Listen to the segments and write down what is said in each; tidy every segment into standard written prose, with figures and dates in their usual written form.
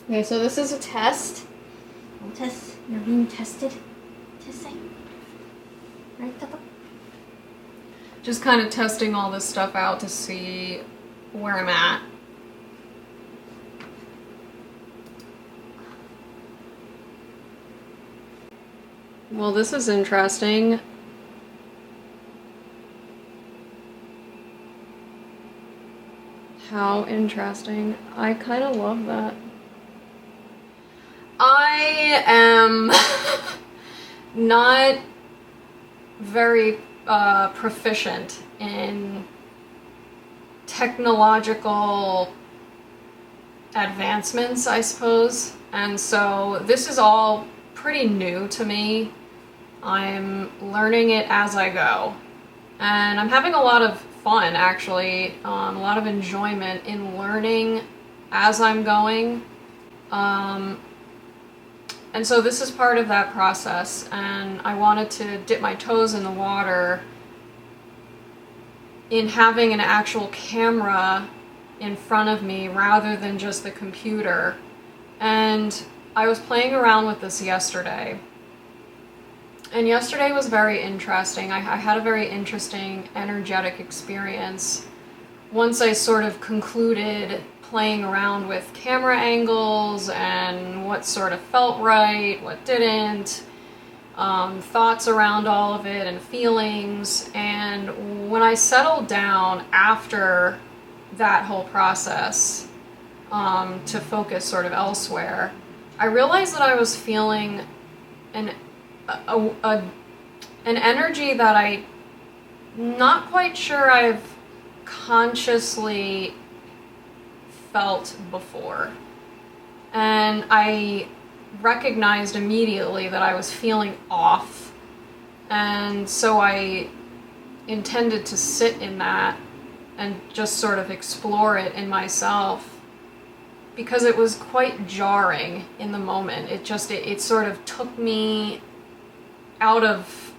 Okay, so this is a test. Test. You're being tested. Testing. Right, Papa? Just kind of testing all this stuff out to see where I'm at. Well, this is interesting. How interesting. I kind of love that. I am not very proficient in technological advancements, I suppose. And so this is all pretty new to me. I'm learning it as I go. And I'm having a lot of fun, actually. A lot of enjoyment in learning as I'm going. And so this is part of that process, and I wanted to dip my toes in the water in having an actual camera in front of me rather than just the computer. And I was playing around with this yesterday. And yesterday was very interesting. I had a very interesting energetic experience once I sort of concluded playing around with camera angles and what sort of felt right, what didn't, thoughts around all of it and feelings. And when I settled down after that whole process to focus sort of elsewhere, I realized that I was feeling an energy that I'm not quite sure I've consciously felt before. And I recognized immediately that I was feeling off. And so I intended to sit in that and just sort of explore it in myself, because it was quite jarring in the moment. It sort of took me out of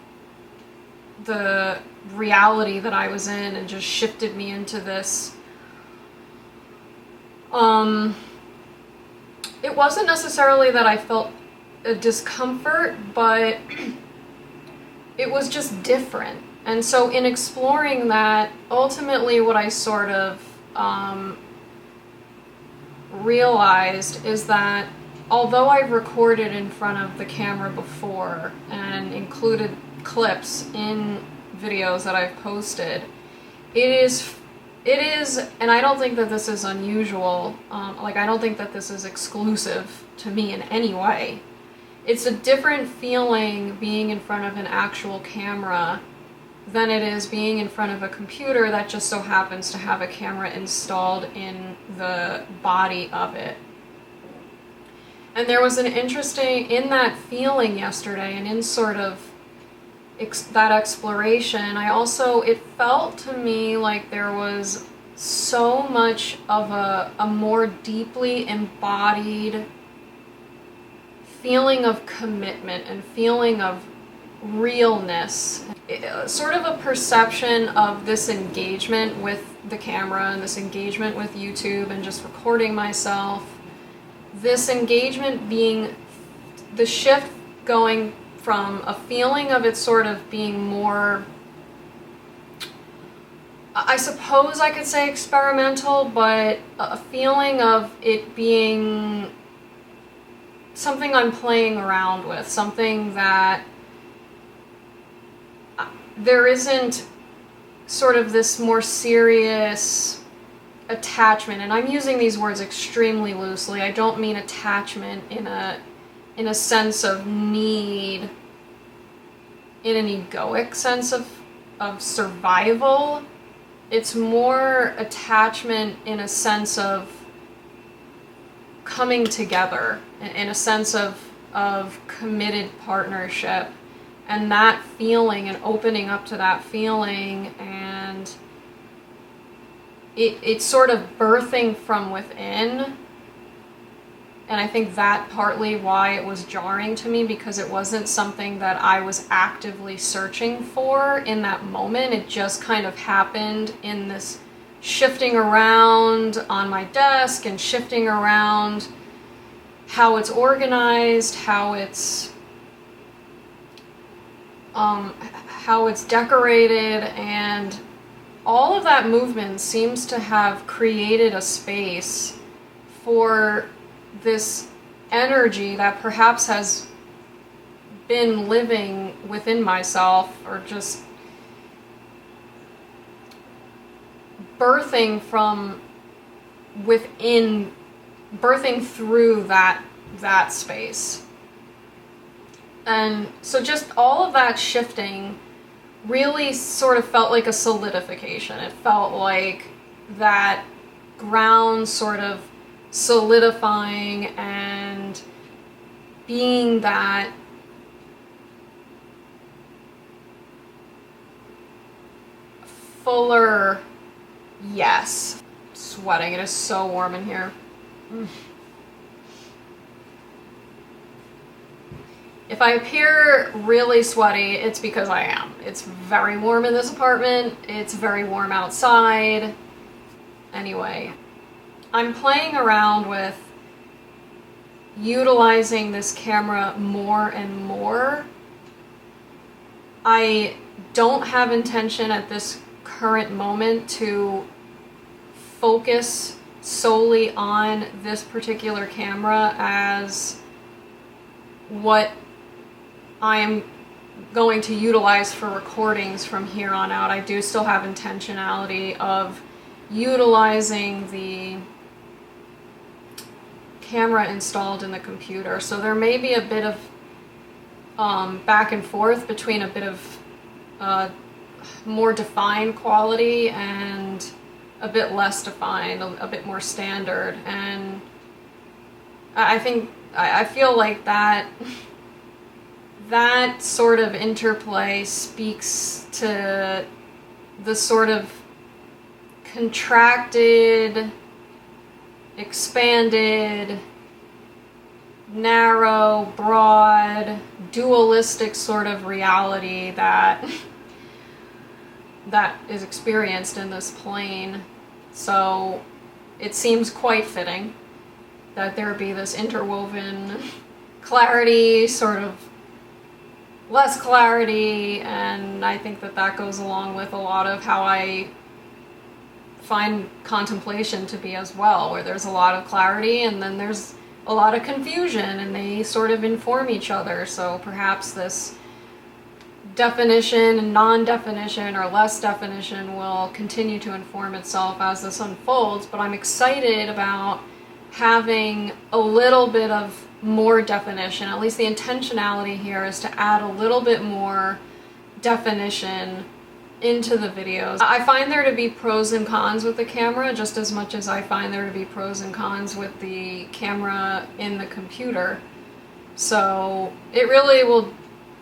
the reality that I was in and just shifted me into this. It wasn't necessarily that I felt a discomfort, but it was just different. And so in exploring that, ultimately what I sort of realized is that although I've recorded in front of the camera before and included clips in videos that I've posted, it is, and I don't think that this is unusual, I don't think that this is exclusive to me in any way. It's a different feeling being in front of an actual camera than it is being in front of a computer that just so happens to have a camera installed in the body of it. And there was an interesting, in that feeling yesterday and in sort of that exploration, it felt to me like there was so much of a more deeply embodied feeling of commitment and feeling of realness. Sort of a perception of this engagement with the camera and this engagement with YouTube and just recording myself. This engagement being the shift going from a feeling of it sort of being more, I suppose I could say experimental, but a feeling of it being something I'm playing around with, something that there isn't sort of this more serious attachment, and I'm using these words extremely loosely. I don't mean attachment in a sense of need, in an egoic sense of survival. It's more attachment in a sense of coming together, in a sense of committed partnership, and that feeling and opening up to that feeling, and it's sort of birthing from within. And I think that partly why it was jarring to me, because it wasn't something that I was actively searching for in that moment. It just kind of happened in this shifting around on my desk and shifting around how it's organized, how it's decorated, and all of that movement seems to have created a space for this energy that perhaps has been living within myself, or just birthing from within, birthing through that space. And so just all of that shifting really sort of felt like a solidification. It felt like that ground sort of solidifying and being that fuller yes. Sweating. It is so warm in here. If I appear really sweaty, it's because I am. It's very warm in this apartment. It's very warm outside. Anyway, I'm playing around with utilizing this camera more and more. I don't have intention at this current moment to focus solely on this particular camera as what I am going to utilize for recordings from here on out. I do still have intentionality of utilizing the camera installed in the computer. So there may be a bit of back and forth between a bit of more defined quality and a bit less defined, a bit more standard. And I feel like that sort of interplay speaks to the sort of contracted, expanded, narrow, broad, dualistic sort of reality that is experienced in this plane. So it seems quite fitting that there be this interwoven clarity, sort of less clarity, and I think that goes along with a lot of how I find contemplation to be as well, where there's a lot of clarity and then there's a lot of confusion, and they sort of inform each other. So perhaps this definition and non-definition or less definition will continue to inform itself as this unfolds, but I'm excited about having a little bit of more definition. At least the intentionality here is to add a little bit more definition into the videos. I find there to be pros and cons with the camera just as much as I find there to be pros and cons with the camera in the computer. So it really will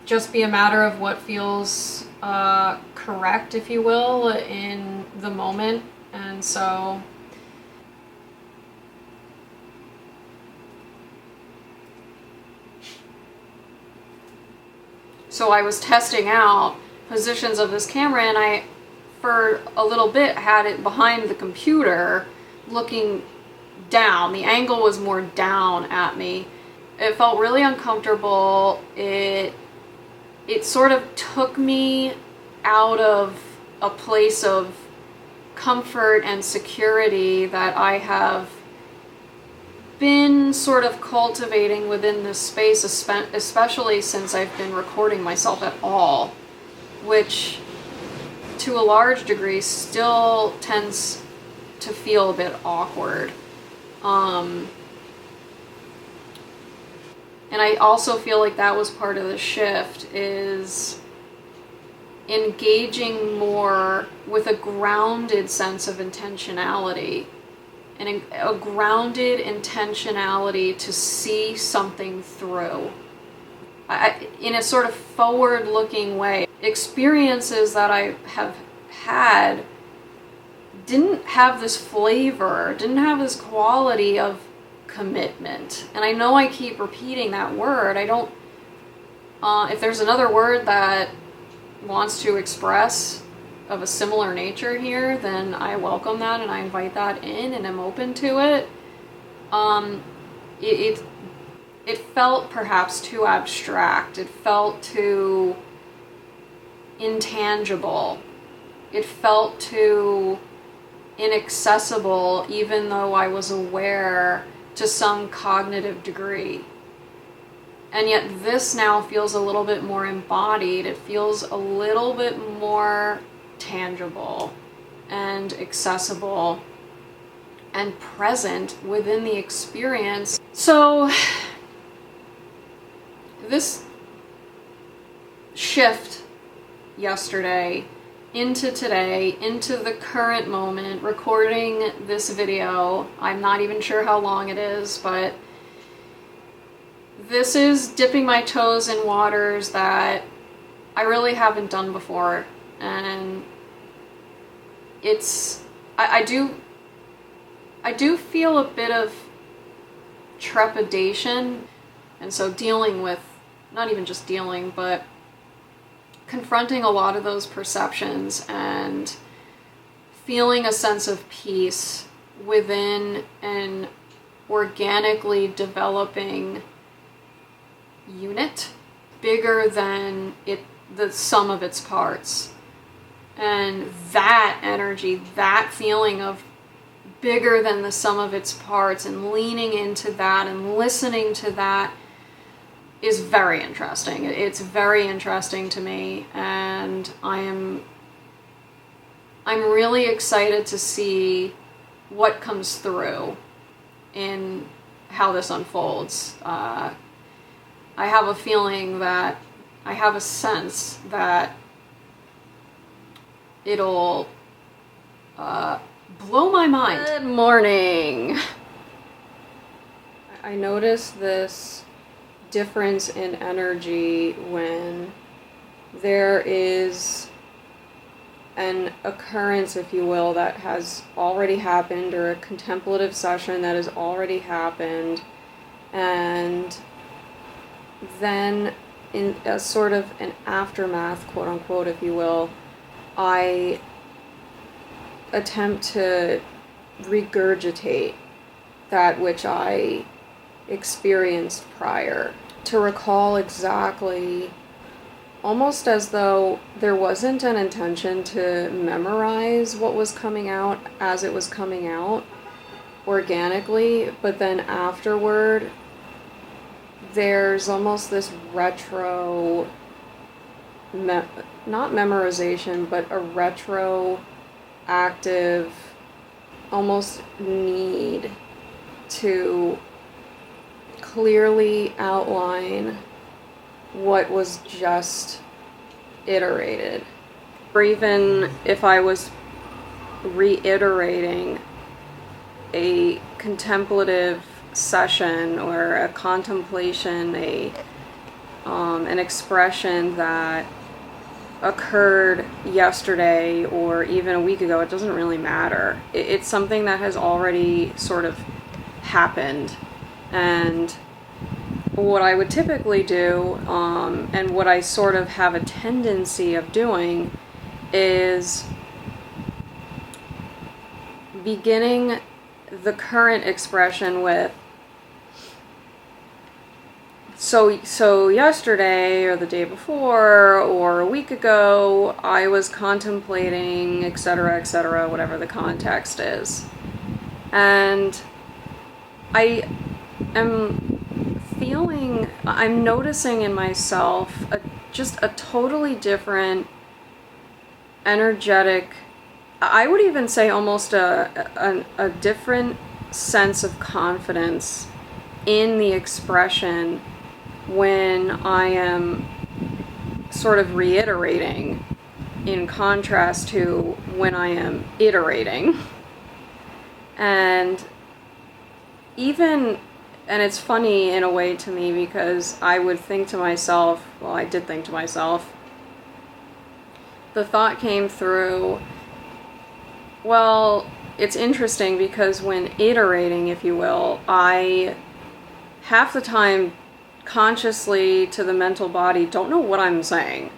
just be a matter of what feels correct, if you will, in the moment. And so I was testing out positions of this camera, and I, for a little bit, had it behind the computer looking down. The angle was more down at me. It felt really uncomfortable. It sort of took me out of a place of comfort and security that I have been sort of cultivating within this space, especially since I've been recording myself at all, which to a large degree still tends to feel a bit awkward. And I also feel like that was part of the shift, is engaging more with a grounded sense of intentionality, and a grounded intentionality to see something through. In a sort of forward-looking way. Experiences that I have had didn't have this flavor, didn't have this quality of commitment. And I know I keep repeating that word. I don't, if there's another word that wants to express of a similar nature here, then I welcome that and I invite that in and I'm open to it. It it felt perhaps too abstract. It felt too intangible. It felt too inaccessible, even though I was aware to some cognitive degree. And yet this now feels a little bit more embodied. It feels a little bit more tangible and accessible and present within the experience. So this shift yesterday into today, into the current moment, recording this video. I'm not even sure how long it is, but this is dipping my toes in waters that I really haven't done before. And it's, I do feel a bit of trepidation. And so dealing with, not even just dealing, but confronting a lot of those perceptions and feeling a sense of peace within an organically developing unit, bigger than the sum of its parts. And that energy, that feeling of bigger than the sum of its parts, and leaning into that and listening to that, is very interesting. It's very interesting to me, and I'm really excited to see what comes through in how this unfolds. I have a feeling that, I have a sense that it'll blow my mind. Good morning. I noticed this difference in energy when there is an occurrence, if you will, that has already happened, or a contemplative session that has already happened, and then in a sort of an aftermath, quote unquote, if you will, I attempt to regurgitate that which I experienced prior, to recall exactly, almost as though there wasn't an intention to memorize what was coming out as it was coming out organically, but then afterward there's almost this retro, not memorization, but a retroactive almost need to clearly outline what was just iterated. Or even if I was reiterating a contemplative session or a contemplation, an expression that occurred yesterday or even a week ago, it doesn't really matter. It's something that has already sort of happened. And what I would typically do, and what I sort of have a tendency of doing, is beginning the current expression with, so yesterday or the day before or a week ago, I was contemplating, etc., whatever the context is. And I'm noticing in myself just a totally different energetic, I would even say almost a different sense of confidence in the expression when I am sort of reiterating, in contrast to when I am iterating. And it's funny in a way to me, because I would think to myself, well, I did think to myself, the thought came through, well, it's interesting because when iterating, if you will, I half the time consciously to the mental body don't know what I'm saying.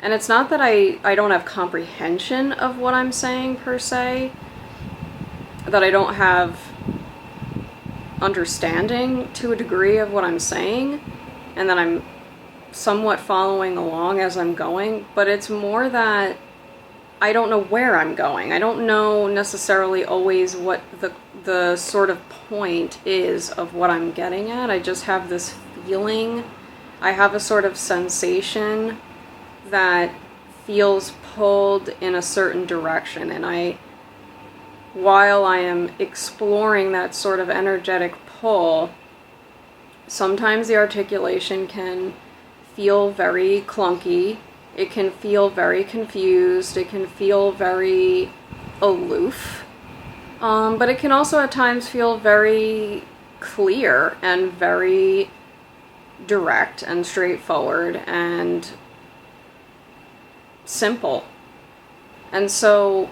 And it's not that I don't have comprehension of what I'm saying per se, that I don't have understanding to a degree of what I'm saying, and that I'm somewhat following along as I'm going, but it's more that I don't know where I'm going. I don't know necessarily always what the sort of point is of what I'm getting at. I just have this feeling. I have a sort of sensation that feels pulled in a certain direction, and while I am exploring that sort of energetic pull, sometimes the articulation can feel very clunky. It can feel very confused. It can feel very aloof. But it can also at times feel very clear and very direct and straightforward and simple. And so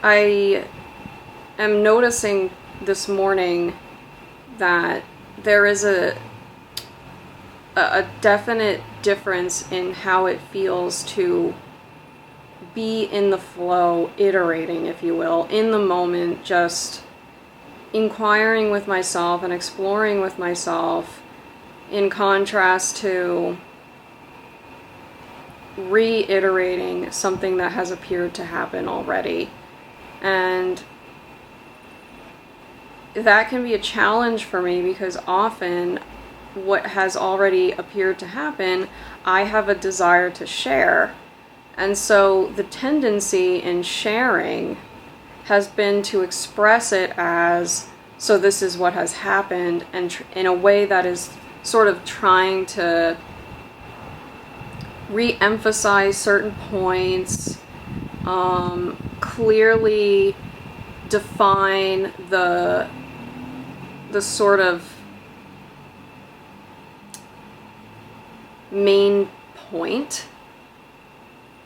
I am noticing this morning that there is a definite difference in how it feels to be in the flow, iterating, if you will, in the moment, just inquiring with myself and exploring with myself, in contrast to reiterating something that has appeared to happen already. And that can be a challenge for me, because often what has already appeared to happen, I have a desire to share. And so the tendency in sharing has been to express it as, so this is what has happened, and in a way that is sort of trying to re-emphasize certain points, clearly define the sort of main point,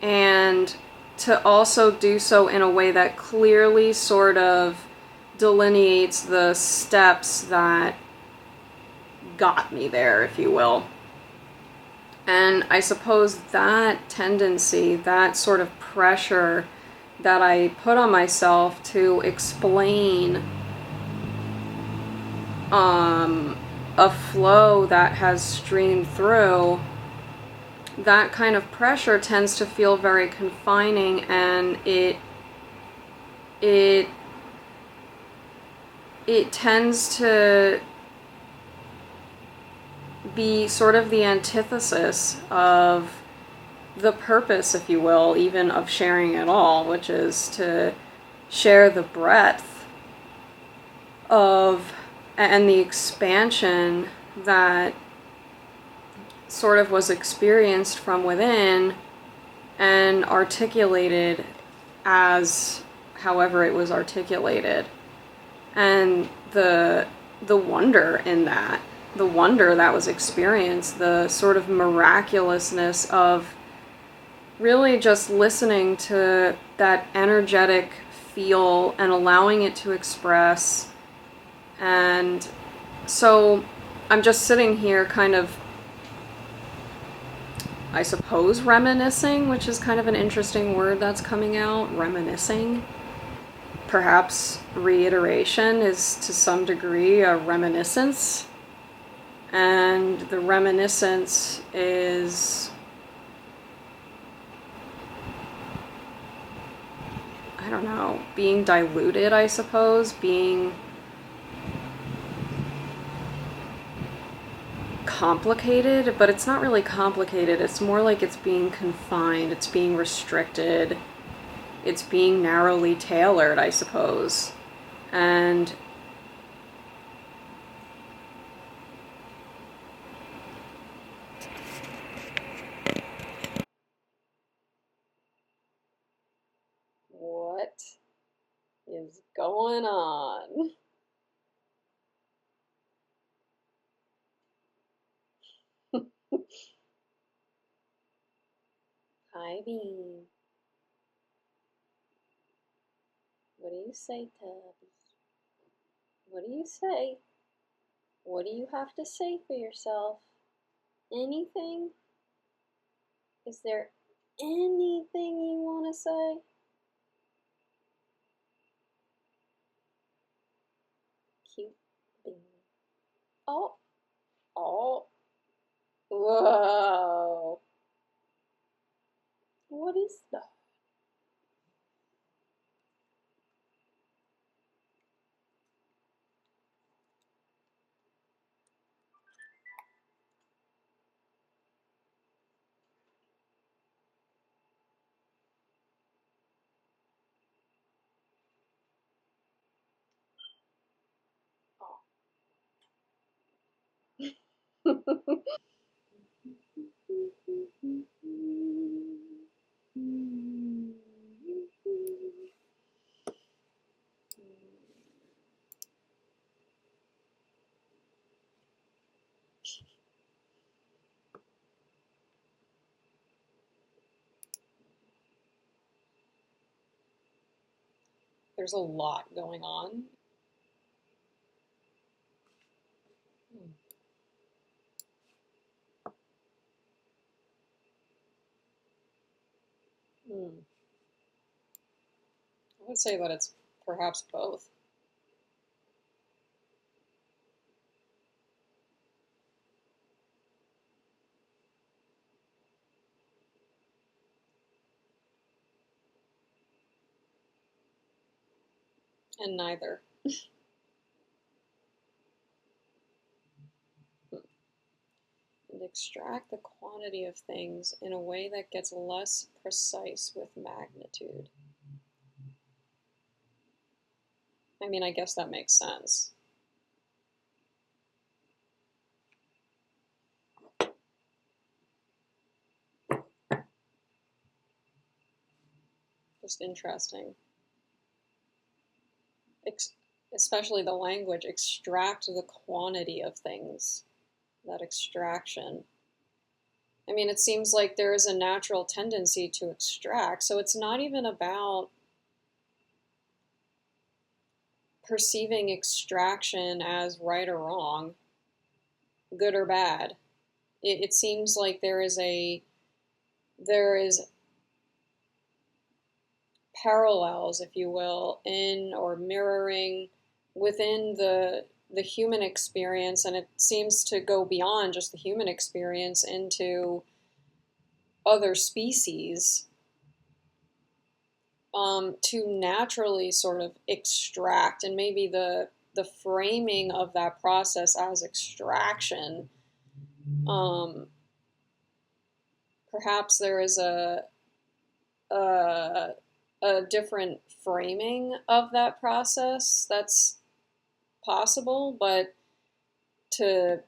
and to also do so in a way that clearly sort of delineates the steps that got me there, if you will. And I suppose that tendency, that sort of pressure that I put on myself to explain a flow that has streamed through, that kind of pressure tends to feel very confining, and it tends to be sort of the antithesis of the purpose, if you will, even of sharing at all, which is to share the breadth of and the expansion that sort of was experienced from within and articulated as however it was articulated. And the wonder in that, the wonder that was experienced, the sort of miraculousness of really just listening to that energetic feel and allowing it to express. And so I'm just sitting here kind of, I suppose, reminiscing, which is kind of an interesting word that's coming out, reminiscing. Perhaps reiteration is to some degree a reminiscence. And the reminiscence is, I don't know, being diluted, I suppose, being complicated, but it's not really complicated. It's more like it's being confined, it's being restricted, it's being narrowly tailored, I suppose. And what is going on? Hi, Bean. What do you say, Tubby? What do you say? What do you have to say for yourself? Anything? Is there anything you want to say? Cute Oh. Oh. Whoa. What is that? There's a lot going on. I would say that it's perhaps both. And neither. And extract the quantity of things in a way that gets less precise with magnitude. I mean, I guess that makes sense. Just interesting. Especially the language, extract the quantity of things. That extraction. I mean, it seems like there is a natural tendency to extract, so it's not even about perceiving extraction as right or wrong, good or bad. It seems like there is parallels, if you will, in or mirroring within the human experience, and it seems to go beyond just the human experience into other species, to naturally sort of extract, and maybe the framing of that process as extraction. Perhaps there is a different framing of that process that's possible, but to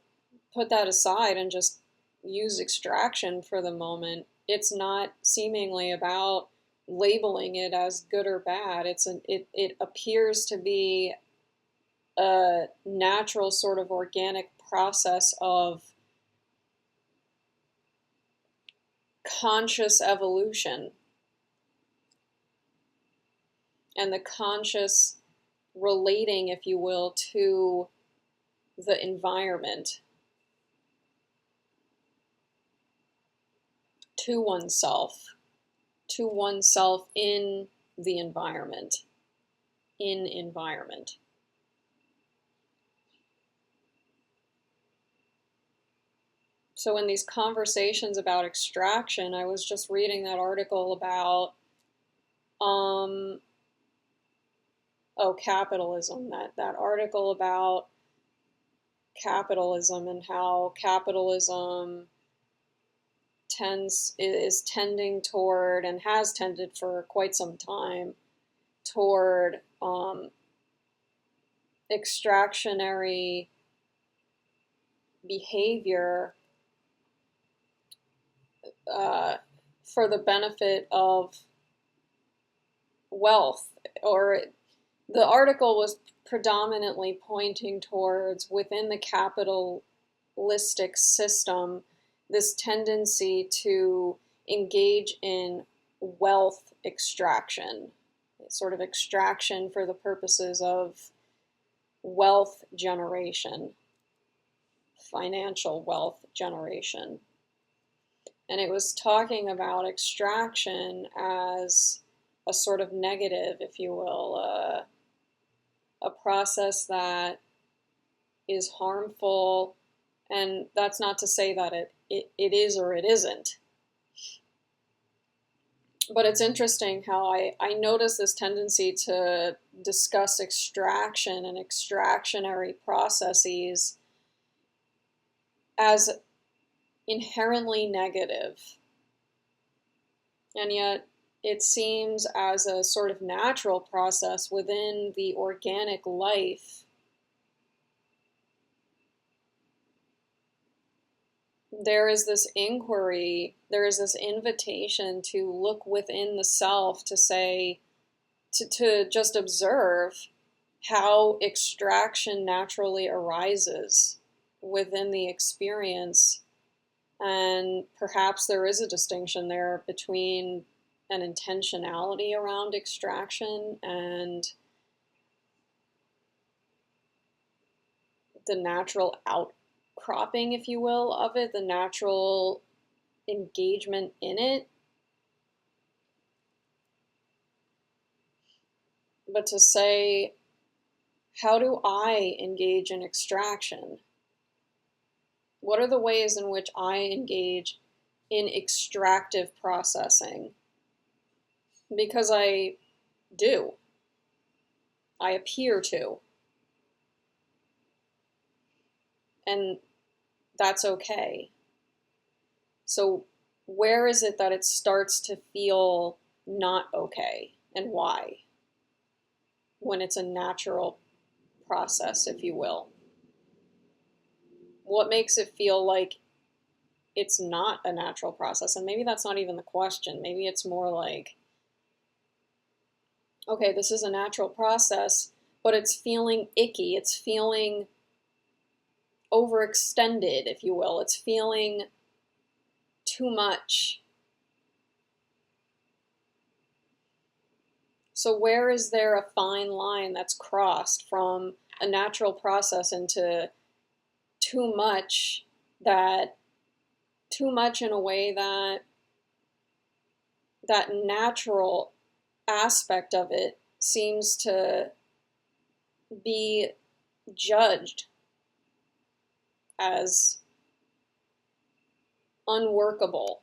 put that aside and just use extraction for the moment, it's not seemingly about labeling it as good or bad. It appears to be a natural sort of organic process of conscious evolution, and the conscious relating, if you will, to the environment, to oneself in the environment, in environment. So in these conversations about extraction, I was just reading that article about capitalism, that article about capitalism and how capitalism is tending toward, and has tended for quite some time, toward extractionary behavior for the benefit of wealth. Or the article was predominantly pointing towards, within the capitalistic system, this tendency to engage in wealth extraction, sort of extraction for the purposes of wealth generation, financial wealth generation. And it was talking about extraction as a sort of negative, if you will, a process that is harmful, and that's not to say that it is or it isn't. But it's interesting how I notice this tendency to discuss extraction and extractionary processes as inherently negative. And yet it seems as a sort of natural process within the organic life. There is this inquiry, there is this invitation to look within the self, to say, to just observe how extraction naturally arises within the experience. And perhaps there is a distinction there between an intentionality around extraction and the natural outcropping, if you will, of it, the natural engagement in it. But to say, how do I engage in extraction? What are the ways in which I engage in extractive processing? Because I do. I appear to. And that's okay. So where is it that it starts to feel not okay, and why? When it's a natural process, if you will. What makes it feel like it's not a natural process? And maybe that's not even the question. Maybe it's more like, okay, this is a natural process, but it's feeling icky. It's feeling overextended, if you will. It's feeling too much. So where is there a fine line that's crossed from a natural process into too much in a way that that natural aspect of it seems to be judged as unworkable?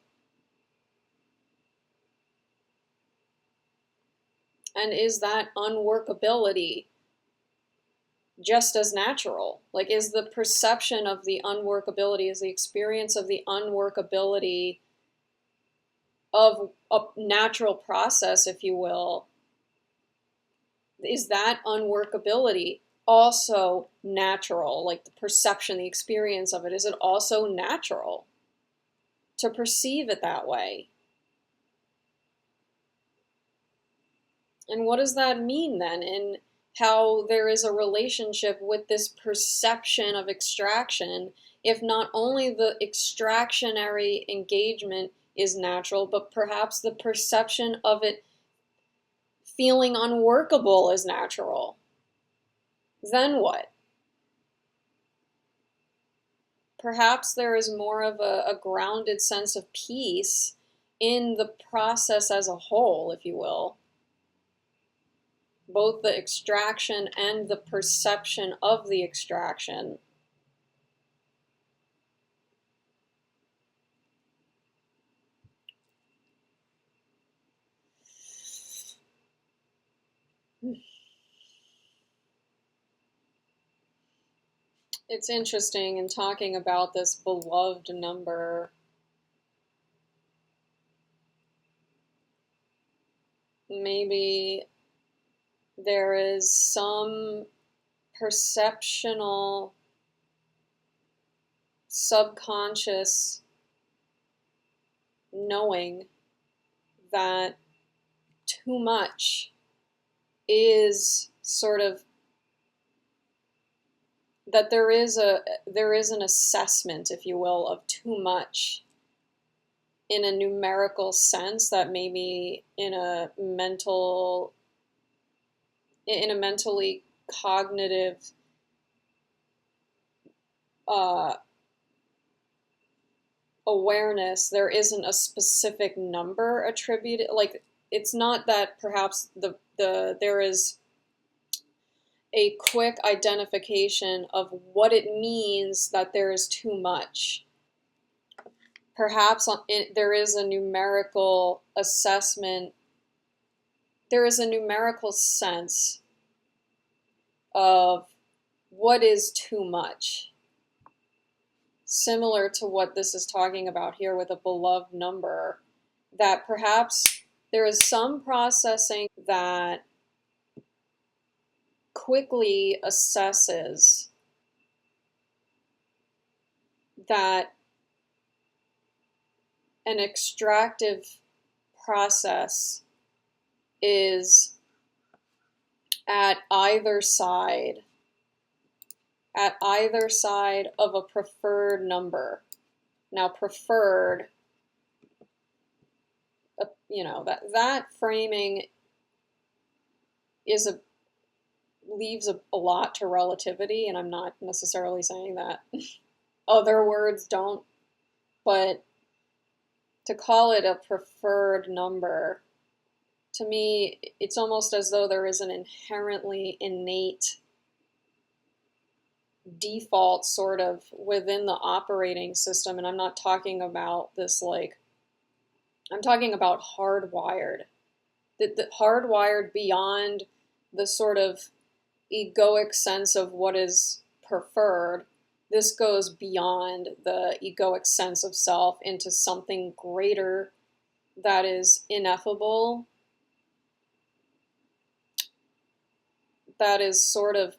And is that unworkability just as natural? Like, is the perception of the unworkability, is the experience of the unworkability of a natural process, if you will, is that unworkability also natural? Like the perception, the experience of it, is it also natural to perceive it that way? And what does that mean then in how there is a relationship with this perception of extraction, if not only the extractionary engagement is natural, but perhaps the perception of it feeling unworkable is natural? Then what? Perhaps there is more of a grounded sense of peace in the process as a whole, if you will. Both the extraction and the perception of the extraction. It's interesting in talking about this beloved number. Maybe there is some perceptional, subconscious knowing that too much is sort of, that there is an assessment, if you will, of too much in a numerical sense, that maybe in a mentally cognitive awareness, there isn't a specific number attributed. Like, it's not that perhaps there is a quick identification of what it means that there is too much. Perhaps there is a numerical assessment, there is a numerical sense of what is too much. Similar to what this is talking about here with a beloved number, that perhaps there is some processing that quickly assesses that an extractive process is at either side of a preferred number. Now, preferred, that framing leaves a lot to relativity, and I'm not necessarily saying that other words don't, but to call it a preferred number, to me, it's almost as though there is an inherently innate default sort of within the operating system, and I'm not talking about this I'm talking about hardwired. The hardwired beyond the sort of egoic sense of what is preferred. This goes beyond the egoic sense of self into something greater that is ineffable, that is sort of,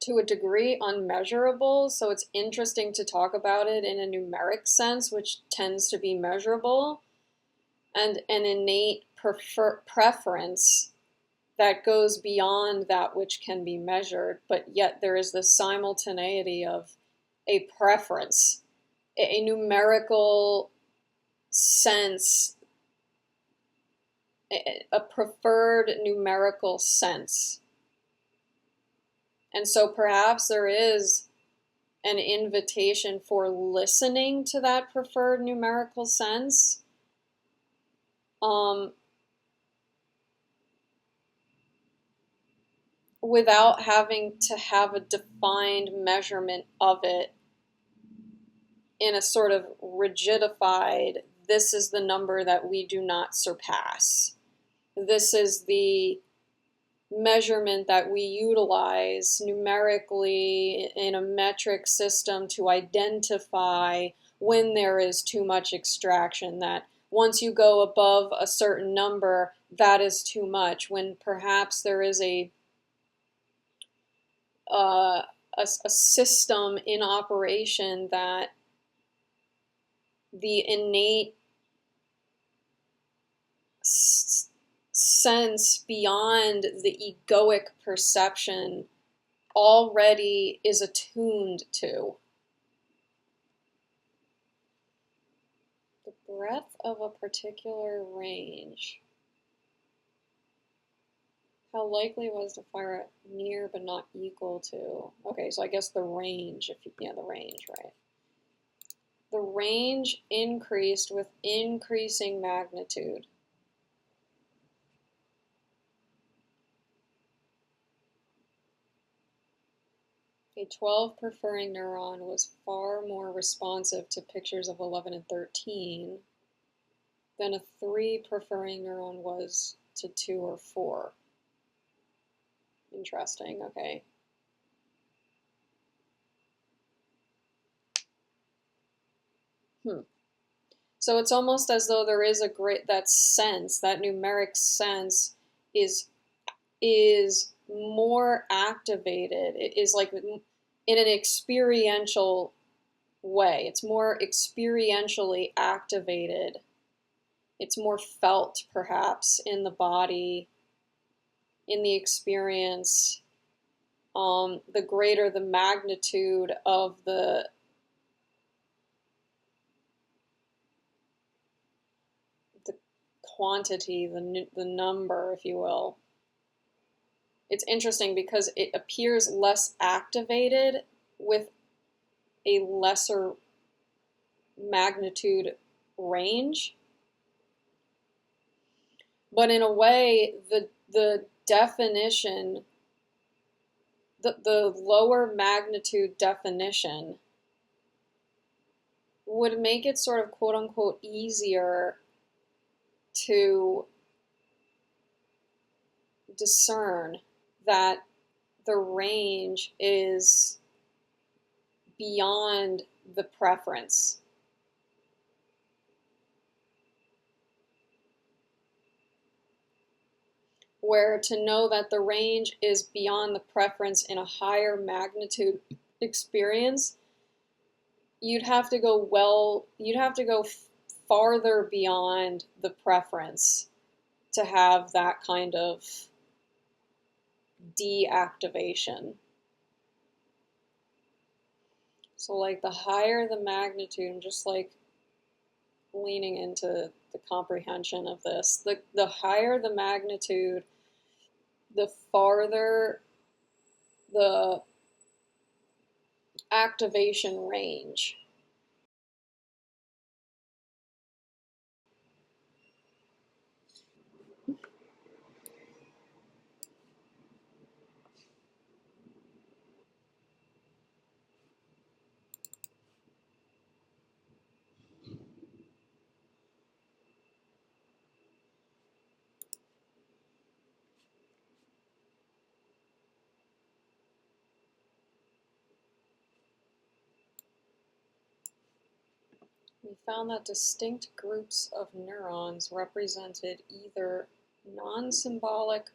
to a degree, unmeasurable. So it's interesting to talk about it in a numeric sense, which tends to be measurable, and an innate preference that goes beyond that which can be measured, but yet there is this simultaneity of a preference, a numerical sense, a preferred numerical sense. And so perhaps there is an invitation for listening to that preferred numerical sense, without having to have a defined measurement of it in a sort of rigidified, this is the number that we do not surpass. This is the measurement that we utilize numerically in a metric system to identify when there is too much extraction, that once you go above a certain number, that is too much, when perhaps there is a system in operation that the innate sense beyond the egoic perception already is attuned to. The breadth of a particular range. How likely was to fire it near but not equal to? Okay, so I guess the range, the range, right? The range increased with increasing magnitude. A 12 preferring neuron was far more responsive to pictures of 11 and 13 than a 3 preferring neuron was to 2 or 4. Interesting, okay. So it's almost as though there is that sense, that numeric sense is more activated. It is like in an experiential way. It's more experientially activated. It's more felt, perhaps, in the body, in the experience. The greater the magnitude of the quantity, the number, if you will. It's interesting because it appears less activated with a lesser magnitude range. But in a way, the definition the lower magnitude definition would make it sort of quote-unquote easier to discern that the range is beyond the preference. Where to know that the range is beyond the preference in a higher magnitude experience, you'd have to go farther beyond the preference to have that kind of deactivation. So like the higher the magnitude, I'm just like leaning into the comprehension of this. The higher the magnitude, the farther the activation range. We found that distinct groups of neurons represented either non-symbolic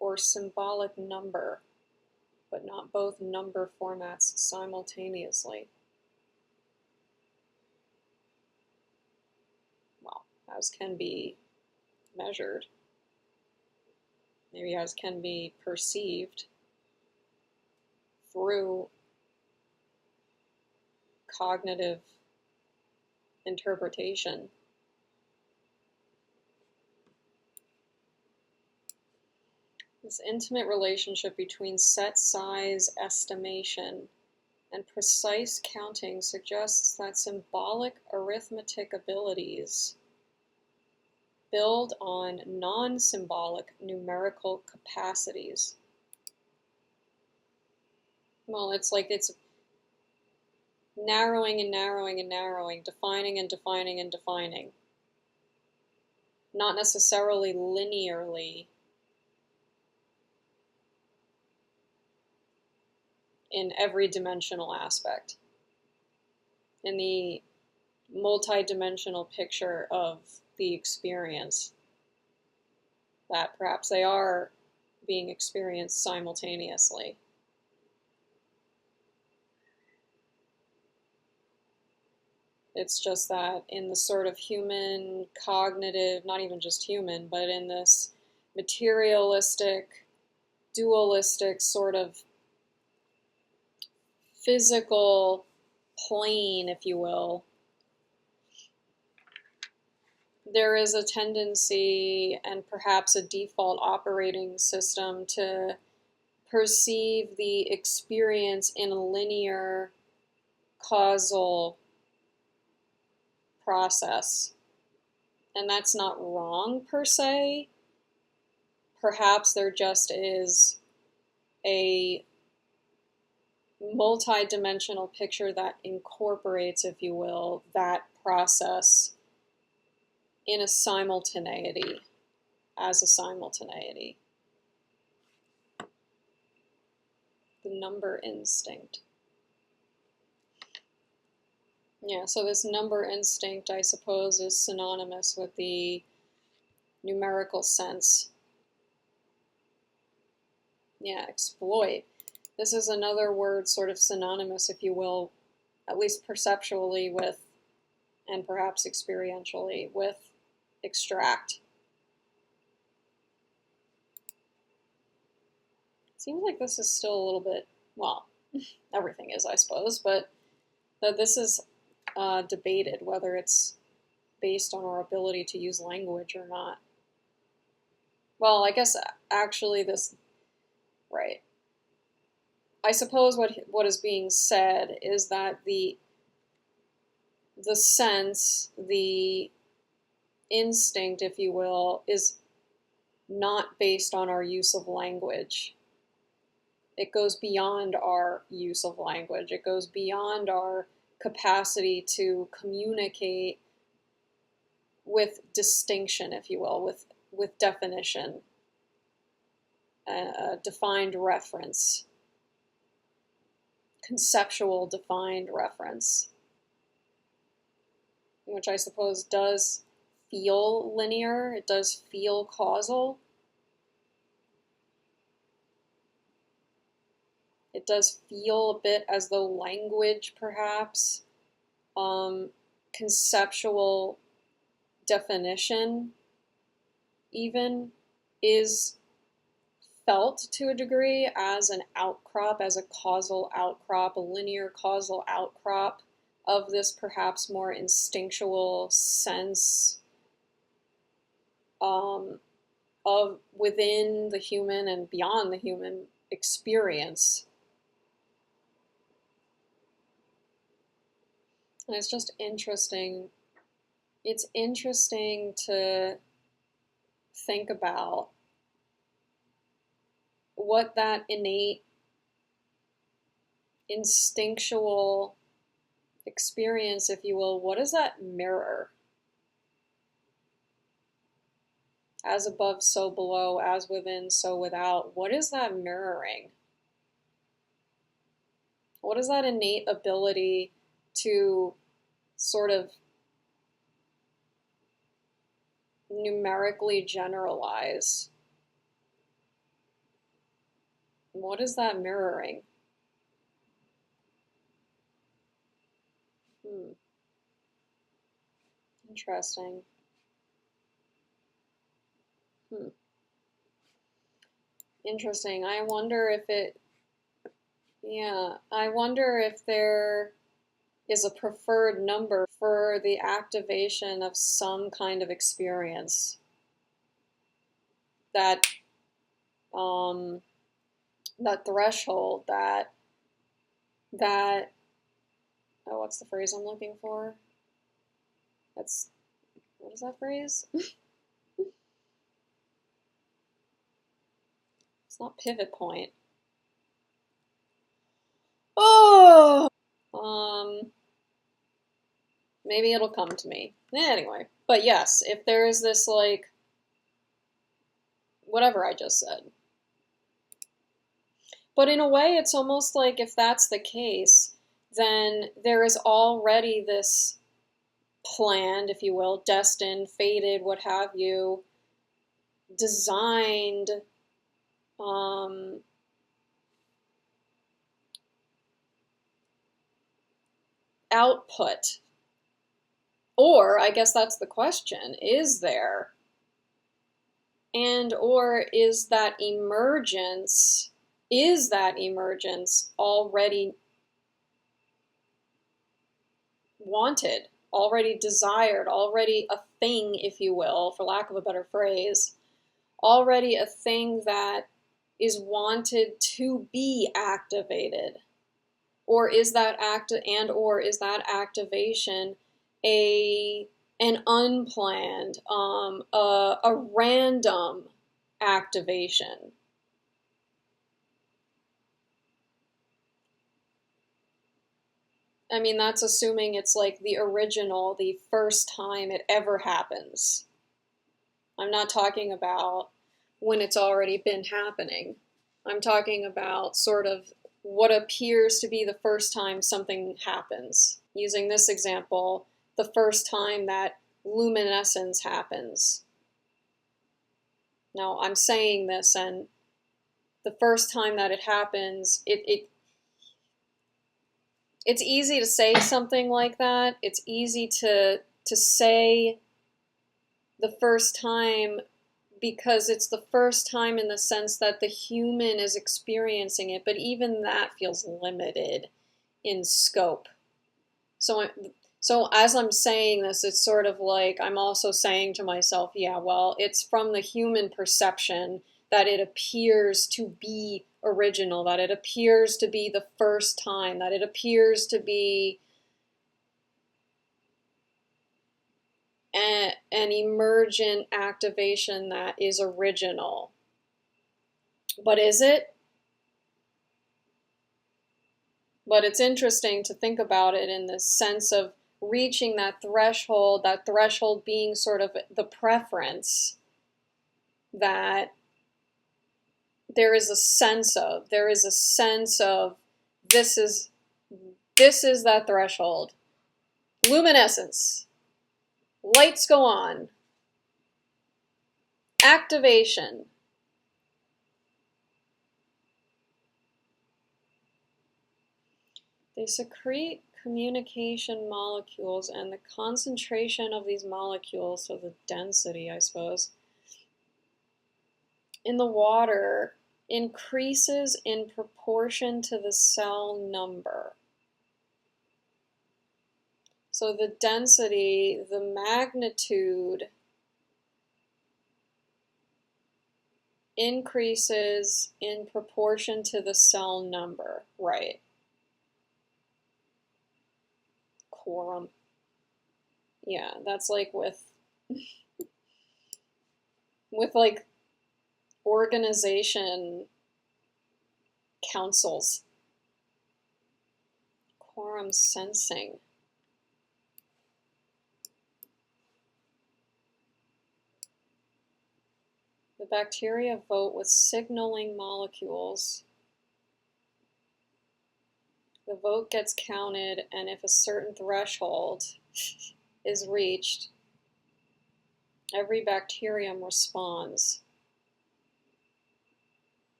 or symbolic number, but not both number formats simultaneously. Well, as can be measured, maybe as can be perceived through cognitive interpretation. This intimate relationship between set size estimation and precise counting suggests that symbolic arithmetic abilities build on non-symbolic numerical capacities. Well, it's like it's narrowing and narrowing and narrowing, defining and defining and defining. Not necessarily linearly in every dimensional aspect. In the multi-dimensional picture of the experience, that perhaps they are being experienced simultaneously. It's just that in the sort of human, cognitive, not even just human, but in this materialistic, dualistic sort of physical plane, if you will, there is a tendency and perhaps a default operating system to perceive the experience in a linear, causal process. And that's not wrong per se. Perhaps there just is a multi-dimensional picture that incorporates, if you will, that process in a simultaneity, as a simultaneity. The number instinct. Yeah, so this number instinct, I suppose, is synonymous with the numerical sense. Yeah, exploit. This is another word sort of synonymous, if you will, at least perceptually with, and perhaps experientially, with extract. Seems like this is still a little bit, well, everything is, I suppose, but that this is debated, whether it's based on our ability to use language or not. Well, I guess actually this, right. I suppose what is being said is that the sense, the instinct, if you will, is not based on our use of language. It goes beyond our use of language. It goes beyond our capacity to communicate with distinction, if you will, with definition, defined reference, conceptual defined reference, which I suppose does feel linear, it does feel causal. It does feel a bit as though language, perhaps, conceptual definition even, is felt to a degree as an outcrop, as a causal outcrop, a linear causal outcrop of this perhaps more instinctual sense of within the human and beyond the human experience. And it's just interesting. It's interesting to think about what that innate, instinctual experience, if you will, what does that mirror? As above, so below, as within, so without. What is that mirroring? What is that innate ability to sort of numerically generalize? What is that mirroring? Interesting. Interesting. I wonder if there is a preferred number for the activation of some kind of experience that threshold, that what's the phrase I'm looking for? What is that phrase? It's not pivot point. Oh! Maybe it'll come to me. Anyway, but yes, if there is this, like, whatever I just said. But in a way, it's almost like if that's the case, then there is already this planned, if you will, destined, fated, what have you, designed output. Or, I guess that's the question, is there? And or is that emergence already wanted, already desired, already a thing, if you will, for lack of a better phrase, already a thing that is wanted to be activated? Or is that activation an unplanned, a random activation? I mean, that's assuming it's like the original, the first time it ever happens. I'm not talking about when it's already been happening. I'm talking about sort of what appears to be the first time something happens. Using this example, the first time that luminescence happens. Now, I'm saying this, and the first time that it happens, it's easy to say something like that. It's easy to say the first time because it's the first time in the sense that the human is experiencing it, but even that feels limited in scope. So as I'm saying this, it's sort of like I'm also saying to myself, yeah, well, it's from the human perception that it appears to be original, that it appears to be the first time, that it appears to be an emergent activation that is original. But is it? But it's interesting to think about it in this sense of reaching that threshold being sort of the preference that there is a sense of this is that threshold. Luminescence. Lights go on. Activation. They secrete communication molecules, and the concentration of these molecules, so the density, I suppose, in the water increases in proportion to the cell number. So the density, the magnitude increases in proportion to the cell number, right? Quorum. Yeah, that's like with like organization councils. Quorum sensing. The bacteria vote with signaling molecules. The vote gets counted, and if a certain threshold is reached, every bacterium responds.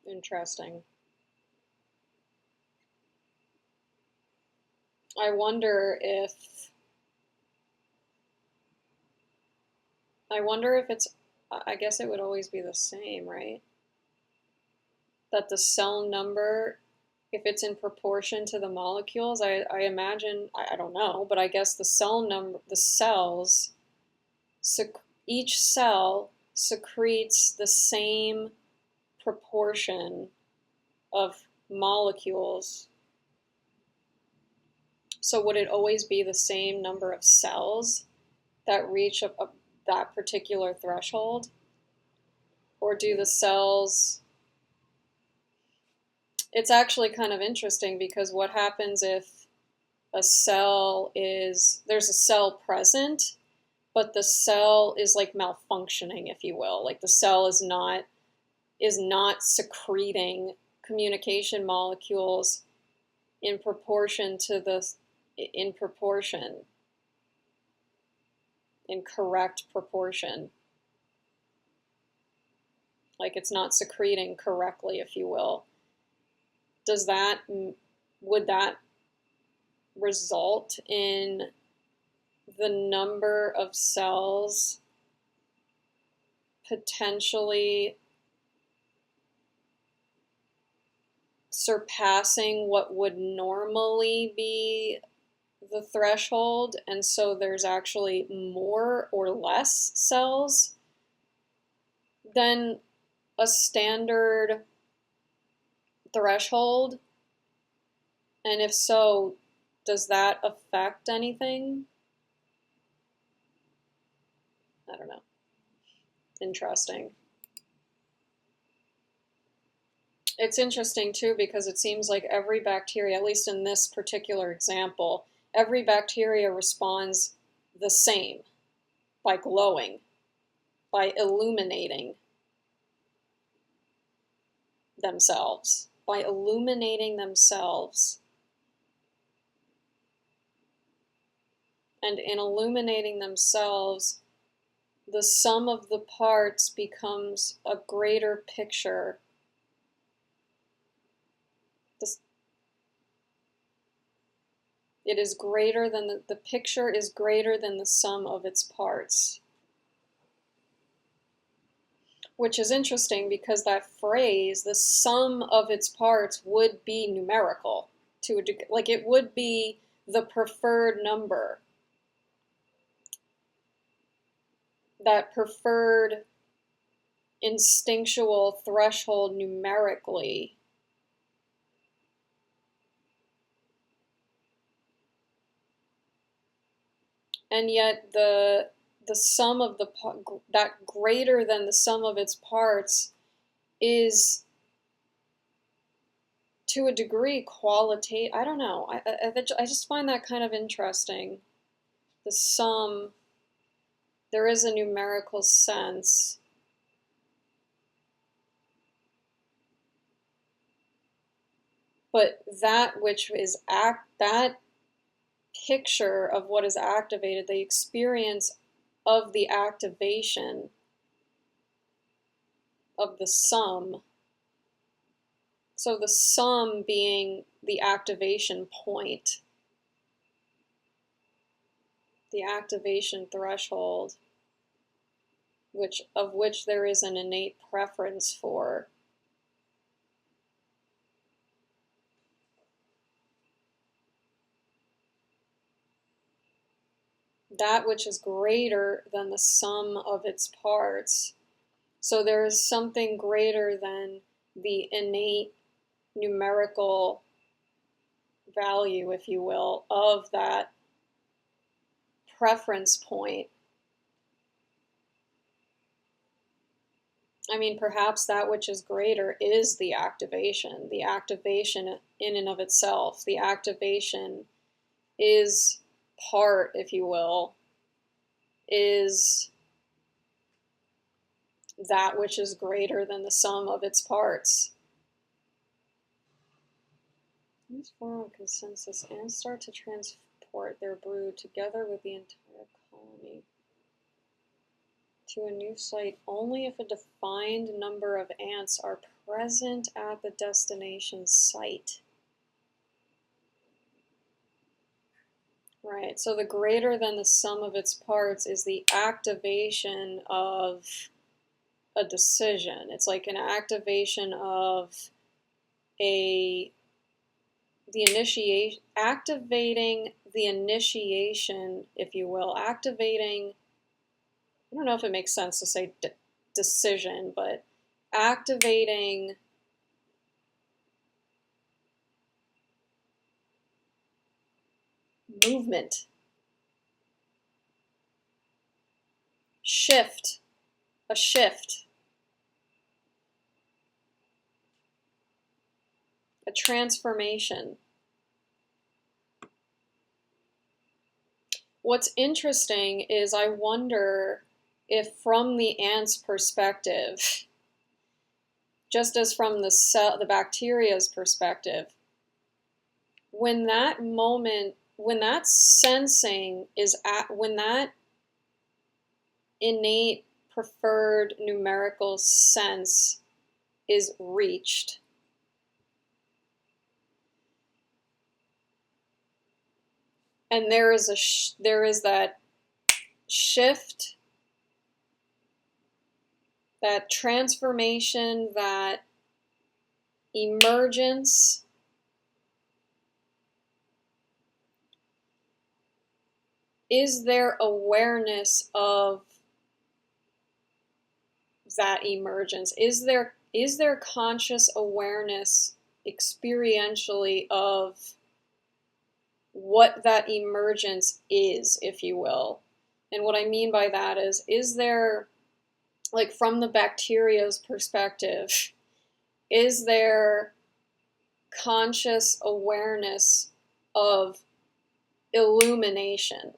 Interesting. I wonder if it's, I guess it would always be the same, right? That the cell number, if it's in proportion to the molecules, I imagine, I don't know, but I guess the cells, each cell secretes the same proportion of molecules. So would it always be the same number of cells that reach that particular threshold? Or do the cells... It's actually kind of interesting, because what happens if a cell is... There's a cell present, but the cell is like malfunctioning, if you will. Like the cell is not secreting communication molecules in proportion to in correct proportion. Like it's not secreting correctly, if you will. Would that result in the number of cells potentially surpassing what would normally be the threshold, and so there's actually more or less cells than a standard threshold? And if so, does that affect anything? I don't know. Interesting. It's interesting too, because it seems like every bacteria, at least in this particular example, every bacteria responds the same, by glowing, by illuminating themselves, by illuminating themselves. And in illuminating themselves, the sum of the parts becomes a greater picture. It is greater than the picture is greater than the sum of its parts. Which is interesting, because that phrase, the sum of its parts, would be numerical to a degree. Like it would be the preferred number. That preferred instinctual threshold numerically. And yet the sum of that greater than the sum of its parts is to a degree, qualitative. I don't know. I just find that kind of interesting. The sum, there is a numerical sense. But that which is that picture of what is activated, the experience of the activation of the sum. So the sum being the activation point, the activation threshold, of which there is an innate preference for. That which is greater than the sum of its parts. So there is something greater than the innate numerical value, if you will, of that preference point. I mean, perhaps that which is greater is the activation in and of itself. The activation is part, if you will, is that which is greater than the sum of its parts. These form a consensus and start to transport their brood together with the entire colony to a new site only if a defined number of ants are present at the destination site. Right, so the greater than the sum of its parts is the activation of a decision. It's like an activation of the initiation, activating the initiation, if you will, activating, I don't know if it makes sense to say decision, but activating movement, a shift, a transformation. What's interesting is I wonder if from the ant's perspective, just as from the bacteria's perspective, when that moment, when that sensing is when that innate preferred numerical sense is reached, and there is that shift, that transformation, that emergence, is there awareness of that emergence? Is there conscious awareness experientially of what that emergence is, if you will? And what I mean by that is there, like from the bacteria's perspective, is there conscious awareness of illumination?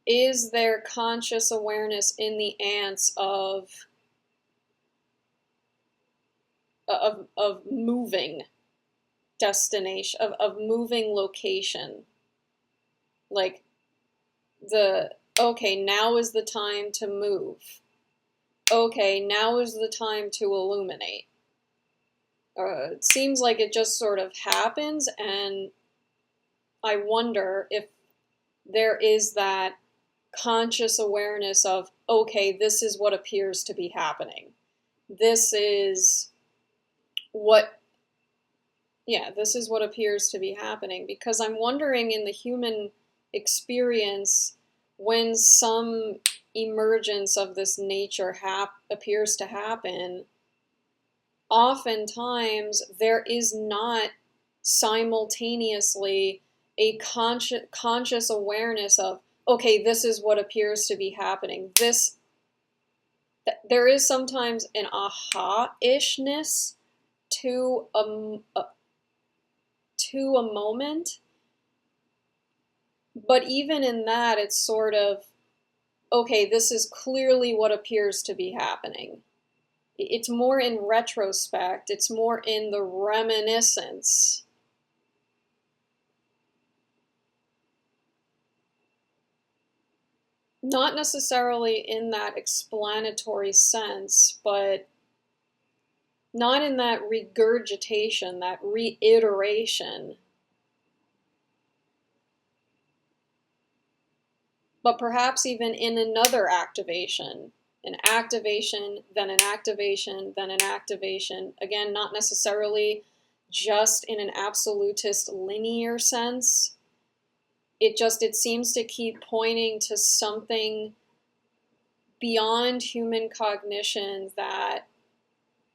Is there conscious awareness in the ants of moving destination, of moving location? Like okay, now is the time to move. Okay, now is the time to illuminate. It seems like it just sort of happens, and I wonder if there is that conscious awareness of, okay, this is what appears to be happening. This is what appears to be happening. Because I'm wondering in the human experience, when some emergence of this nature appears to happen, oftentimes there is not simultaneously a conscious awareness of, okay, this is what appears to be happening. There is sometimes an aha-ishness to a moment. But even in that, it's sort of, okay, this is clearly what appears to be happening. It's more in retrospect. It's more in the reminiscence. Not necessarily in that explanatory sense, but not in that regurgitation, that reiteration. But perhaps even in another activation. An activation, then an activation, then an activation. Again, not necessarily just in an absolutist linear sense. It seems to keep pointing to something beyond human cognition that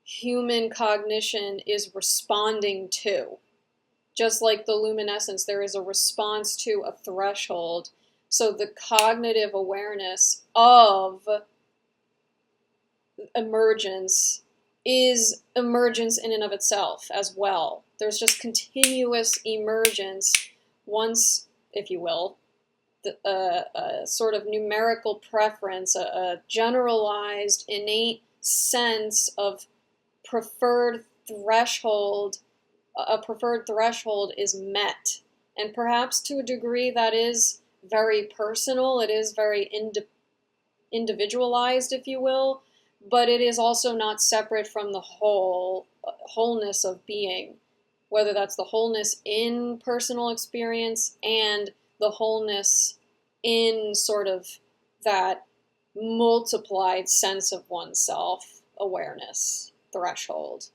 human cognition is responding to. Just like the luminescence, there is a response to a threshold. So the cognitive awareness of emergence is emergence in and of itself as well. There's just continuous emergence once, if you will, a sort of numerical preference, a generalized, innate sense of preferred threshold. A preferred threshold is met. And perhaps to a degree that is very personal, it is very individualized, if you will, but it is also not separate from the wholeness of being, whether that's the wholeness in personal experience and the wholeness in sort of that multiplied sense of oneself, awareness, threshold.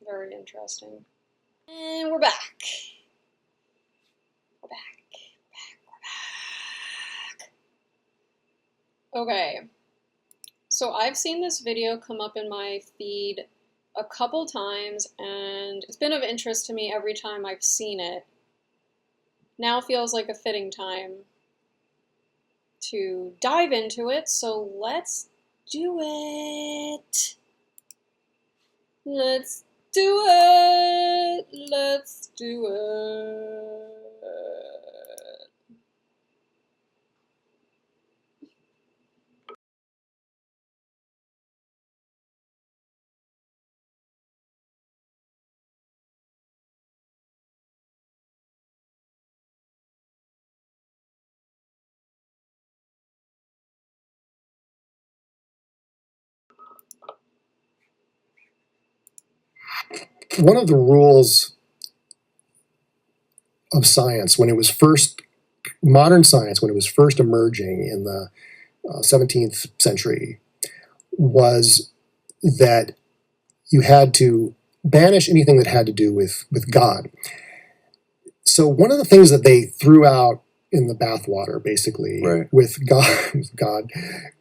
Very interesting. And we're back. We're back. Okay. So I've seen this video come up in my feed a couple times, and it's been of interest to me every time I've seen it. Now feels like a fitting time to dive into it, so let's do it. Let's do it. Let's do it. One of the rules of science, when it was first, modern science, when it was first emerging in the 17th century, was that you had to banish anything that had to do with God. So one of the things that they threw out in the bathwater, basically, Right. with God,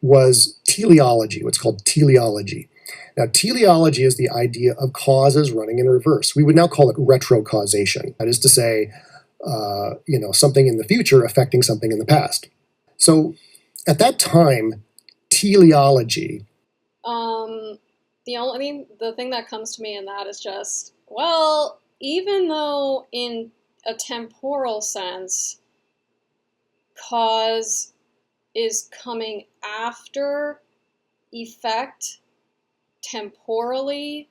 was teleology, what's called teleology. Now, teleology is the idea of causes running in reverse. We would now call it retrocausation. That is to say, something in the future affecting something in the past. So at that time, teleology. The thing that comes to me in that is just, well, even though in a temporal sense, cause is coming after effect temporally,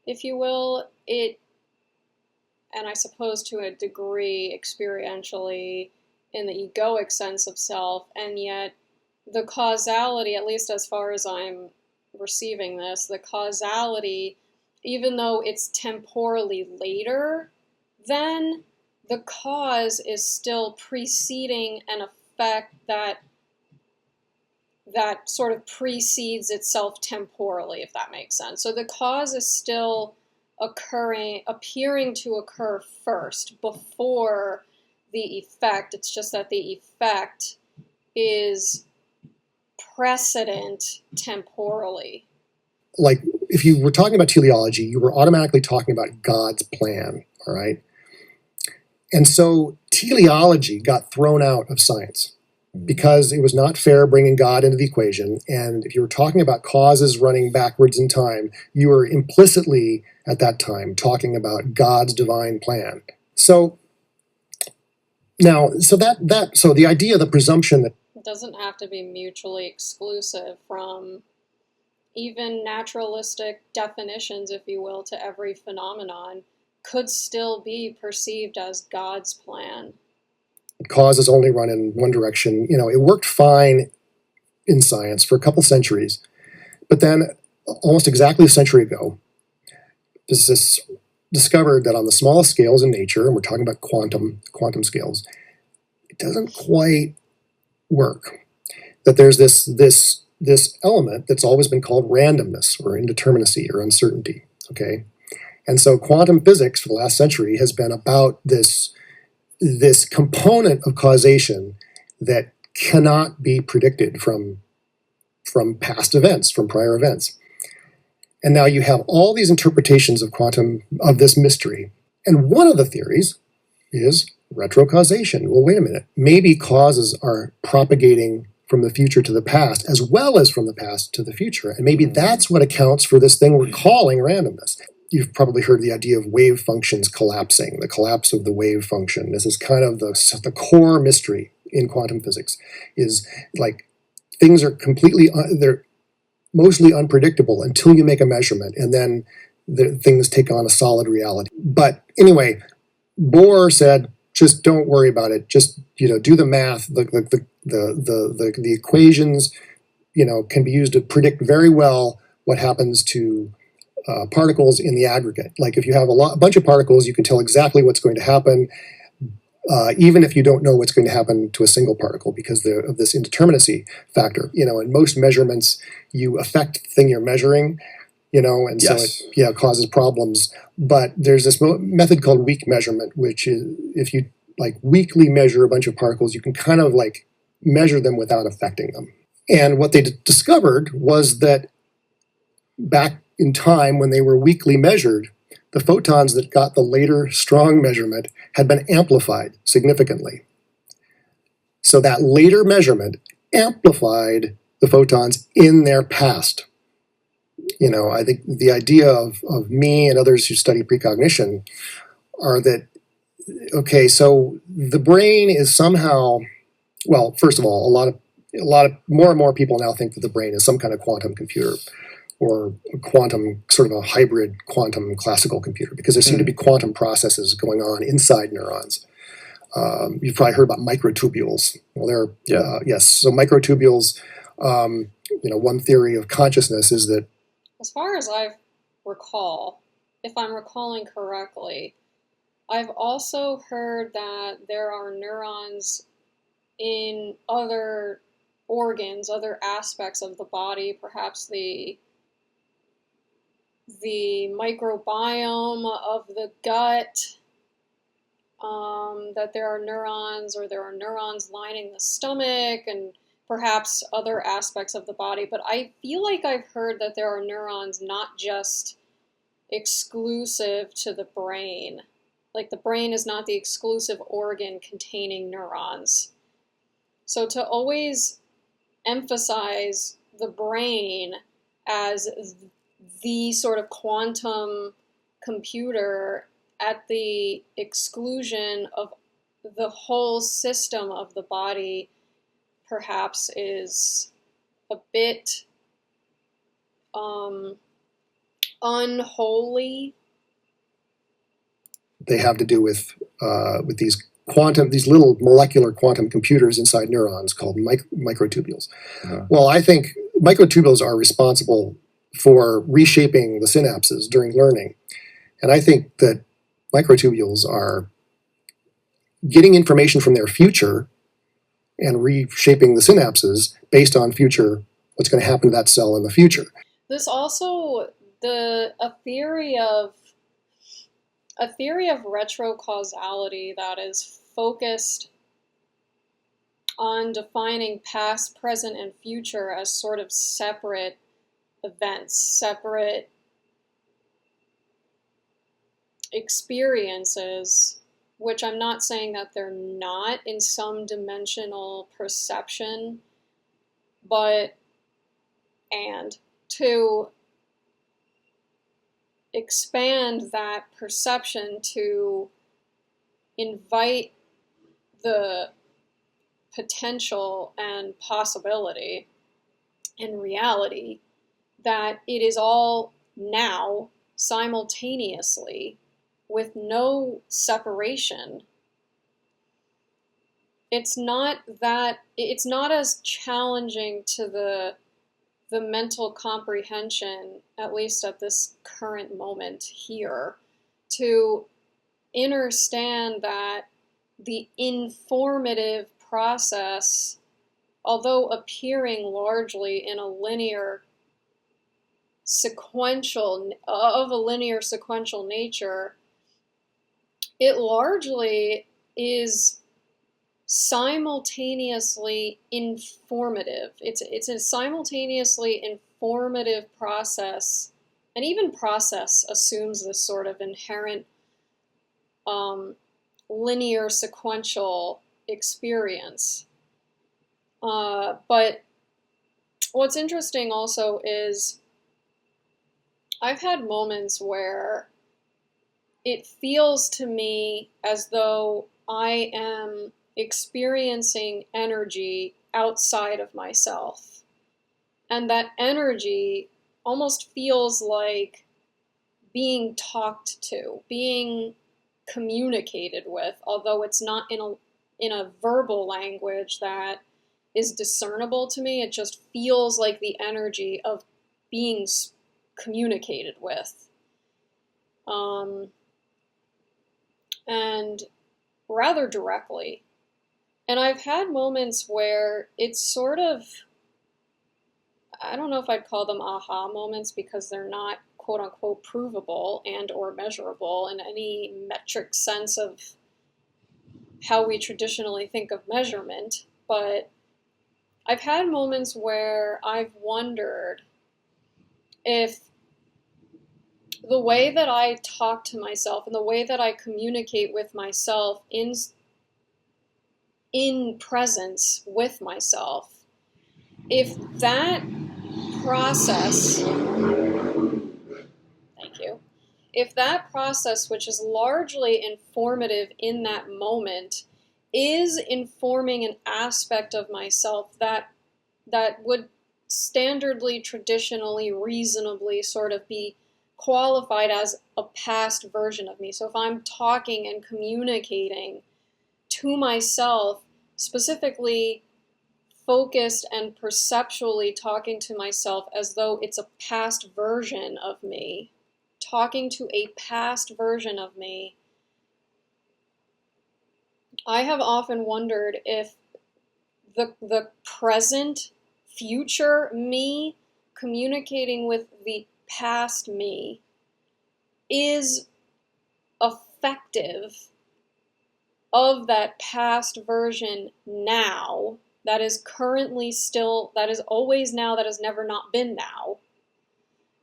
if you will, and I suppose to a degree experientially in the egoic sense of self, and yet the causality, at least as far as I'm receiving this, the causality, even though it's temporally later, then the cause is still preceding an effect that sort of precedes itself temporally, if that makes sense. So the cause is still appearing to occur first before the effect. It's just that the effect is precedent temporally. Like, if you were talking about teleology, you were automatically talking about God's plan, all right? And so teleology got thrown out of science. because it was not fair bringing God into the equation. And if you were talking about causes running backwards in time, you were implicitly at that time talking about God's divine plan. So now, so the idea, the presumption that it doesn't have to be mutually exclusive from even naturalistic definitions, if you will, to every phenomenon could still be perceived as God's plan. Causes only run in one direction. It worked fine in science for a couple centuries, but then almost exactly a century ago, physicists discovered that on the smallest scales in nature, and we're talking about quantum scales, it doesn't quite work. That there's this element that's always been called randomness or indeterminacy or uncertainty. Okay, and so quantum physics for the last century has been about this component of causation that cannot be predicted from past events, from prior events. And now you have all these interpretations of quantum, of this mystery. And one of the theories is retrocausation. Well, wait a minute. Maybe causes are propagating from the future to the past, as well as from the past to the future. And maybe that's what accounts for this thing we're calling randomness. You've probably heard the idea of wave functions collapsing, the collapse of the wave function. This is kind of the core mystery in quantum physics, is like things are they're mostly unpredictable until you make a measurement, and then things take on a solid reality. But anyway, Bohr said, just don't worry about it. Just do the math. The equations can be used to predict very well what happens to particles in the aggregate. Like if you have a bunch of particles, you can tell exactly what's going to happen, even if you don't know what's going to happen to a single particle because of this indeterminacy factor. In most measurements, you affect the thing you're measuring, and Yes. so it causes problems. But there's this method called weak measurement, which is if you weakly measure a bunch of particles, you can kind of measure them without affecting them. And what they discovered was that back in time when they were weakly measured, the photons that got the later strong measurement had been amplified significantly. So that later measurement amplified the photons in their past. I think the idea of me and others who study precognition are that, okay, so the brain is somehow, well, first of all, a lot of more and more people now think that the brain is some kind of quantum computer, or quantum, sort of a hybrid quantum classical computer, because there seem to be quantum processes going on inside neurons. You've probably heard about microtubules. Well, yes. So microtubules, one theory of consciousness is that, as far as I recall, if I'm recalling correctly, I've also heard that there are neurons in other organs, other aspects of the body, perhaps the microbiome of the gut, that there are neurons, or there are neurons lining the stomach, and perhaps other aspects of the body. But I feel like I've heard that there are neurons not just exclusive to the brain. Like the brain is not the exclusive organ containing neurons. So to always emphasize the brain as the sort of quantum computer at the exclusion of the whole system of the body perhaps is a bit unholy. they have to do with these little molecular quantum computers inside neurons called microtubules. Well, I think microtubules are responsible for reshaping the synapses during learning. And I think that microtubules are getting information from their future and reshaping the synapses based on what's going to happen to that cell in the future. This also, a theory of retrocausality that is focused on defining past, present, and future as sort of separate events, separate experiences, which I'm not saying that they're not in some dimensional perception, but, and to expand that perception to invite the potential and possibility and reality that it is all now simultaneously with no separation. It's not as challenging to the mental comprehension, at least at this current moment here, to understand that the informative process, although appearing largely in a linear sequential nature, it largely is simultaneously informative. It's a simultaneously informative process, and even process assumes this sort of inherent linear sequential experience. But what's interesting also is I've had moments where it feels to me as though I am experiencing energy outside of myself. And that energy almost feels like being talked to, being communicated with, although it's not in a verbal language that is discernible to me. It just feels like the energy of being communicated with. And rather directly. And I've had moments where it's sort of, I don't know if I'd call them aha moments because they're not quote unquote provable and or measurable in any metric sense of how we traditionally think of measurement, but I've had moments where I've wondered if the way that I talk to myself and the way that I communicate with myself in presence with myself, if that process, thank you, if that process, which is largely informative in that moment, is informing an aspect of myself that would standardly, traditionally, reasonably sort of be qualified as a past version of me. So if I'm talking and communicating to myself, specifically focused and perceptually talking to myself as though it's a past version of me, talking to a past version of me, I have often wondered if the present, future me communicating with the past me is effective of that past version now, that is currently still, that is always now, that has never not been now,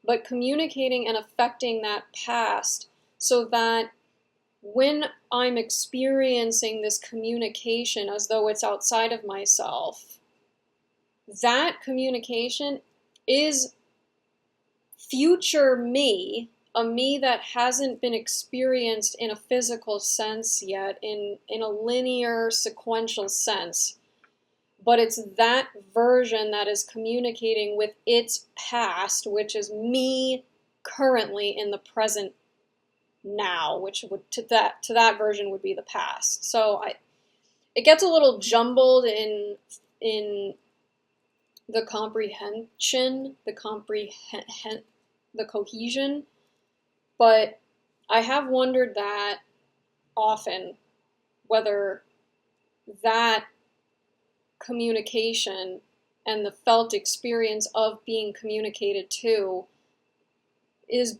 but communicating and affecting that past so that when I'm experiencing this communication as though it's outside of myself, that communication is future me, a me that hasn't been experienced in a physical sense yet, in a linear, sequential sense. But it's that version that is communicating with its past, which is me currently in the present now, which would to that version would be the past. So it gets a little jumbled in the comprehension, the cohesion, but I have wondered that often, whether that communication and the felt experience of being communicated to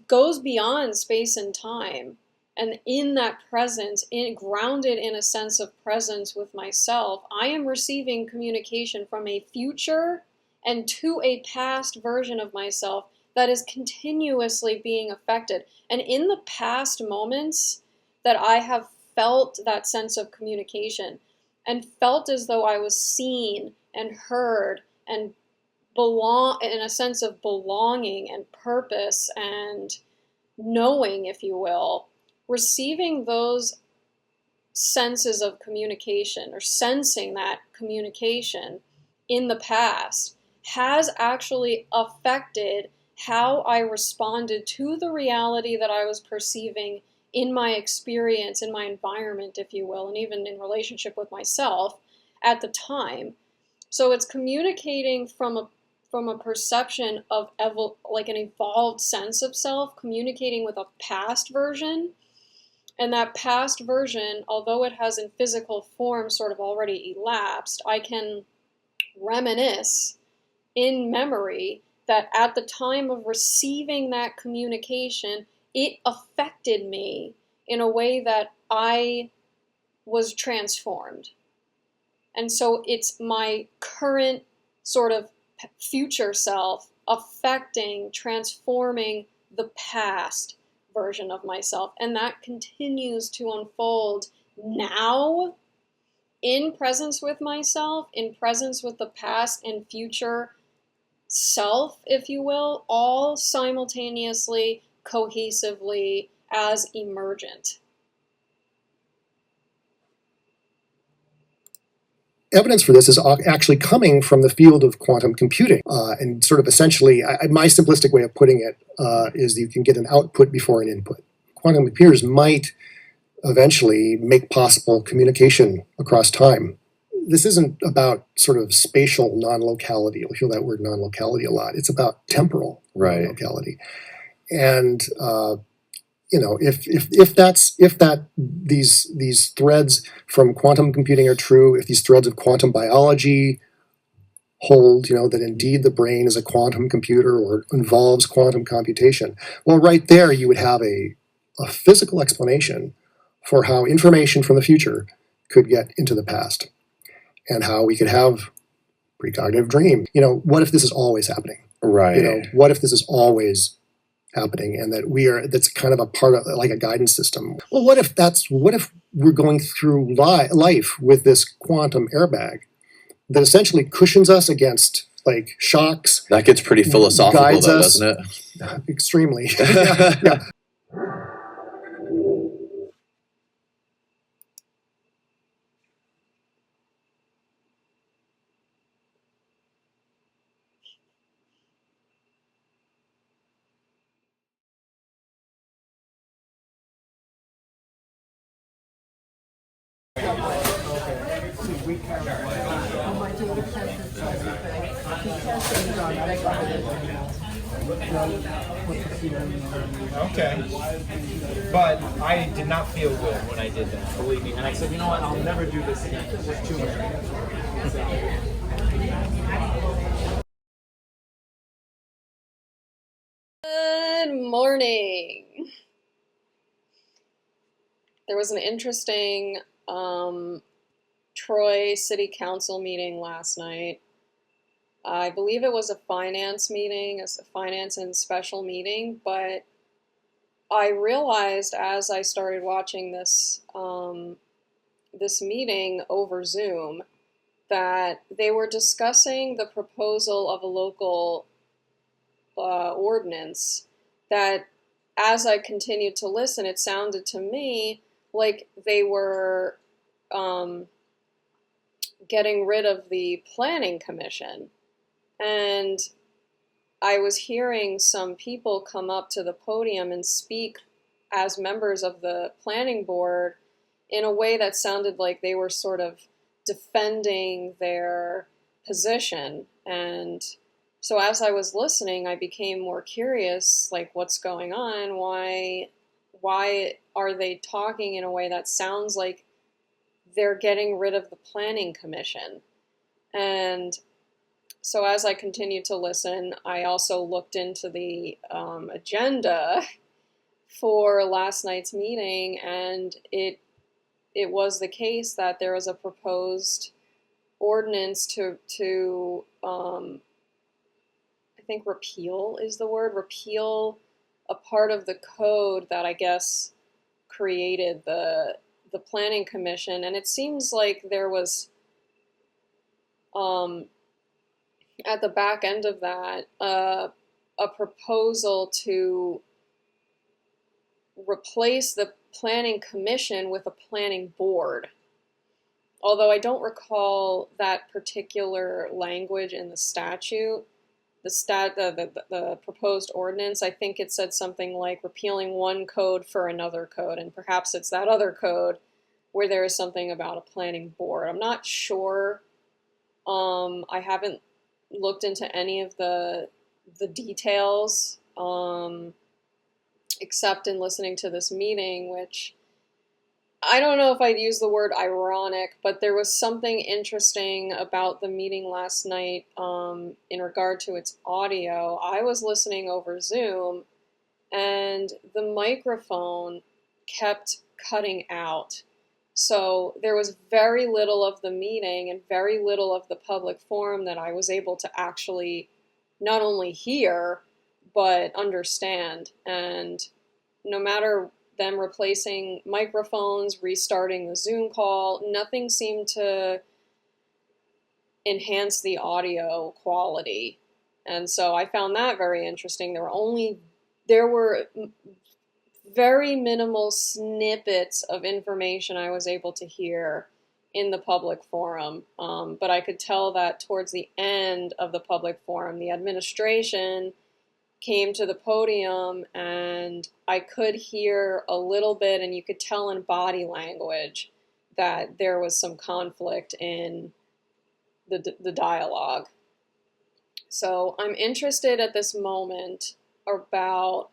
goes beyond space and time, and in that presence, grounded in a sense of presence with myself, I am receiving communication from a future and to a past version of myself that is continuously being affected. And in the past moments that I have felt that sense of communication and felt as though I was seen and heard and belong in a sense of belonging and purpose and knowing, if you will, receiving those senses of communication or sensing that communication in the past has actually affected how I responded to the reality that I was perceiving in my experience, in my environment, if you will, and even in relationship with myself at the time. So it's communicating from a perception of like an evolved sense of self, communicating with a past version. And that past version, although it has in physical form sort of already elapsed, I can reminisce in memory that at the time of receiving that communication, it affected me in a way that I was transformed. And so it's my current sort of future self affecting, transforming the past version of myself. And that continues to unfold now in presence with myself, in presence with the past and future self, if you will, all simultaneously, cohesively, as emergent. Evidence for this is actually coming from the field of quantum computing. And sort of essentially, my simplistic way of putting it is that you can get an output before an input. Quantum computers might eventually make possible communication across time. This isn't about sort of spatial non-locality. You'll hear that word non-locality a lot. It's about temporal non-locality. And if these threads from quantum computing are true, if these threads of quantum biology hold, that indeed the brain is a quantum computer or involves quantum computation, well, right there you would have a physical explanation for how information from the future could get into the past and how we could have precognitive dream. What if this is always happening? Right. What if this is always happening and that's kind of a part of like a guidance system? Well, what if we're going through life with this quantum airbag that essentially cushions us against like shocks? That gets pretty philosophical though, doesn't it? Extremely. Yeah. Okay. But I did not feel good when I did that, believe me. And I said, you know what, I'll never do this again. It's just too much. Good morning. There was an interesting Troy City Council meeting last night. I believe it was a finance meeting, a finance and special meeting, but I realized as I started watching this this meeting over Zoom that they were discussing the proposal of a local ordinance that, as I continued to listen, it sounded to me like they were getting rid of the planning commission. And I was hearing some people come up to the podium and speak as members of the planning board in a way that sounded like they were sort of defending their position. And so as I was listening, I became more curious, like, what's going on? Why are they talking in a way that sounds like they're getting rid of the planning commission? And so as I continued to listen, I also looked into the agenda for last night's meeting, and it was the case that there was a proposed ordinance to I think repeal is the word, repeal a part of the code that I guess created the the Planning Commission, and it seems like there was, at the back end of that, a proposal to replace the Planning Commission with a planning board. Although I don't recall that particular language in the statute, the proposed ordinance, I think it said something like repealing one code for another code, and perhaps it's that other code where there is something about a planning board. I'm not sure. I haven't looked into any of the details, except in listening to this meeting, which I don't know if I'd use the word ironic, but there was something interesting about the meeting last night in regard to its audio. I was listening over Zoom, and the microphone kept cutting out. So there was very little of the meeting and very little of the public forum that I was able to actually not only hear, but understand. And no matter them replacing microphones, restarting the Zoom call, nothing seemed to enhance the audio quality. And so I found that very interesting. There were very minimal snippets of information I was able to hear in the public forum. But I could tell that towards the end of the public forum, the administration came to the podium, and I could hear a little bit, and you could tell in body language that there was some conflict in the dialogue. So I'm interested at this moment about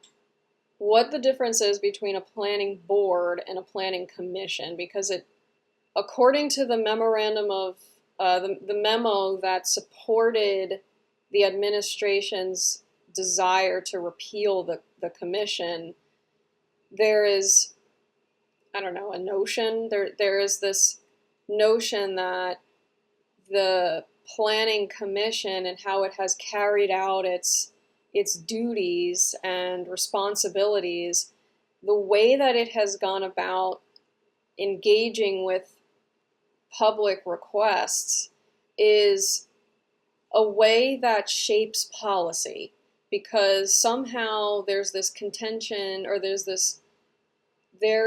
what the difference is between a planning board and a planning commission, because it, according to the memorandum of the memo that supported the administration's desire to repeal the commission, there is, I don't know, a notion, there is this notion that the planning commission and how it has carried out its duties and responsibilities, the way that it has gone about engaging with public requests is a way that shapes policy. Because somehow there's this contention, or there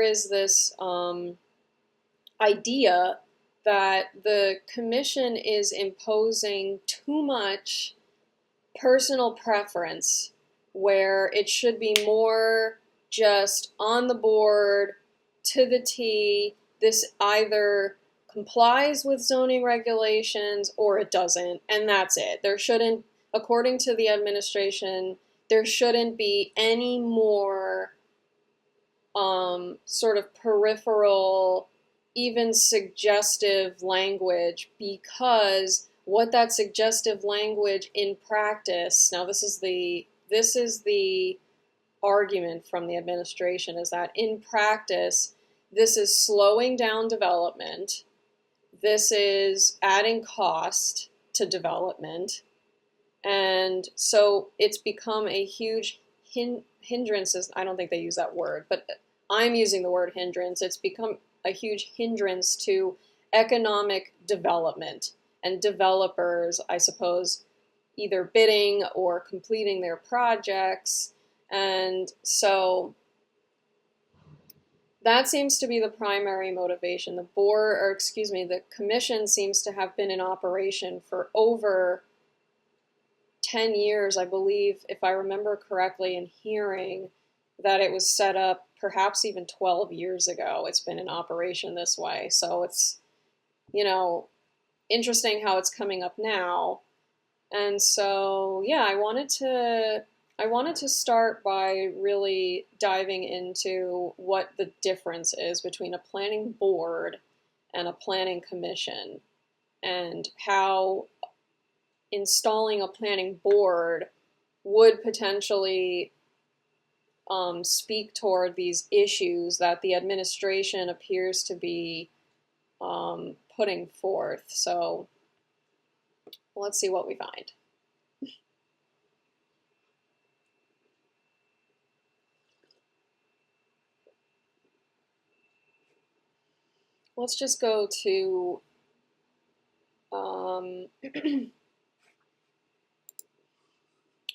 is this idea that the commission is imposing too much personal preference, where it should be more just on the board, to the T. This either complies with zoning regulations or it doesn't, and that's it. There shouldn't, according to the administration, there shouldn't be any more sort of peripheral, even suggestive language, because what that suggestive language in practice, now this is the argument from the administration, is that in practice, this is slowing down development, this is adding cost to development, and so it's become a huge hindrance. I don't think they use that word, but I'm using the word hindrance. It's become a huge hindrance to economic development and developers, I suppose, either bidding or completing their projects. And so that seems to be the primary motivation. The commission seems to have been in operation for over 10 years, I believe, if I remember correctly, in hearing that it was set up perhaps even 12 years ago. It's been in operation this way. So it's, interesting how it's coming up now. And so, yeah, I wanted to start by really diving into what the difference is between a planning board and a planning commission, and how installing a planning board would potentially speak toward these issues that the administration appears to be putting forth. So let's see what we find. let's just go to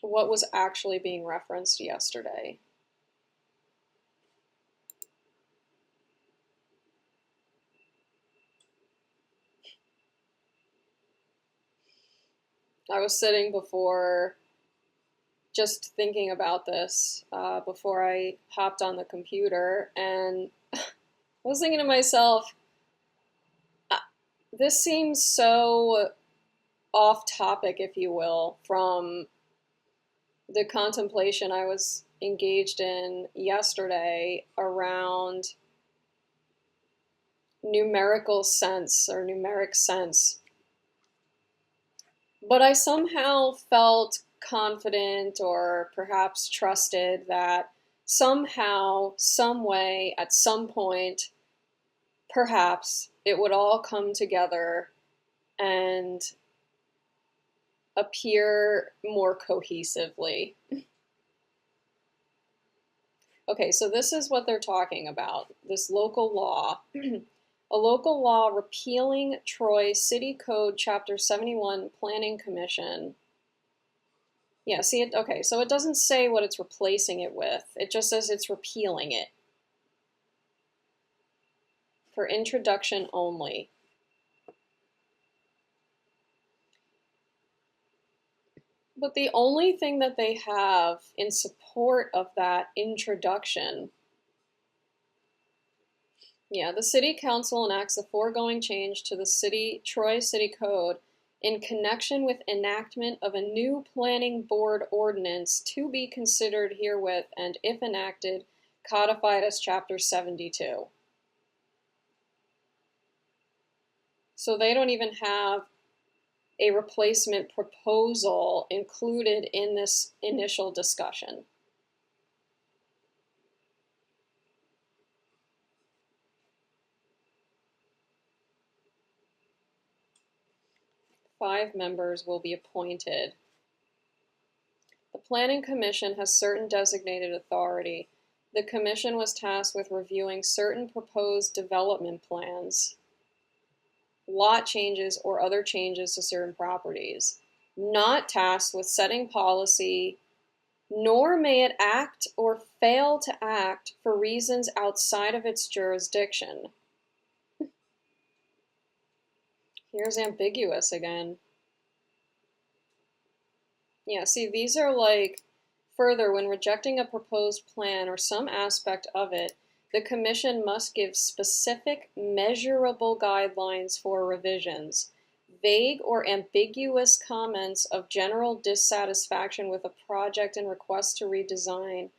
what was actually being referenced yesterday. I was sitting before, just thinking about this before I hopped on the computer, and I was thinking to myself, this seems so off topic, if you will, from the contemplation I was engaged in yesterday around numerical sense or numeric sense. But I somehow felt confident or perhaps trusted that somehow, some way, at some point, perhaps it would all come together and appear more cohesively. Okay, so this is what they're talking about, this local law. A local law repealing Troy City Code Chapter 71 Planning Commission. Yeah, see it? Okay, so it doesn't say what it's replacing it with. It just says it's repealing it. For introduction only. But the only thing that they have in support of that introduction, yeah, the City Council enacts the foregoing change to the Troy City Code in connection with enactment of a new planning board ordinance to be considered herewith and, if enacted, codified as Chapter 72. So they don't even have a replacement proposal included in this initial discussion. Five members will be appointed. The Planning Commission has certain designated authority. The Commission was tasked with reviewing certain proposed development plans, lot changes, or other changes to certain properties. Not tasked with setting policy, nor may it act or fail to act for reasons outside of its jurisdiction. Here's ambiguous again. Yeah, see, these are like, further, when rejecting a proposed plan or some aspect of it, the Commission must give specific, measurable guidelines for revisions. Vague or ambiguous comments of general dissatisfaction with a project and request to redesign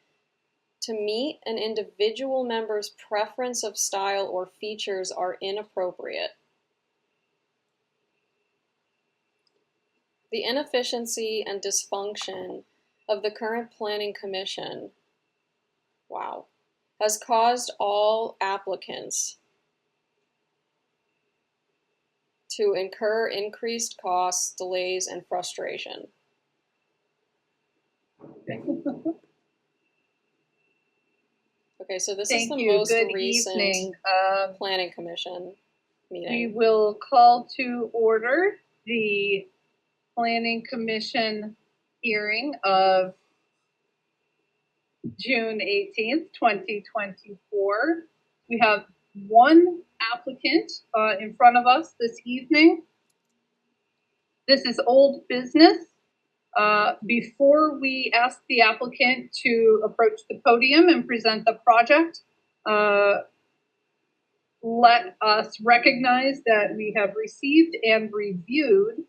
to meet an individual member's preference of style or features are inappropriate. The inefficiency and dysfunction of the current Planning Commission, wow, has caused all applicants to incur increased costs, delays, and frustration. Okay, so this is the most recent Planning Commission meeting. We will call to order the Planning Commission hearing of June 18th, 2024. We have one applicant in front of us this evening. This is old business. Before we ask the applicant to approach the podium and present the project, let us recognize that we have received and reviewed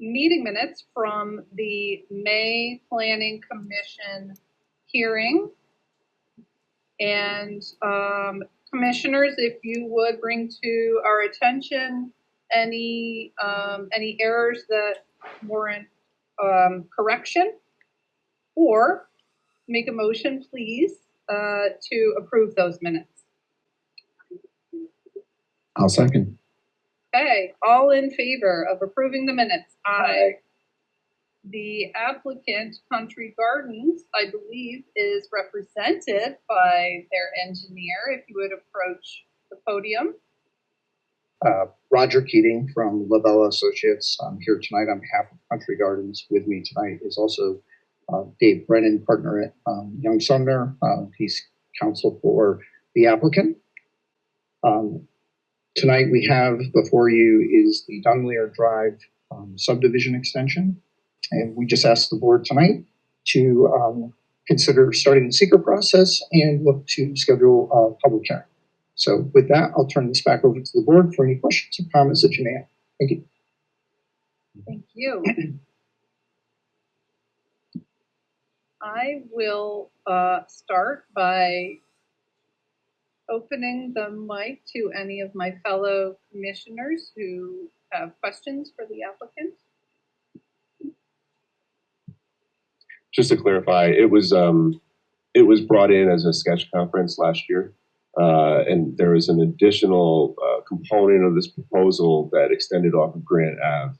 meeting minutes from the May Planning Commission hearing. And commissioners, if you would bring to our attention any errors that warrant correction, or make a motion, please, to approve those minutes. I'll second. Okay, all in favor of approving the minutes? Aye. The applicant, Country Gardens, I believe, is represented by their engineer. If you would approach the podium. Roger Keating from Labella Associates. I'm here tonight on behalf of Country Gardens. With me tonight is also Dave Brennan, partner at Young Sumner. He's counsel for the applicant. Tonight we have before you is the Dunleer Drive subdivision extension. And we just asked the board tonight to consider starting the seeker process and look to schedule a public hearing. So with that, I'll turn this back over to the board for any questions or comments that you may have. Thank you. Thank you. I will start by opening the mic to any of my fellow commissioners who have questions for the applicant. Just to clarify, it was brought in as a sketch conference last year, and there is an additional component of this proposal that extended off of Grant Ave.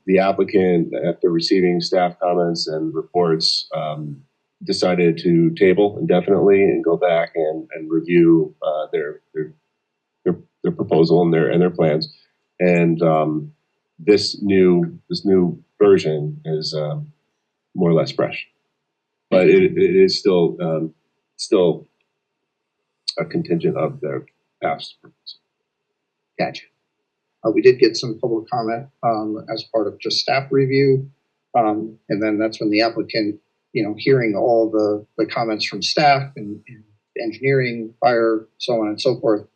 The applicant, after receiving staff comments and reports, decided to table indefinitely and go back and review their proposal and their plans. And this new version is more or less fresh, but it is still a contingent of their past proposal. Gotcha. We did get some public comment as part of just staff review, and then that's when the applicant, hearing all the comments from staff and engineering, fire, so on and so forth,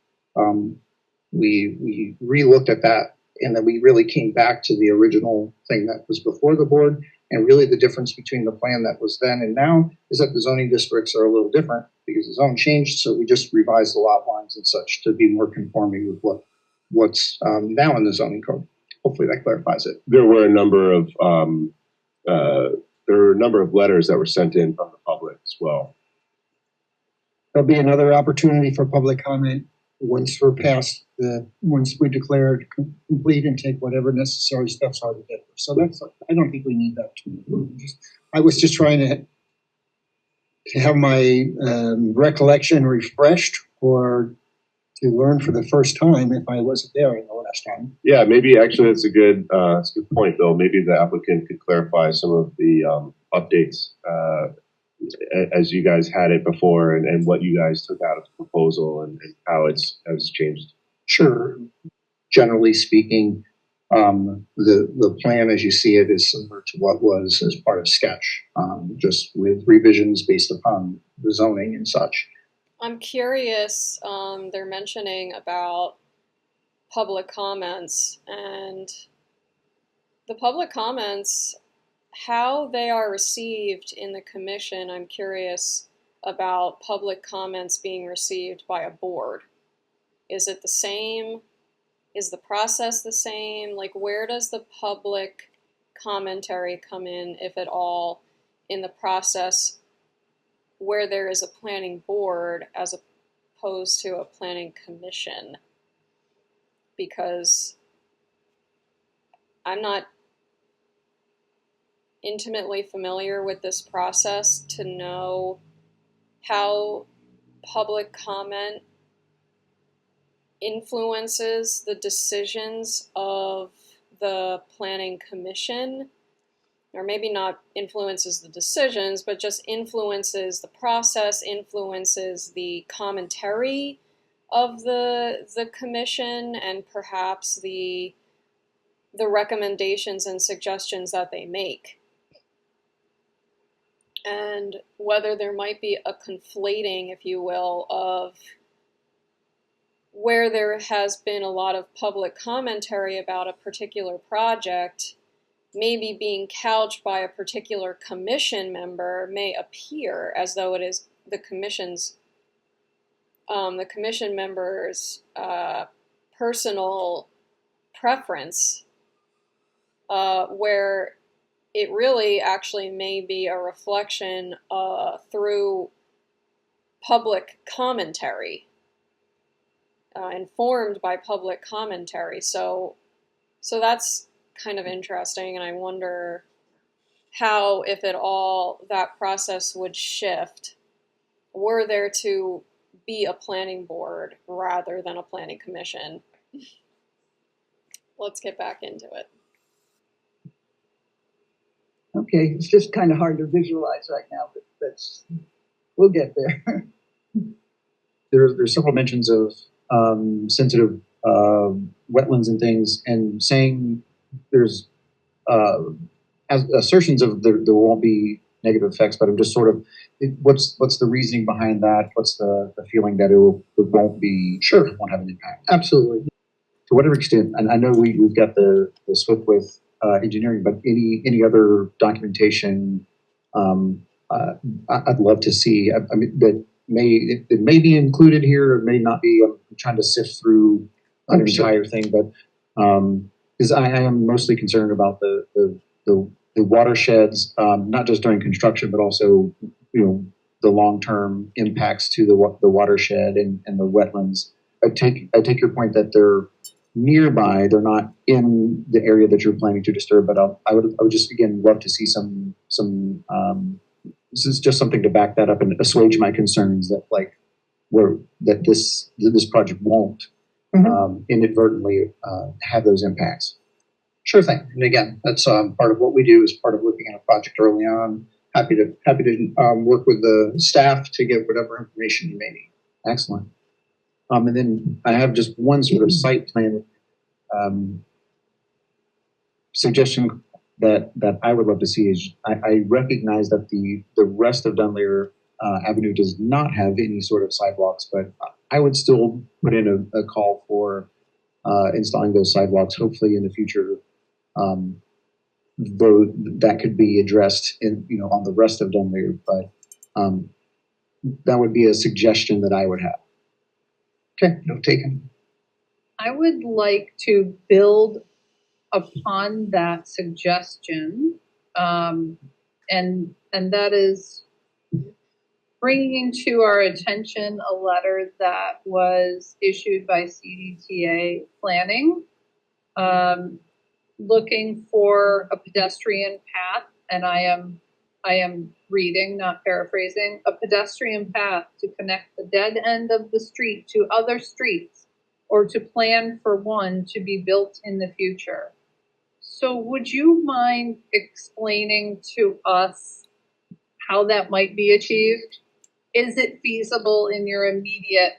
we re-looked at that, and then we really came back to the original thing that was before the board. And really the difference between the plan that was then and now is that the zoning districts are a little different because the zone changed. So we just revised the lot lines and such to be more conforming with what's now in the zoning code. Hopefully that clarifies it. There were a number of letters that were sent in from the public as well. There'll be another opportunity for public comment once we're past once we declare it complete and take whatever necessary steps are to get there. So I don't think we need that. I was just trying to have my recollection refreshed or to learn for the first time if I wasn't there the last time. Yeah, maybe actually that's a good point, Bill. Maybe the applicant could clarify some of the updates as you guys had it before and what you guys took out of the proposal and how it's changed. Sure. Generally speaking, the plan as you see it is similar to what was as part of sketch, just with revisions based upon the zoning and such. I'm curious, they're mentioning about public comments, and the public comments, how they are received in the commission. I'm curious about public comments being received by a board. Is it the same? Is the process the same? Like, where does the public commentary come in, if at all, in the process where there is a planning board as opposed to a planning commission? Because I'm not intimately familiar with this process to know how public comment influences the decisions of the planning commission, or maybe not influences the decisions, but just influences the process, influences the commentary of the commission, and perhaps the recommendations and suggestions that they make. And whether there might be a conflating, if you will, of where there has been a lot of public commentary about a particular project, maybe being couched by a particular commission member may appear as though it is the commission member's personal preference, where it really actually may be a reflection through public commentary, informed by public commentary. So that's kind of interesting, and I wonder how, if at all, that process would shift were there to be a planning board rather than a planning commission. Let's get back into it. Okay, it's just kind of hard to visualize right now, but we'll get there. There's several mentions of sensitive wetlands and things, and saying there's assertions of there won't be negative effects, but I'm just sort of, what's the reasoning behind that? What's the feeling that it won't be, Sure, it won't have an impact? absolutely. To whatever extent, and I know we've got the SWIFT with engineering, but any other documentation, I'd love to see. I mean, that it may be included here, or may not be. I'm trying to sift through an entire thing, but because I am mostly concerned about the watersheds, not just during construction, but also the long-term impacts to the watershed and the wetlands. I take your point that they're nearby, they're not in the area that you're planning to disturb, but I would just again love to see some this is just something to back that up and assuage my concerns that this project won't inadvertently have those impacts. Sure thing. And again, that's part of what we do as part of looking at a project early on. Happy to work with the staff to get whatever information you may need. Excellent. And then I have just one sort of site plan suggestion that I would love to see is I recognize that the rest of Dunleer Avenue does not have any sort of sidewalks, but I would still put in a call for installing those sidewalks. Hopefully in the future, though that could be addressed on the rest of Dunleer, but that would be a suggestion that I would have. Okay, note taken. I would like to build upon that suggestion, and that is bringing to our attention a letter that was issued by CDTA Planning, looking for a pedestrian path, and I am reading, not paraphrasing, a pedestrian path to connect the dead end of the street to other streets, or to plan for one to be built in the future. So would you mind explaining to us how that might be achieved? Is it feasible in your immediate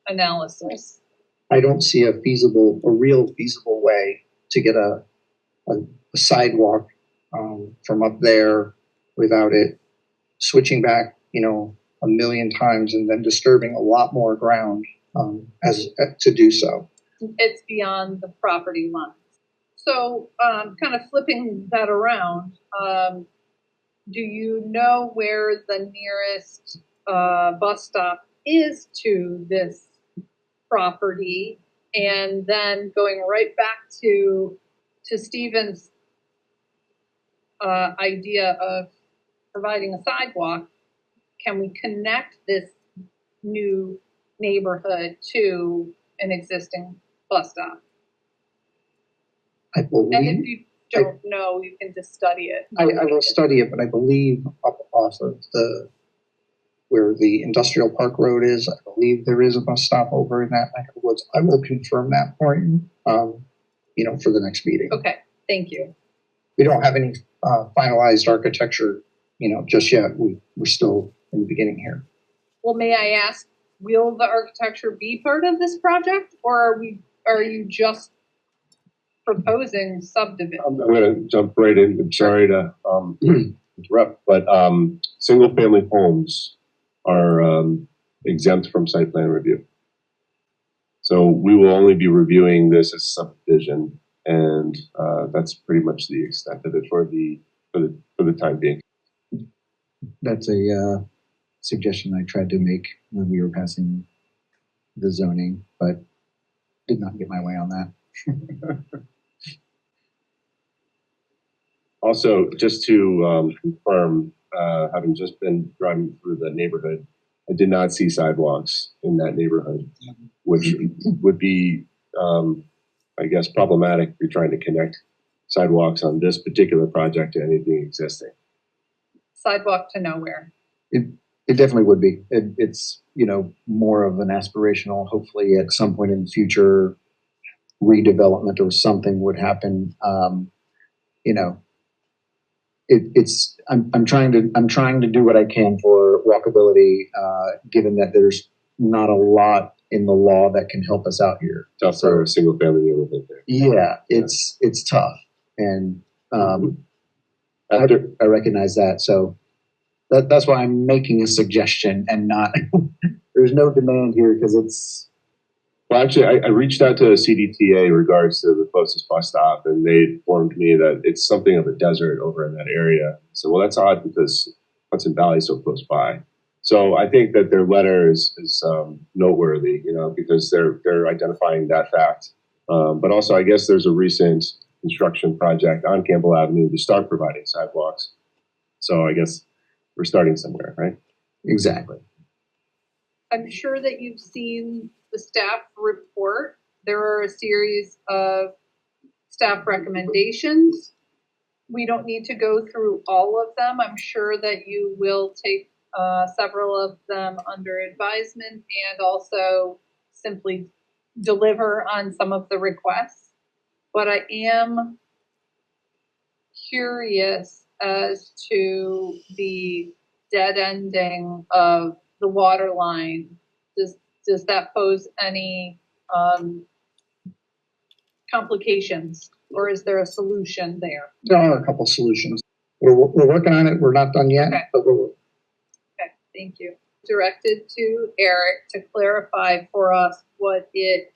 analysis? I don't see a real feasible way to get a sidewalk from up there without it switching back, a million times and then disturbing a lot more ground to do so. It's beyond the property line. So kind of flipping that around, do you know where the nearest bus stop is to this property? And then going right back to Stephen's idea of providing a sidewalk, can we connect this new neighborhood to an existing bus stop? I believe. And if you don't know, you can just study it. I will study it, but I believe up off of where the industrial park road is, I believe there is a bus stop over in that neck of the woods. I will confirm that for you, for the next meeting. Okay, thank you. We don't have any finalized architecture, just yet. We're still in the beginning here. Well, may I ask, will the architecture be part of this project, or are you just proposing subdivision? I'm going to jump right in. I'm sorry to interrupt, but single-family homes are exempt from site plan review. So we will only be reviewing this as subdivision, and that's pretty much the extent of it for the time being. That's a suggestion I tried to make when we were passing the zoning, but did not get my way on that. Also, just to confirm, having just been driving through the neighborhood, I did not see sidewalks in that neighborhood, which would be, I guess, problematic if you're trying to connect sidewalks on this particular project to anything existing. Sidewalk to nowhere. It It definitely would be. It's, more of an aspirational, hopefully at some point in the future, redevelopment or something would happen. I'm trying to do what I can for walkability, given that there's not a lot in the law that can help us out here. Tough for a single family neighborhood there. Yeah, it's tough, and I recognize that. So that's why I'm making a suggestion and not. There's no demand here because it's. Well, actually, I reached out to CDTA in regards to the closest bus stop, and they informed me that it's something of a desert over in that area. So, well, that's odd because Hudson Valley is so close by. So I think that their letter is noteworthy, because they're identifying that fact. But also, I guess there's a recent construction project on Campbell Avenue to start providing sidewalks. So I guess we're starting somewhere, right? Exactly. I'm sure that you've seen the staff report. There are a series of staff recommendations. We don't need to go through all of them. I'm sure that you will take several of them under advisement and also simply deliver on some of the requests. But I am curious as to the dead ending of the water line. Does that pose any complications, or is there a solution there? There are a couple solutions. We're working on it. We're not done yet, Okay. but we're. Okay, thank you. Directed to Eric to clarify for us what it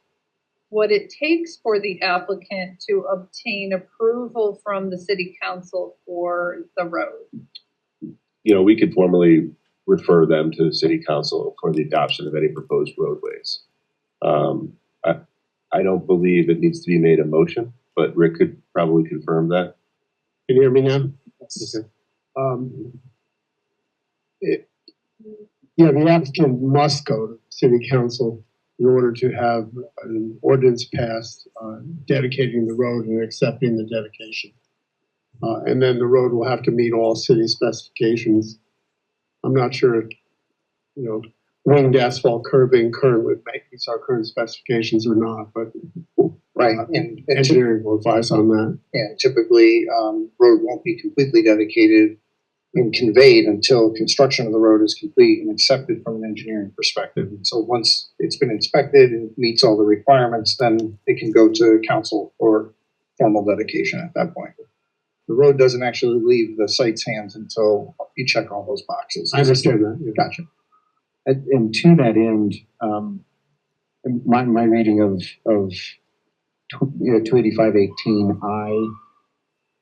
takes for the applicant to obtain approval from the city council for the road. We could formally refer them to the city council for the adoption of any proposed roadways. I don't believe it needs to be made a motion, but Rick could probably confirm that. Can you hear me now? Yes. The applicant must go to city council in order to have an ordinance passed dedicating the road and accepting the dedication. And then the road will have to meet all city specifications. I'm not sure, winged asphalt curbing currently meets our current specifications or not, but Right, and engineering will advise on that. Yeah, typically, road won't be completely dedicated and conveyed until construction of the road is complete and accepted from an engineering perspective. And so once it's been inspected and meets all the requirements, then it can go to council for formal dedication at that point. The road doesn't actually leave the site's hands until you check all those boxes. I understand that. Yeah. Gotcha. And to that end, my reading of 285.18I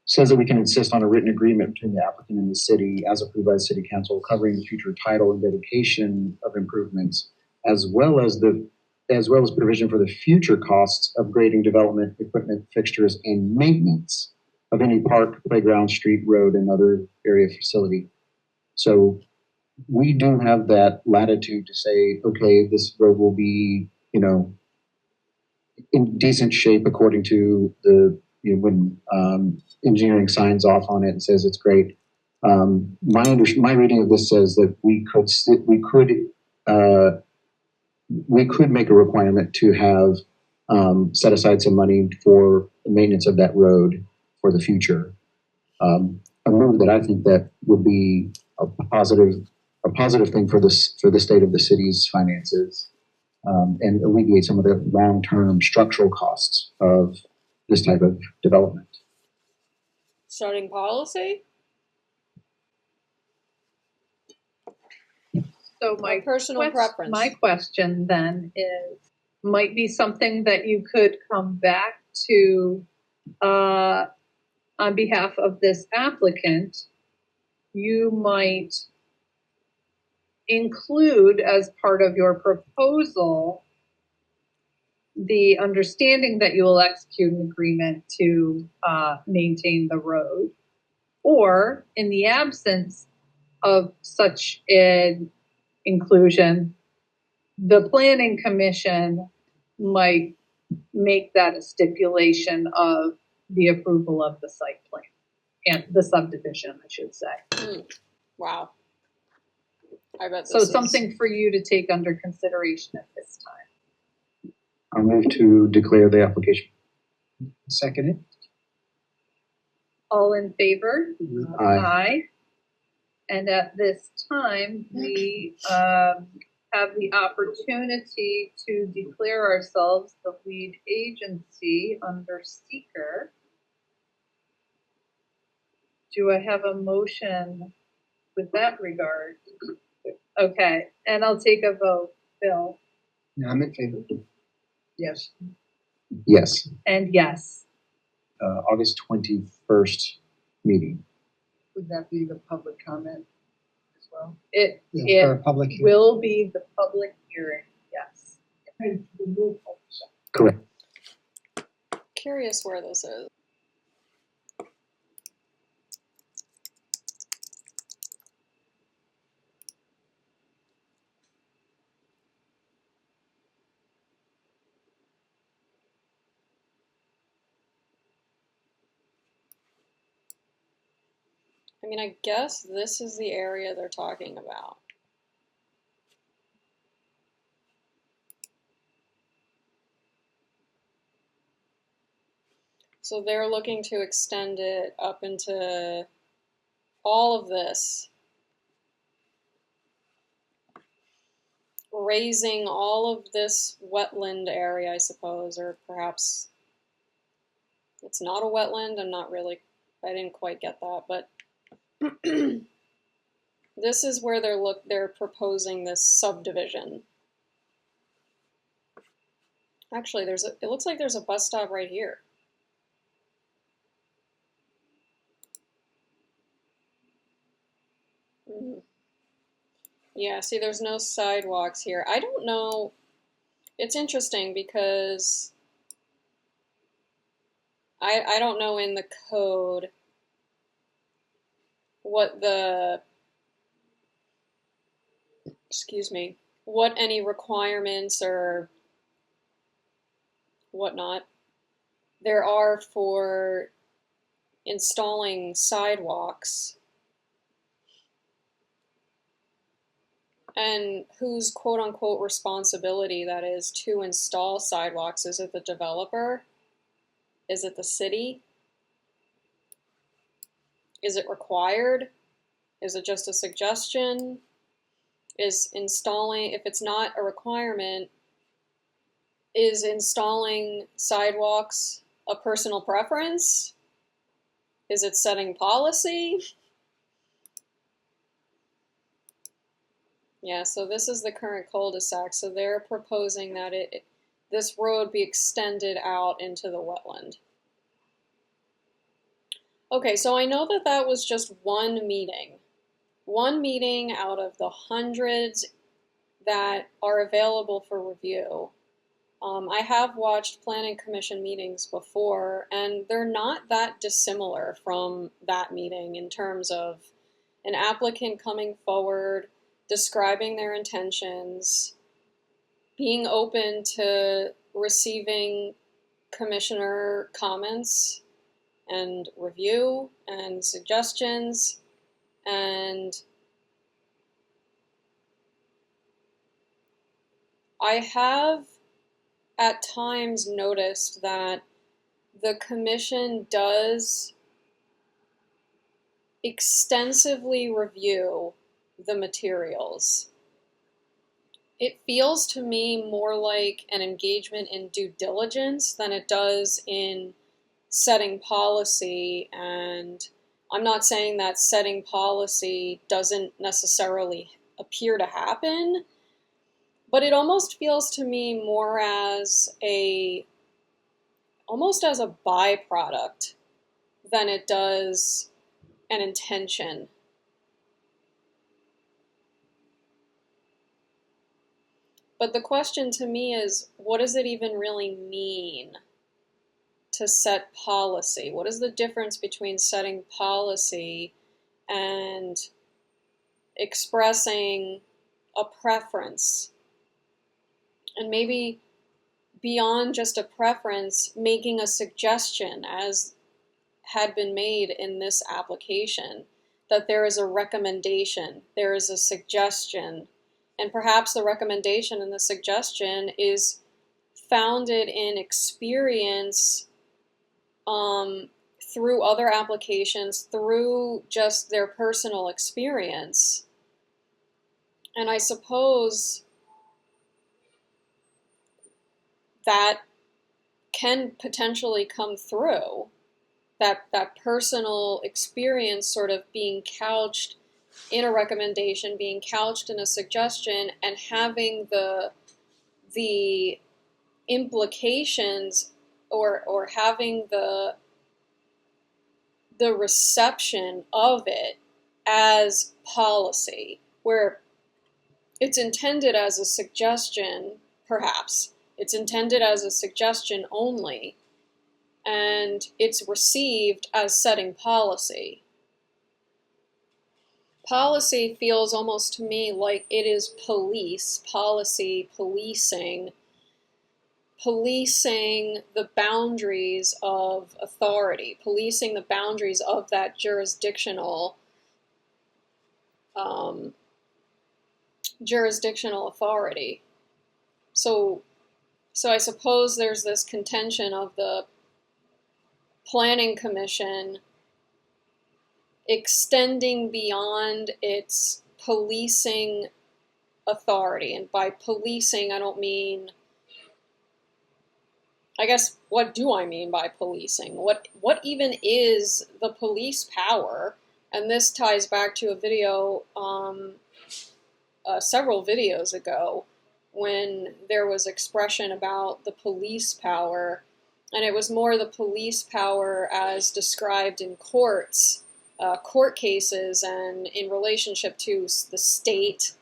says that we can insist on a written agreement between the applicant and the city as approved by the city council covering the future title and dedication of improvements, as well as provision for the future costs of grading, development, equipment, fixtures, and maintenance of any park, playground, street, road, and other area facility. So we do have that latitude to say, okay, this road will be, in decent shape according to the, when engineering signs off on it and says it's great. My reading of this says that we could make a requirement to have set aside some money for the maintenance of that road for the future. A move that I think that would be a positive thing for the state of the city's finances, and alleviate some of the long-term structural costs of this type of development. Starting policy? So my personal preference. My question then is, might be something that you could come back to on behalf of this applicant. You might include as part of your proposal the understanding that you will execute an agreement to maintain the road, or in the absence of such an inclusion, the planning commission might make that a stipulation of the approval of the site plan and the subdivision, I should say. Wow. I bet So this is something for you to take under consideration at this time. I'll move to declare the application. Second it. All in favor? Aye. And at this time, we have the opportunity to declare ourselves the lead agency under seeker. Do I have a motion with that regard? Okay, and I'll take a vote. Bill? No, I'm in favor. Yes. Yes. And yes. August 21st meeting. Would that be the public comment as well? It For a public hearing. will be the public hearing, yes. Correct. curious where this is. I mean, I guess this is the area they're talking about. So they're looking to extend it up into all of this, raising all of this wetland area, I suppose, or perhaps it's not a wetland. I didn't quite get that, but this is where they're proposing this subdivision. Actually, it looks like there's a bus stop right here. Yeah, see, there's no sidewalks here. I don't know. It's interesting because I don't know in the code what what any requirements or whatnot there are for installing sidewalks. And whose quote-unquote responsibility that is to install sidewalks? Is it the developer? Is it the city? Is it required? Is it just a suggestion? Is installing, if it's not a requirement, is installing sidewalks a personal preference? Is it setting policy? Yeah, so this is the current cul-de-sac. So they're proposing that this road be extended out into the wetland. Okay, so I know that that was just one meeting. One meeting out of the hundreds that are available for review. I have watched Planning Commission meetings before, and they're not that dissimilar from that meeting in terms of an applicant coming forward, describing their intentions, being open to receiving commissioner comments and review and suggestions, and I have at times noticed that the commission does extensively review the materials. It feels to me more like an engagement in due diligence than it does in setting policy. And I'm not saying that setting policy doesn't necessarily appear to happen, but it almost feels to me more as almost as a byproduct than it does an intention. But the question to me is, what does it even really mean to set policy? What is the difference between setting policy and expressing a preference? And maybe beyond just a preference, making a suggestion, as had been made in this application. that there is a recommendation, there is a suggestion, and perhaps the recommendation and the suggestion is founded in experience through other applications, through just their personal experience. And I suppose that can potentially come through, that personal experience sort of being couched in a recommendation, being couched in a suggestion, and having the implications or having the reception of it as policy, where it's intended as a suggestion, perhaps. It's intended as a suggestion only, and it's received as setting policy. Policy feels almost to me like it is policy, policing the boundaries of authority, policing the boundaries of that jurisdictional authority. So I suppose there's this contention of the Planning Commission extending beyond its policing authority. And by policing, I don't mean, I guess, what do I mean by policing? What even is the police power? And this ties back to a video several videos ago when there was expression about the police power, and it was more the police power as described in court cases and in relationship to the state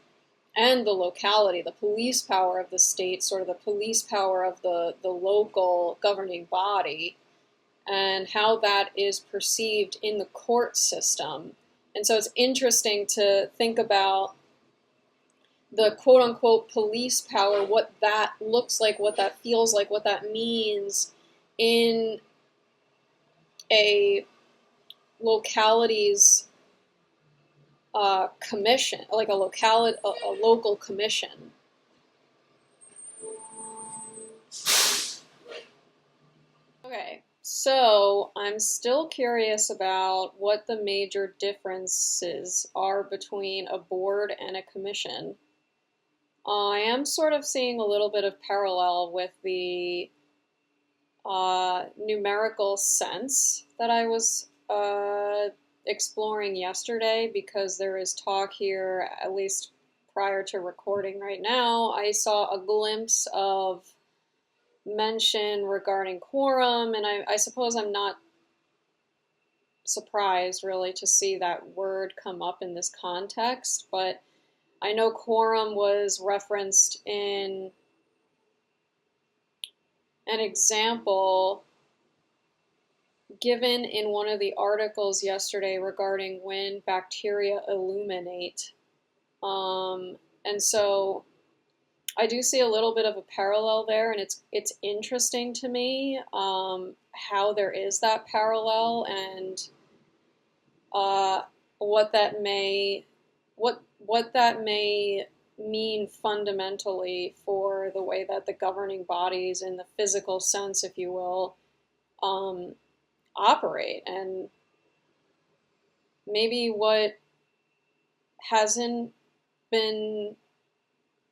and the locality, the police power of the state, sort of the police power of the local governing body, and how that is perceived in the court system. And so it's interesting to think about the quote-unquote police power, what that looks like, what that feels like, what that means in a locality's commission, like a local commission. Okay, so I'm still curious about what the major differences are between a board and a commission. I am sort of seeing a little bit of parallel with the numerical sense that I was exploring yesterday, because there is talk here, at least prior to recording right now, I saw a glimpse of mention regarding quorum, and I suppose I'm not surprised really to see that word come up in this context, but I know quorum was referenced in an example given in one of the articles yesterday regarding when bacteria illuminate. And so I do see a little bit of a parallel there, and it's interesting to me how there is that parallel, and what that may mean fundamentally for the way that the governing bodies, in the physical sense, if you will, operate, and maybe what hasn't been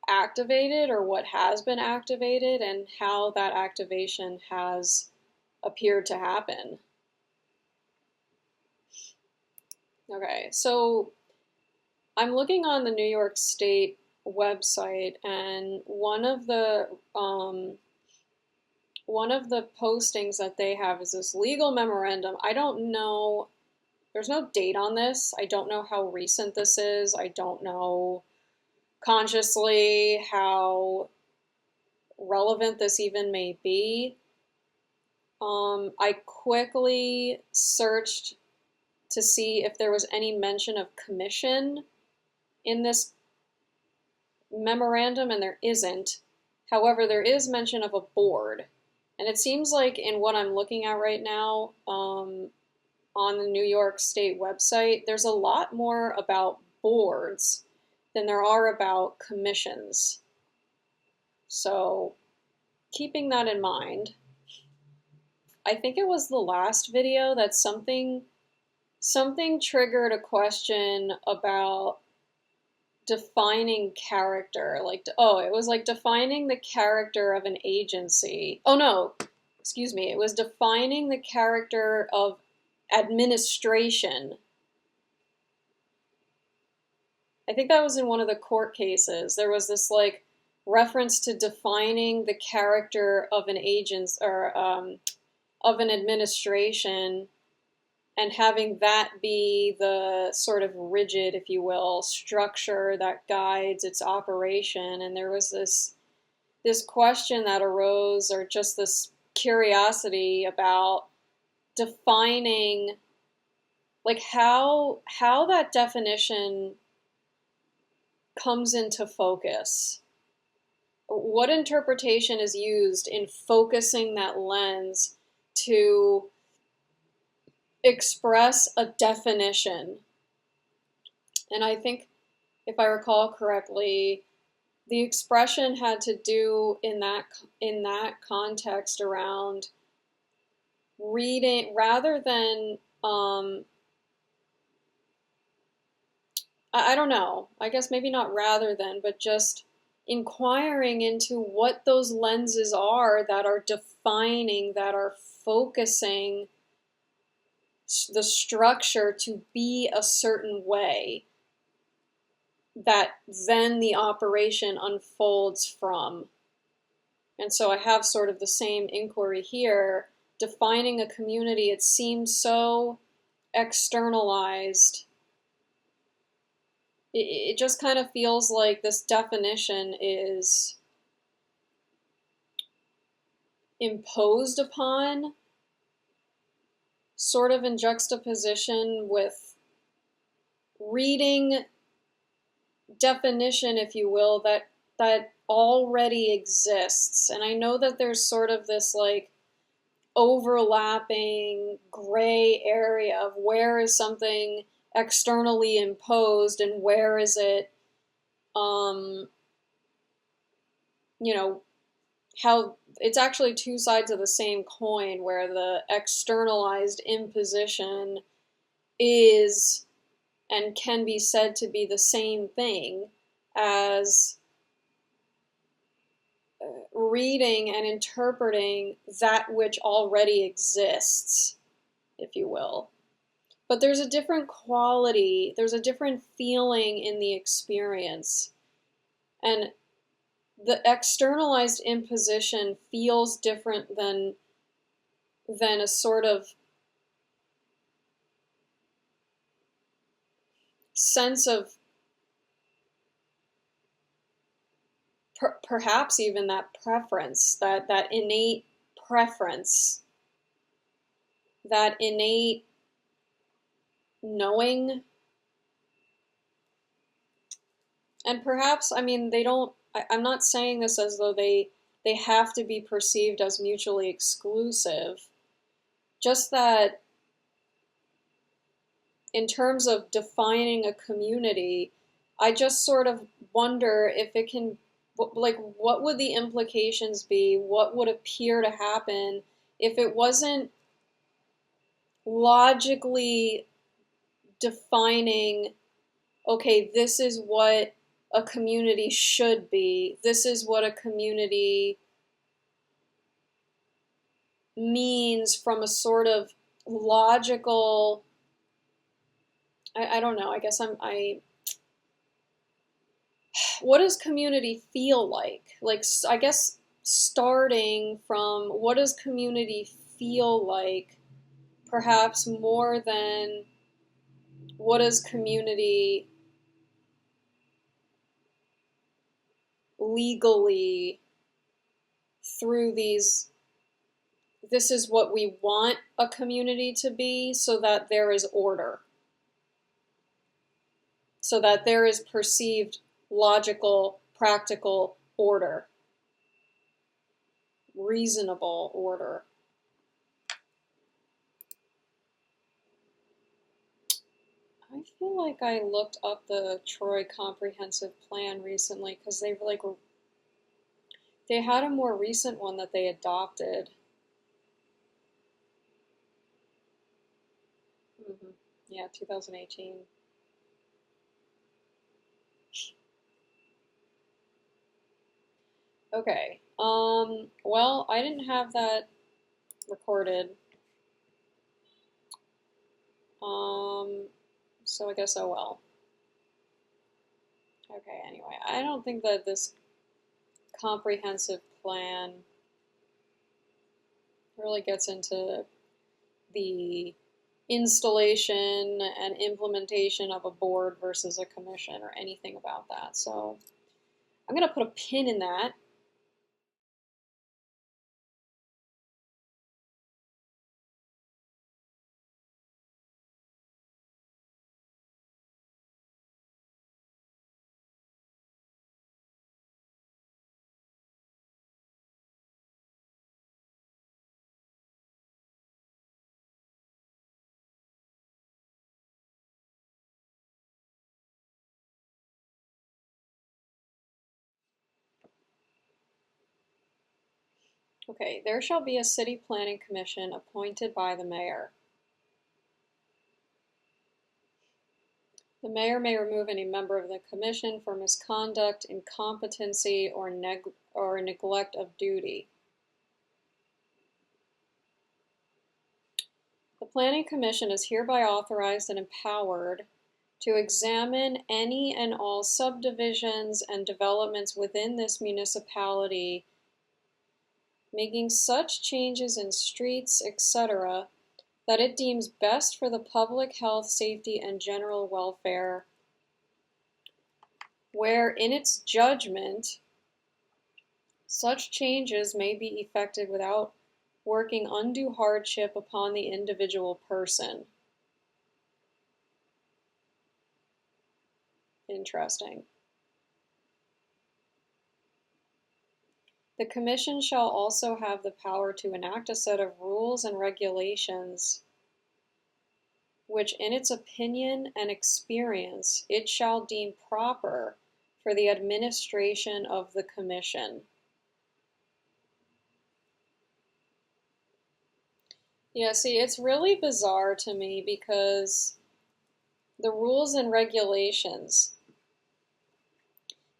activated or what has been activated, and how that activation has appeared to happen. Okay, so I'm looking on the New York State website, and one of the postings that they have is this legal memorandum. I don't know, there's no date on this. I don't know how recent this is. I don't know consciously how relevant this even may be. I quickly searched to see if there was any mention of commission in this memorandum, and there isn't. However, there is mention of a board. And it seems like in what I'm looking at right now, on on the New York State website, there's a lot more about boards than there are about commissions. So keeping that in mind, I think it was the last video that something triggered a question about defining character. Like, oh, it was like defining the character of an agency. Oh no, excuse me. It was defining the character of administration. I think that was in one of the court cases. There was this like reference to defining the character of an agent's or of an administration, and having that be the sort of rigid, if you will, structure that guides its operation. And there was this question that arose, or just this curiosity about defining, like how that definition comes into focus. What interpretation is used in focusing that lens to express a definition? And I think, if I recall correctly, the expression had to do in that context around reading, rather than I don't know, I guess maybe not rather than, but just inquiring into what those lenses are that are defining, that are focusing the structure to be a certain way, that then the operation unfolds from. And so I have sort of the same inquiry here. Defining a community, it seems so externalized. It just kind of feels like this definition is imposed upon, sort of in juxtaposition with reading definition, if you will, that already exists. And I know that there's sort of this like overlapping gray area of where is something externally imposed and where is it, you know, how it's actually two sides of the same coin, where the externalized imposition is and can be said to be the same thing as reading and interpreting that which already exists, if you will. But there's a different quality, there's a different feeling in the experience. And the externalized imposition feels different than a sort of sense of perhaps even that preference, that innate preference, that innate knowing. And perhaps, I mean, I'm not saying this as though they have to be perceived as mutually exclusive. Just that in terms of defining a community, I just sort of wonder if it can, like, what would the implications be? What would appear to happen if it wasn't logically defining, okay, this is what a community should be, this is what a community means from a sort of logical, I don't know, I guess what does community feel like? Like, I guess starting from what does community feel like, perhaps more than what does community legally, through these, this is what we want a community to be, so that there is order, so that there is perceived logical, practical order, reasonable order. feel like I looked up the Troy Comprehensive Plan recently because they had a more recent one that they adopted. Yeah, 2018. Okay. Well, I didn't have that recorded. So I guess oh well. Okay, anyway, I don't think that this comprehensive plan really gets into the installation and implementation of a board versus a commission or anything about that. So I'm going to put a pin in that. Okay, there shall be a city planning commission appointed by the mayor. The mayor may remove any member of the commission for misconduct, incompetency, or neglect of duty. The planning commission is hereby authorized and empowered to examine any and all subdivisions and developments within this municipality, making such changes in streets, etc., that it deems best for the public health, safety, and general welfare, where in its judgment such changes may be effected without working undue hardship upon the individual person. Interesting. The Commission shall also have the power to enact a set of rules and regulations which, in its opinion and experience, it shall deem proper for the administration of the Commission. Yeah, see, it's really bizarre to me because the rules and regulations,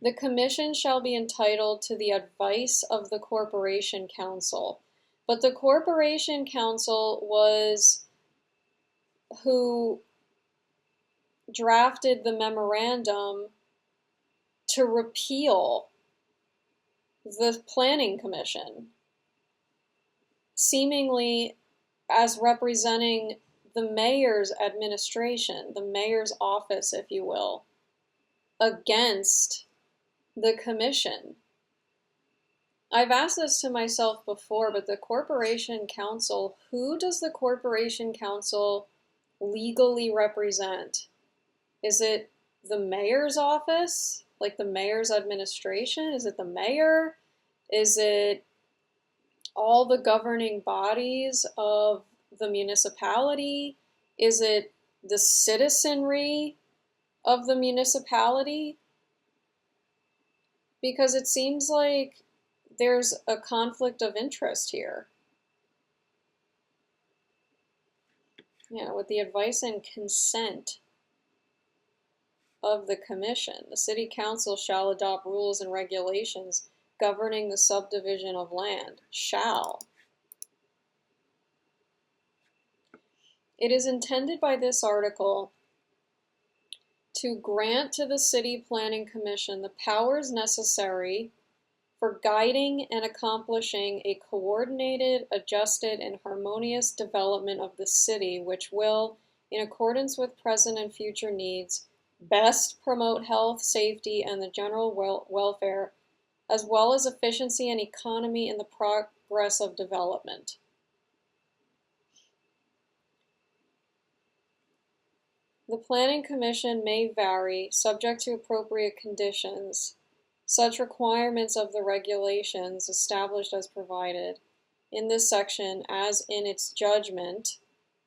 the Commission shall be entitled to the advice of the Corporation Council. But the Corporation Council was who drafted the memorandum to repeal the Planning Commission, seemingly as representing the mayor's administration, the mayor's office, if you will, against the commission. I've asked this to myself before, but the Corporation Council, who does the Corporation Council legally represent? Is it the mayor's office? Like the mayor's administration? Is it the mayor? Is it all the governing bodies of the municipality? Is it the citizenry of the municipality? Because it seems like there's a conflict of interest here. Yeah, with the advice and consent of the commission, the city council shall adopt rules and regulations governing the subdivision of land. Shall. It is intended by this article to grant to the City Planning Commission the powers necessary for guiding and accomplishing a coordinated, adjusted, and harmonious development of the city, which will, in accordance with present and future needs, best promote health, safety, and the general welfare, as well as efficiency and economy in the progress of development. The Planning Commission may vary, subject to appropriate conditions, such requirements of the regulations established as provided in this section as in its judgment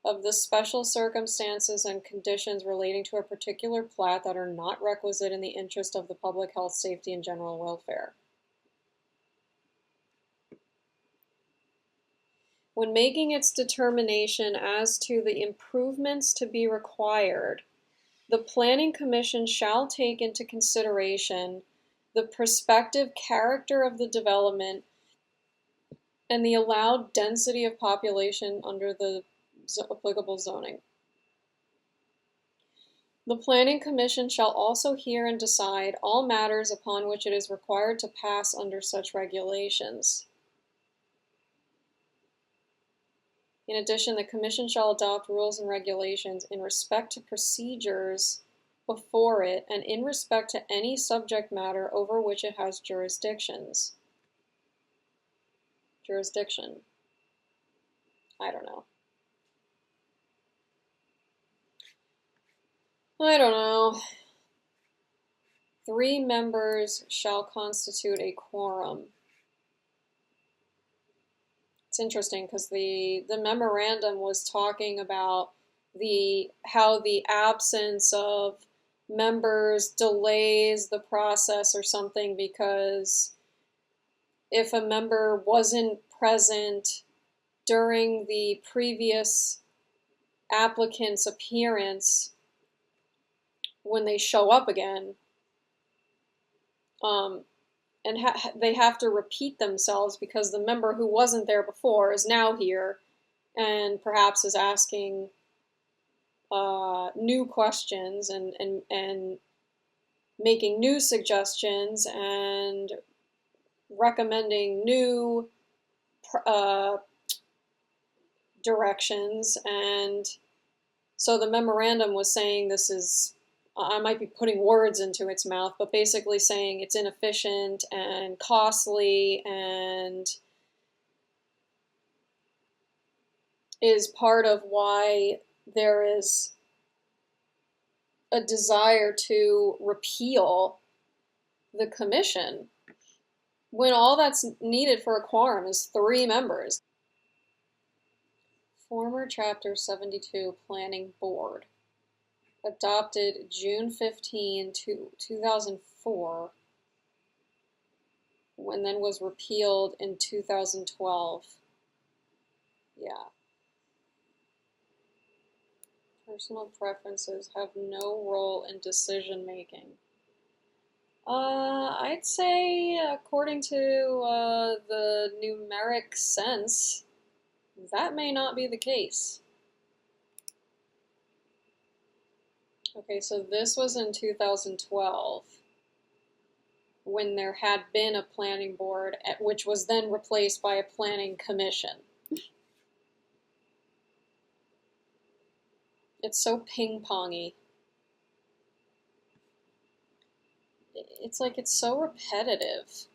of the special circumstances and conditions relating to a particular plat that are not requisite in the interest of the public health, safety, and general welfare. When making its determination as to the improvements to be required, the Planning Commission shall take into consideration the prospective character of the development and the allowed density of population under the applicable zoning. The Planning Commission shall also hear and decide all matters upon which it is required to pass under such regulations. In addition, the Commission shall adopt rules and regulations in respect to procedures before it and in respect to any subject matter over which it has jurisdiction. I don't know. I don't know. 3 members shall constitute a quorum. It's interesting because the memorandum was talking about how the absence of members delays the process or something, because if a member wasn't present during the previous applicant's appearance, when they show up again, they have to repeat themselves because the member who wasn't there before is now here and perhaps is asking new questions and making new suggestions and recommending new directions. And so the memorandum was saying this is, I might be putting words into its mouth, but basically saying it's inefficient and costly and is part of why there is a desire to repeal the commission, when all that's needed for a quorum is 3 members. Former Chapter 72 Planning Board, adopted June 15, 2004, and then was repealed in 2012. Yeah. Personal preferences have no role in decision making. I'd say, according to the numeric sense, that may not be the case. Okay, so this was in 2012, when there had been a planning board, which was then replaced by a planning commission. It's so ping-pongy. It's like it's so repetitive.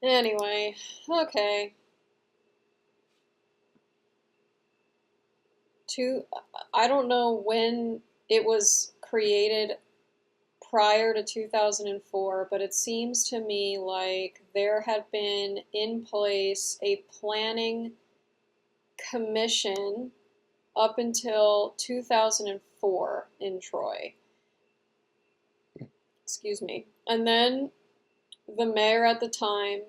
Anyway, okay. I don't know when it was created prior to 2004, but it seems to me like there had been in place a planning commission up until 2004 in Troy. Excuse me. And then the mayor at the time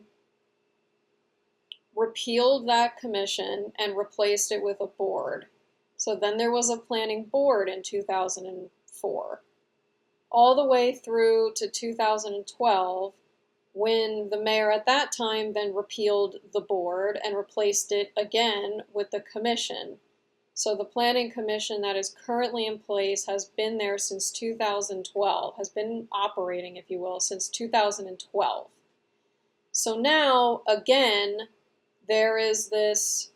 repealed that commission and replaced it with a board. So then there was a planning board in 2004, all the way through to 2012, when the mayor at that time then repealed the board and replaced it again with the commission. So the planning commission that is currently in place has been there since 2012, has been operating, if you will, since 2012. So now, again, there is this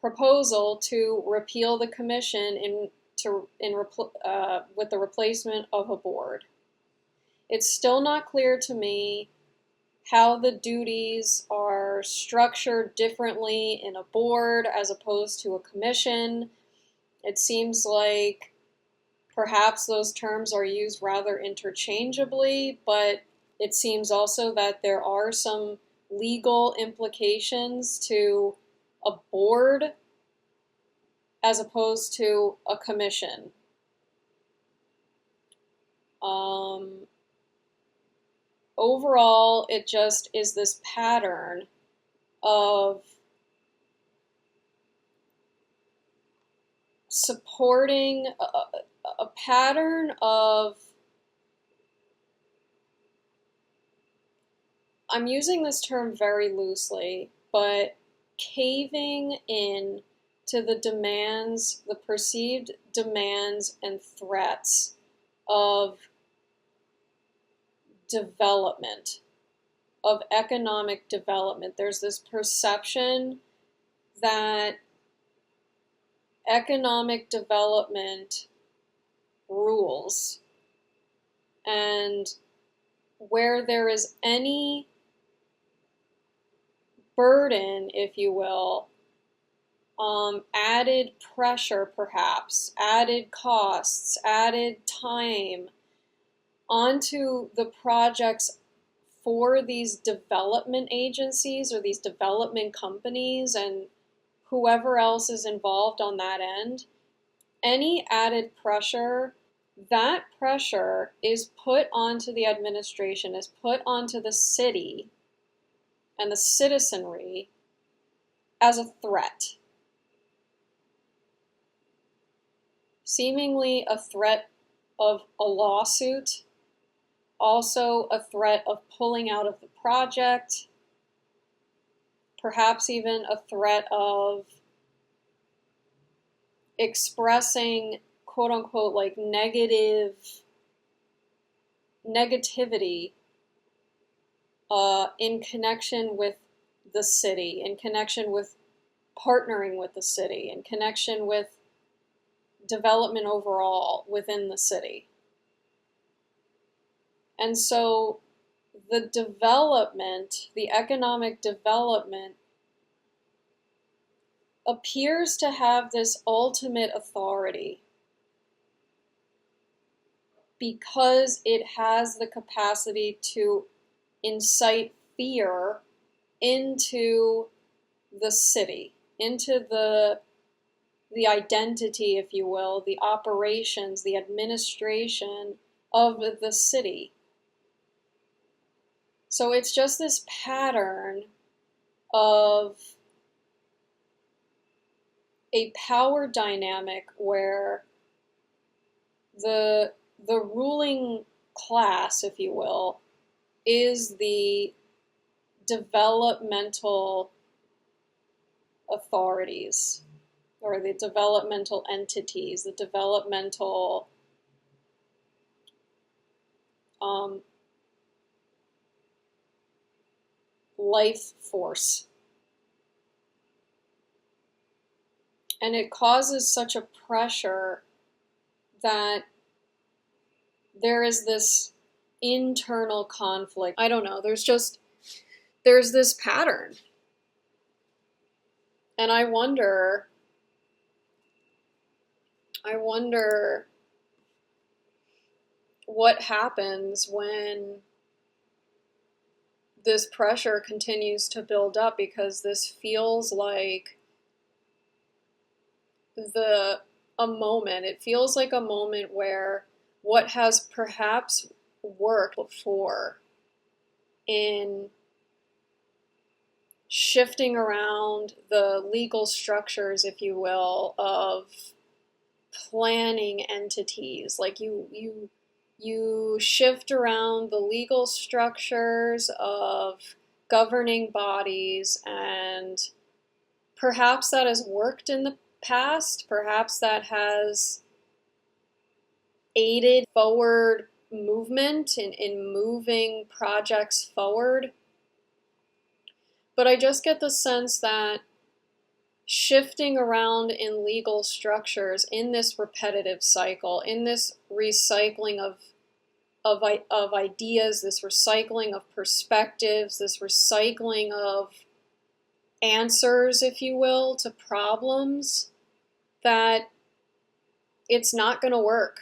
proposal to repeal the commission with the replacement of a board. It's still not clear to me how the duties are structured differently in a board as opposed to a commission. It seems like perhaps those terms are used rather interchangeably, but it seems also that there are some legal implications to a board as opposed to a commission. Overall, it just is this pattern of supporting a pattern of, I'm using this term very loosely, but caving in to the demands, the perceived demands and threats of development, of economic development. There's this perception that economic development rules, and where there is any burden, if you will, added pressure perhaps, added costs, added time onto the projects for these development agencies or these development companies and whoever else is involved on that end, any added pressure, that pressure is put onto the administration, is put onto the city and the citizenry as a threat. Seemingly a threat of a lawsuit, also a threat of pulling out of the project, perhaps even a threat of expressing quote unquote like negativity in connection with the city, in connection with partnering with the city, in connection with development overall within the city. And so the development, the economic development, appears to have this ultimate authority because it has the capacity to incite fear into the city, into the identity, if you will, the operations, the administration of the city. So it's just this pattern of a power dynamic where the ruling class, if you will, is the developmental authorities or the developmental entities, the developmental life force. And it causes such a pressure that there is this internal conflict. I don't know, there's this pattern. And I wonder what happens when this pressure continues to build up, because this feels like a moment. It feels like a moment where what has perhaps worked before in shifting around the legal structures, if you will, of planning entities. Like you shift around the legal structures of governing bodies, and perhaps that has worked in the past, perhaps that has aided forward movement in moving projects forward. But I just get the sense that shifting around in legal structures, in this repetitive cycle, in this recycling of ideas, this recycling of perspectives, this recycling of answers, if you will, to problems, that it's not going to work.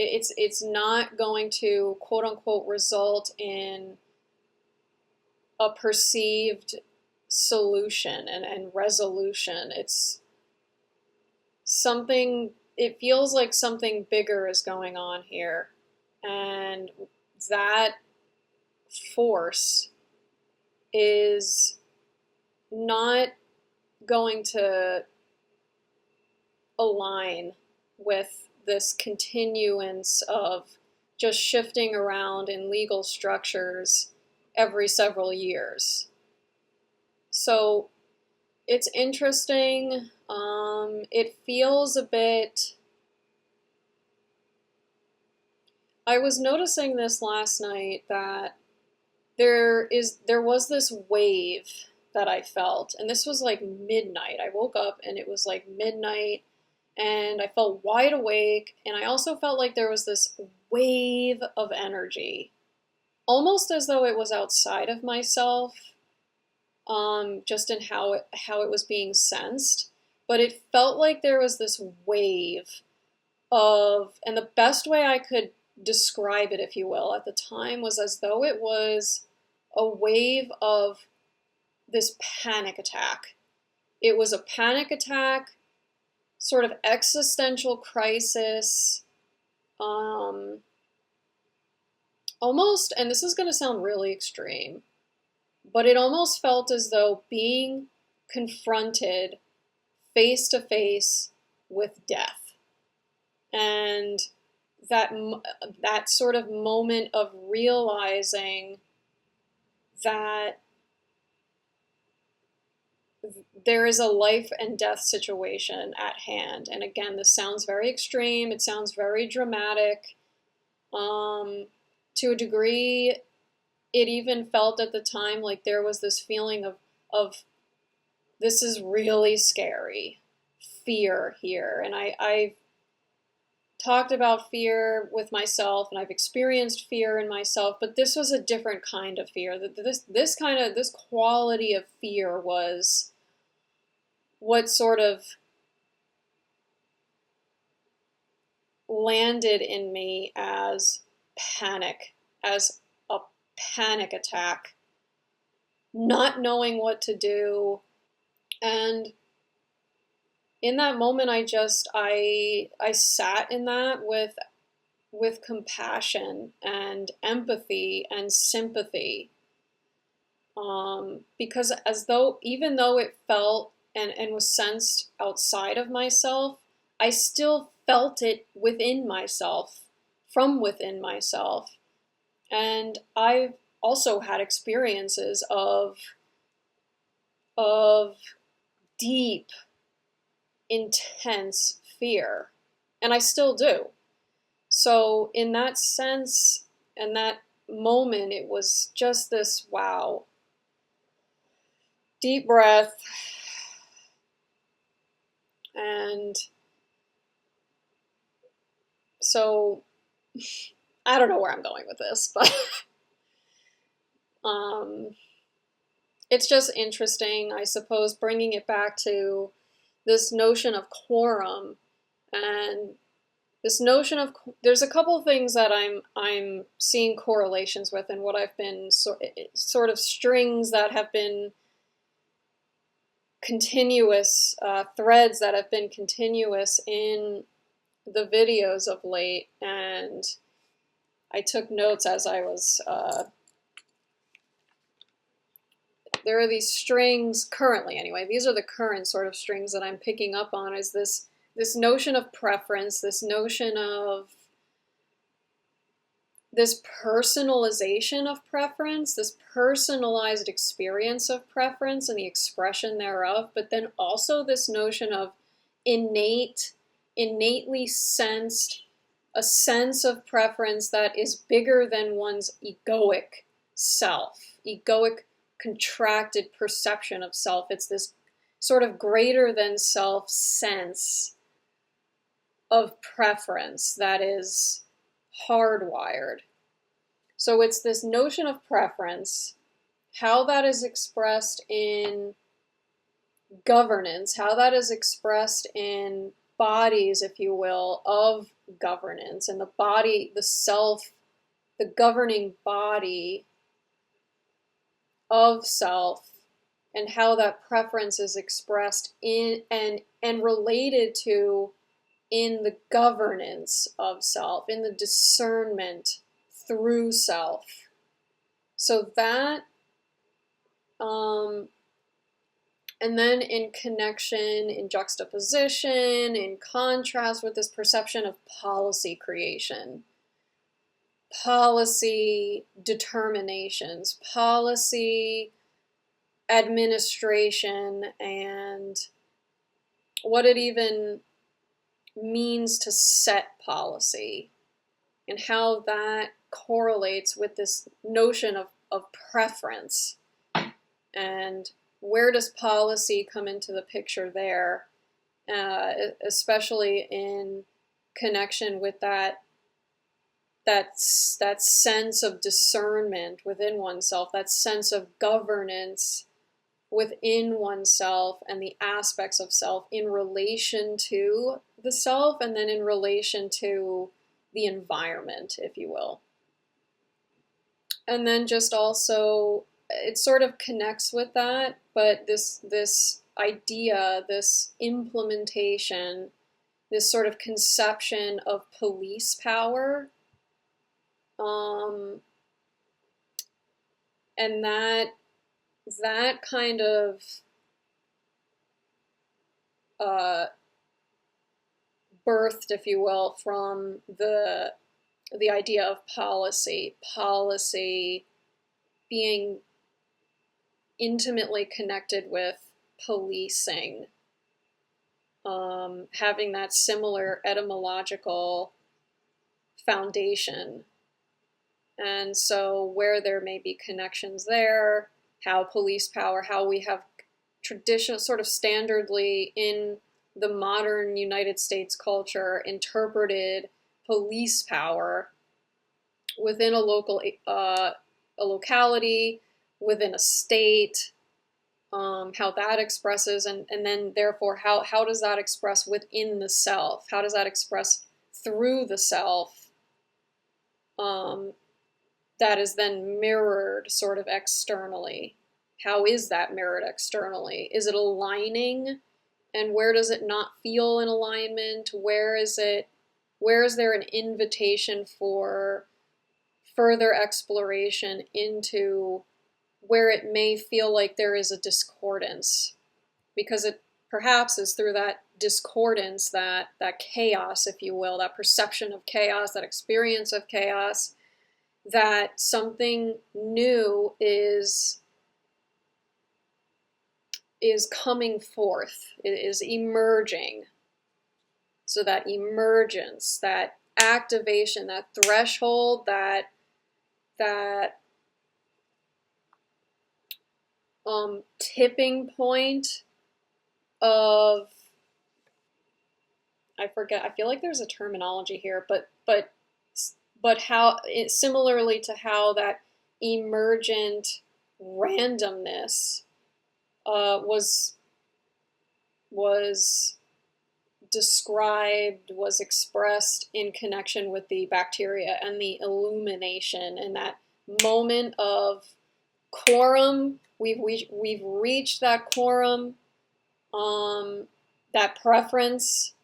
It's not going to, quote unquote, result in a perceived solution and resolution. It's something, it feels like something bigger is going on here. And that force is not going to align with this continuance of just shifting around in legal structures every several years. So it's interesting. It feels a bit... I was noticing this last night, that there was this wave that I felt, and this was like midnight. I woke up and it was like midnight, and I felt wide awake, and I also felt like there was this wave of energy, almost as though it was outside of myself, just in how it was being sensed. But it felt like there was this wave of, and the best way I could describe it, if you will, at the time, was as though it was a wave of this panic attack. It was a panic attack, sort of existential crisis, almost, and this is going to sound really extreme, but it almost felt as though being confronted face to face with death. And that sort of moment of realizing that there is a life and death situation at hand. And again, this sounds very extreme. It sounds very dramatic. To a degree, it even felt at the time like there was this feeling of this is really scary, fear here. And I've talked about fear with myself, and I've experienced fear in myself, but this was a different kind of fear. This quality of fear was what sort of landed in me as panic, as a panic attack, not knowing what to do. And in that moment, I sat in that with compassion and empathy and sympathy, because even though it felt and was sensed outside of myself, I still felt it within myself, from within myself. And I've also had experiences of deep, intense fear, and I still do. So in that sense, and that moment, it was just this, wow, deep breath. And so I don't know where I'm going with this, but it's just interesting, I suppose, bringing it back to this notion of quorum, and this notion of, there's a couple of things that I'm seeing correlations with, and what I've been sort of strings that have been continuous, threads that have been continuous in the videos of late. And I took notes as I was, there are these strings currently, anyway, these are the current sort of strings that I'm picking up on, is this notion of preference, this notion of this personalization of preference, this personalized experience of preference and the expression thereof, but then also this notion of innately sensed, a sense of preference that is bigger than one's egoic self, egoic contracted perception of self. It's this sort of greater than self sense of preference that is hardwired. So it's this notion of preference, how that is expressed in governance, how that is expressed in bodies, if you will, of governance, and the body, the self, the governing body of self, and how that preference is expressed in and related to in the governance of self, in the discernment through self. So that, and then in connection, in juxtaposition, in contrast with this perception of policy creation, policy determinations, policy administration, and what it even means to set policy, and how that correlates with this notion of preference. And where does policy come into the picture there, especially in connection with that sense of discernment within oneself, that sense of governance within oneself, and the aspects of self in relation to the self, and then in relation to the environment, if you will. And then just also, it sort of connects with that, but this idea, this implementation, this sort of conception of police power, and that kind of birthed, if you will, from the idea of policy being intimately connected with policing, having that similar etymological foundation. And so where there may be connections there, how police power, how we have traditional, sort of standardly in the modern United States culture, interpreted police power within a locality, within a state, how that expresses, and then therefore how does that express within the self? How does that express through the self? That is then mirrored sort of externally. How is that mirrored externally? Is it aligning? And where does it not feel in alignment? Where is there an invitation for further exploration into where it may feel like there is a discordance? Because it perhaps is through that discordance, that chaos, if you will, that perception of chaos, that experience of chaos, that something new is coming forth, it is emerging. So that emergence, that activation, that threshold, that tipping point of, I forget, I feel like there's a terminology here, but how, similarly to how that emergent randomness was described, was expressed in connection with the bacteria and the illumination, and that moment of quorum. We've reached that quorum, that preference,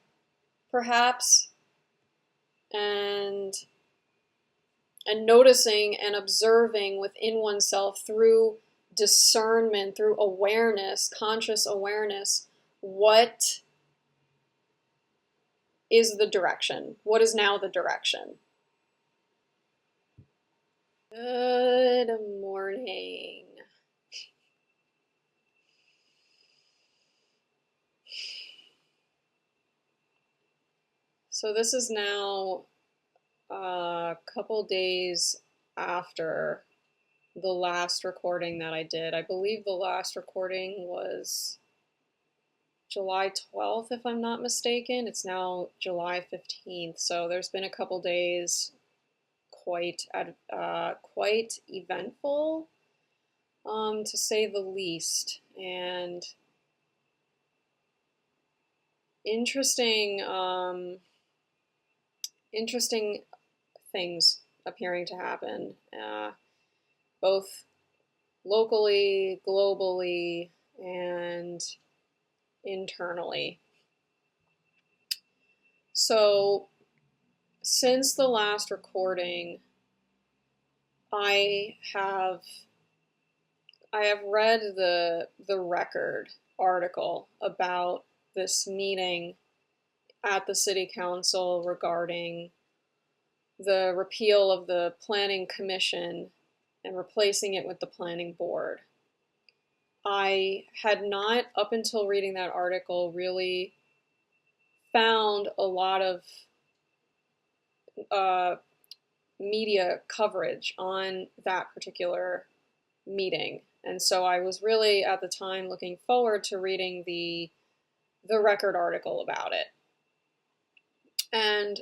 perhaps, and noticing and observing within oneself through discernment, through awareness, conscious awareness, what is the direction? What is now the direction? Good morning. So this is now a couple days after the last recording that I did. I believe the last recording was July 12th, if I'm not mistaken. It's now July 15th, so there's been a couple days quite eventful, to say the least, and interesting things appearing to happen, both locally, globally, and internally. So, since the last recording, I have read the record article about this meeting at the City Council regarding the repeal of the Planning Commission and replacing it with the Planning Board. I had not, up until reading that article, really found a lot of media coverage on that particular meeting. And so I was really, at the time, looking forward to reading the record article about it. And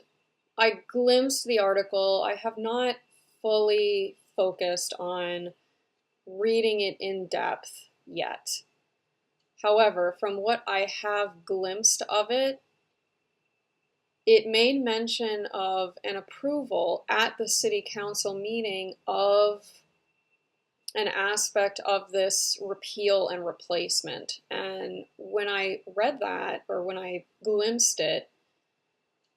I glimpsed the article. I have not fully focused on reading it in depth yet. However, from what I have glimpsed of it, it made mention of an approval at the City Council meeting of an aspect of this repeal and replacement. And when I read that, or when I glimpsed it,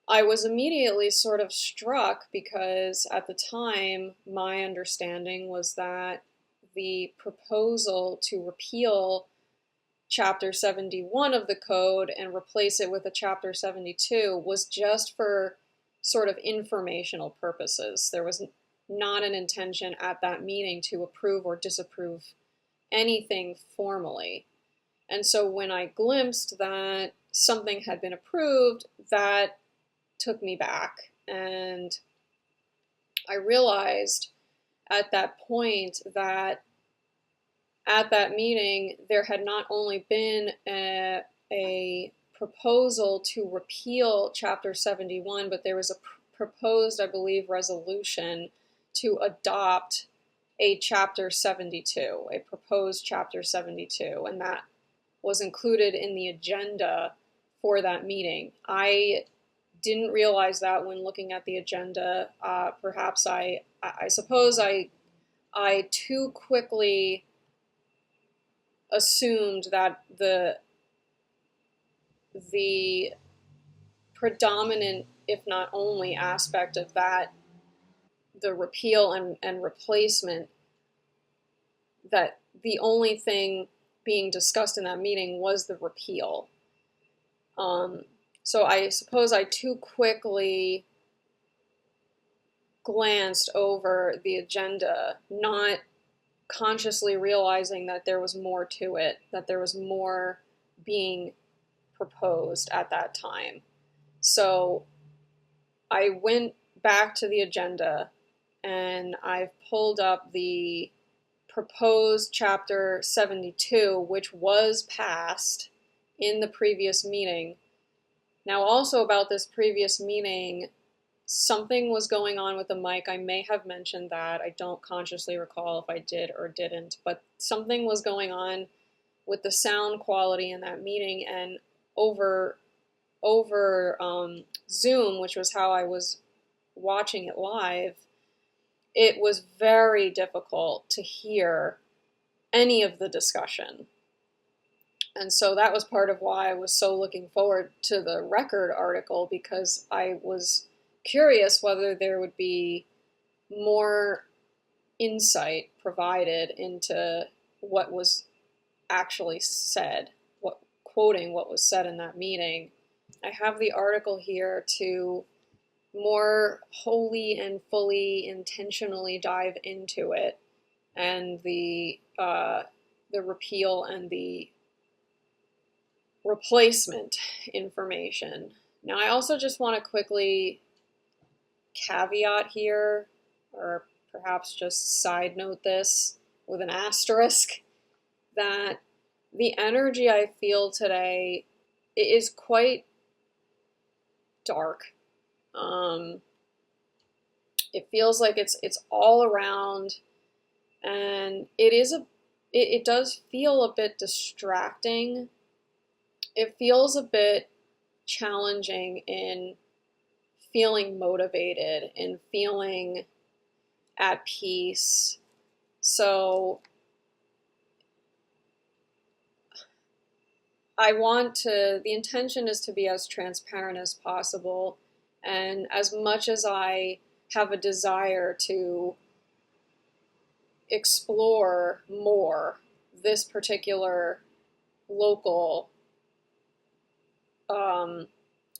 I was immediately sort of struck because at the time, my understanding was that the proposal to repeal Chapter 71 of the Code and replace it with a Chapter 72 was just for sort of informational purposes. There was not an intention at that meeting to approve or disapprove anything formally. And so when I glimpsed that something had been approved, that took me back. And I realized at that point that at that meeting, there had not only been a proposal to repeal Chapter 71, but there was a proposed, I believe, resolution to adopt a Chapter 72, a proposed Chapter 72, and that was included in the agenda for that meeting. I didn't realize that when looking at the agenda. Perhaps I suppose I too quickly assumed that the predominant, if not only, aspect of that, the repeal and replacement, that the only thing being discussed in that meeting was the repeal. So I suppose I too quickly glanced over the agenda, not consciously realizing that there was more to it, that there was more being proposed at that time. So I went back to the agenda and I've pulled up the proposed Chapter 72, which was passed in the previous meeting. Now, also about this previous meeting, something was going on with the mic. I may have mentioned that. I don't consciously recall if I did or didn't, but something was going on with the sound quality in that meeting, and over Zoom, which was how I was watching it live, it was very difficult to hear any of the discussion. And so that was part of why I was so looking forward to the record article, because I was curious whether there would be more insight provided into what was actually said, quoting what was said in that meeting. I have the article here to more wholly and fully intentionally dive into it, and the repeal and the replacement information. Now, I also just want to quickly caveat here, or perhaps just side note this with an asterisk, that the energy I feel today is quite dark. It feels like it's all around, and it does feel a bit distracting. It feels a bit challenging in feeling motivated and feeling at peace. So the intention is to be as transparent as possible, and as much as I have a desire to explore more this particular local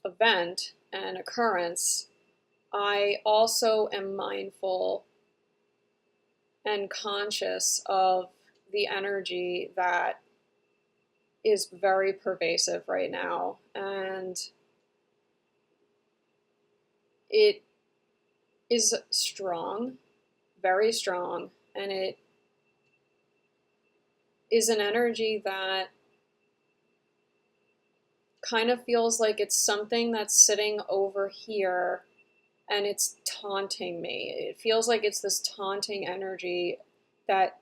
event and occurrence, I also am mindful and conscious of the energy that is very pervasive right now, and it is strong, very strong, and it is an energy that kind of feels like it's something that's sitting over here and it's taunting me. It feels like it's this taunting energy that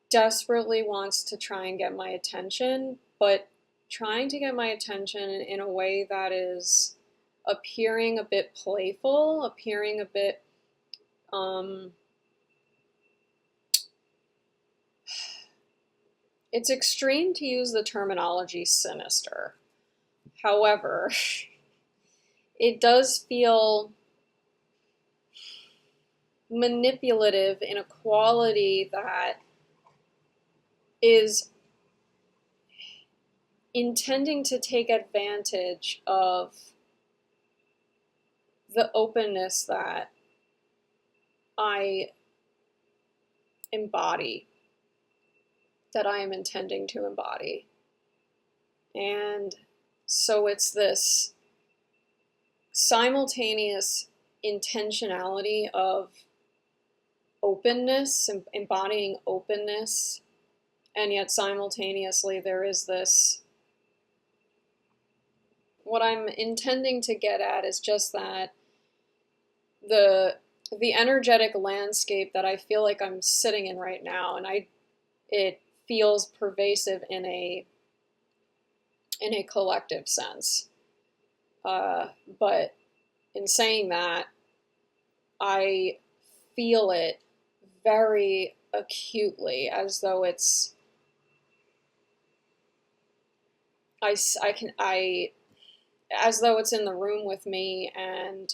desperately wants to try and get my attention, but trying to get my attention in a way that is appearing a bit playful, appearing a bit it's extreme to use the terminology sinister. However, it does feel manipulative in a quality that is intending to take advantage of the openness that I embody, that I am intending to embody. And so it's this simultaneous intentionality of openness, embodying openness, and yet simultaneously there is this, what I'm intending to get at is just that the energetic landscape that I feel like I'm sitting in right now, and it feels pervasive in a collective sense. But in saying that, I feel it very acutely, as though it's as though it's in the room with me, and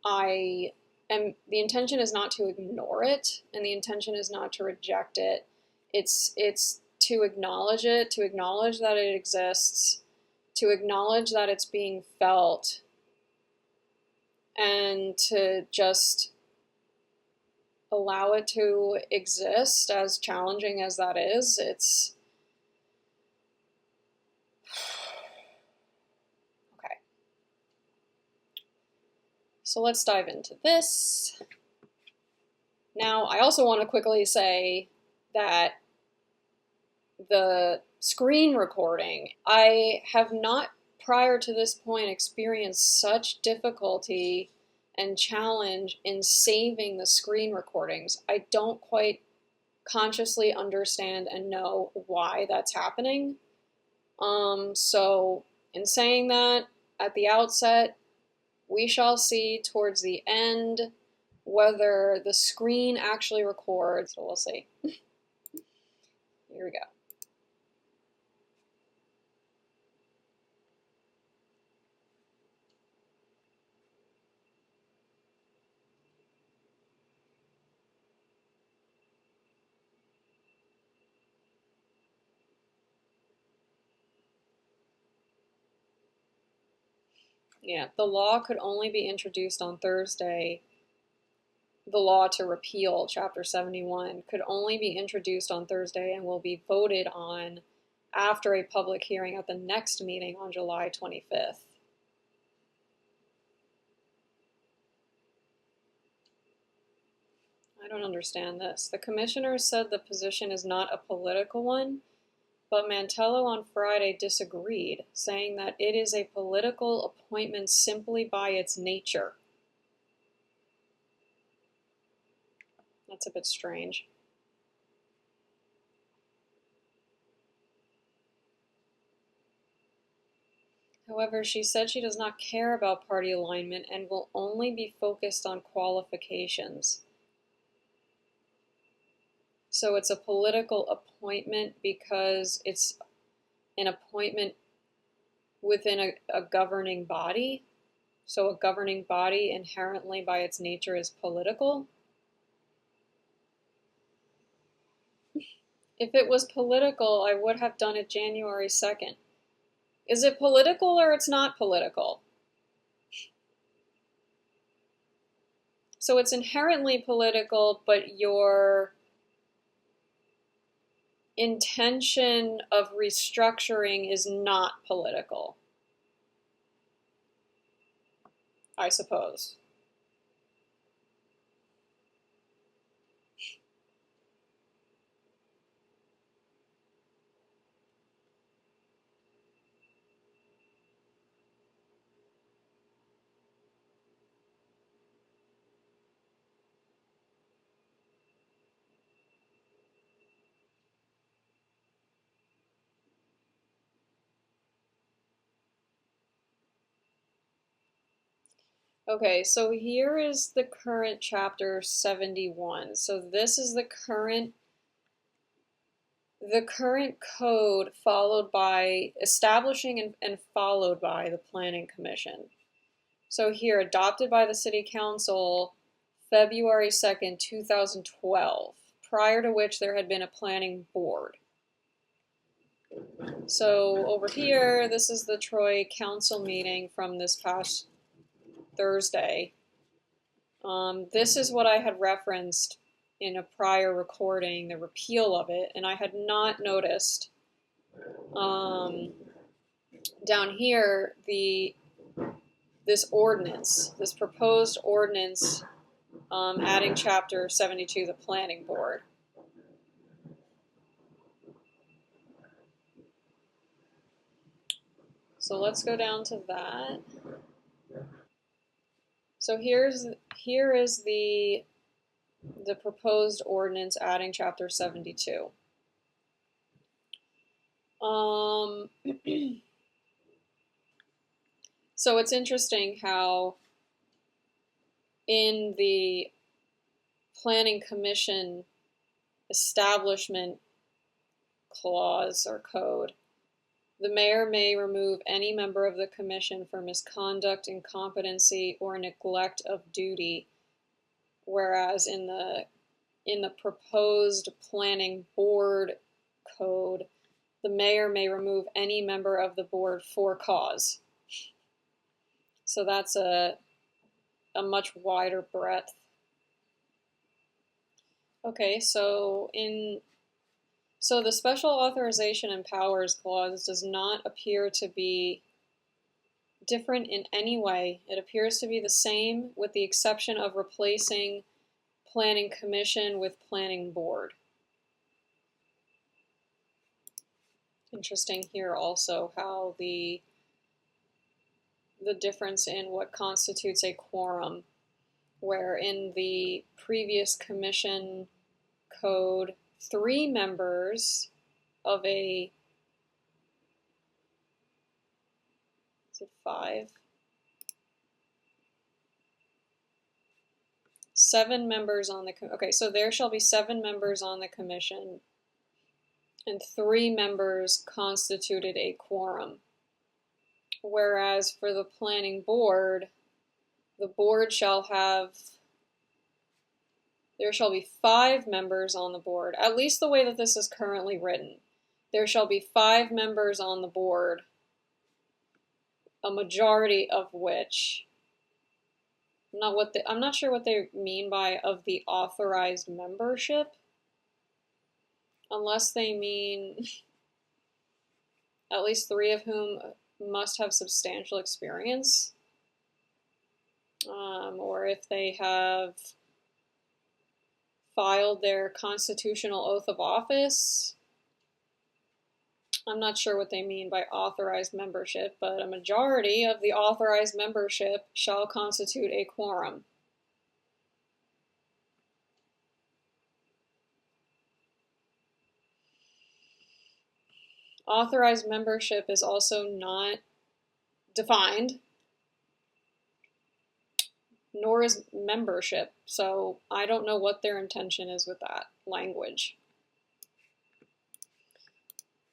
the intention is not to ignore it, and the intention is not to reject it. It's to acknowledge it, to acknowledge that it exists, to acknowledge that it's being felt, and to just allow it to exist, as challenging as that is. It's okay. So let's dive into this. Now, I also want to quickly say that the screen recording, I have not prior to this point experienced such difficulty and challenge in saving the screen recordings. I don't quite consciously understand and know why that's happening. So in saying that, at the outset, we shall see towards the end whether the screen actually records. So we'll see. Here we go. Yeah, the law could only be introduced on Thursday. The law to repeal Chapter 71 could only be introduced on Thursday and will be voted on after a public hearing at the next meeting on July 25th. I don't understand this. The commissioners said the position is not a political one, but Mantello on Friday disagreed, saying that it is a political appointment simply by its nature. That's a bit strange. However, she said she does not care about party alignment and will only be focused on qualifications. So it's a political appointment because it's an appointment within a governing body. So a governing body inherently by its nature is political. If it was political, I would have done it January 2nd. Is it political or it's not political? So it's inherently political, but your intention of restructuring is not political, I suppose. Okay, so here is the current chapter 71. So this is the current code followed by establishing and followed by the Planning Commission. So here, adopted by the City Council February 2nd, 2012, prior to which there had been a planning board. So over here, this is the Troy Council meeting from this past Thursday. This is what I had referenced in a prior recording, the repeal of it, and I had not noticed down here this ordinance, this proposed ordinance adding chapter 72, the planning board. So let's go down to that. So here is the proposed ordinance adding chapter 72. So it's interesting how in the Planning Commission establishment clause or code, the mayor may remove any member of the commission for misconduct, incompetency, or neglect of duty, whereas in the proposed planning board code, the mayor may remove any member of the board for cause. So that's a much wider breadth. Okay, so the special authorization and powers clause does not appear to be different in any way. It appears to be the same with the exception of replacing planning commission with planning board. Interesting here also how the difference in what constitutes a quorum, where in the previous commission code, 3 members of a, is it 5? 7 members on the, okay, so there shall be 7 members on the commission, and 3 members constituted a quorum. Whereas for the planning board, the board shall have, there shall be 5 members on the board, at least the way that this is currently written. There shall be 5 members on the board, a majority of which, I'm not sure what they mean by of the authorized membership, unless they mean at least 3 of whom must have substantial experience, or if they have filed their constitutional oath of office. I'm not sure what they mean by authorized membership, but a majority of the authorized membership shall constitute a quorum. Authorized membership is also not defined, nor is membership, so I don't know what their intention is with that language.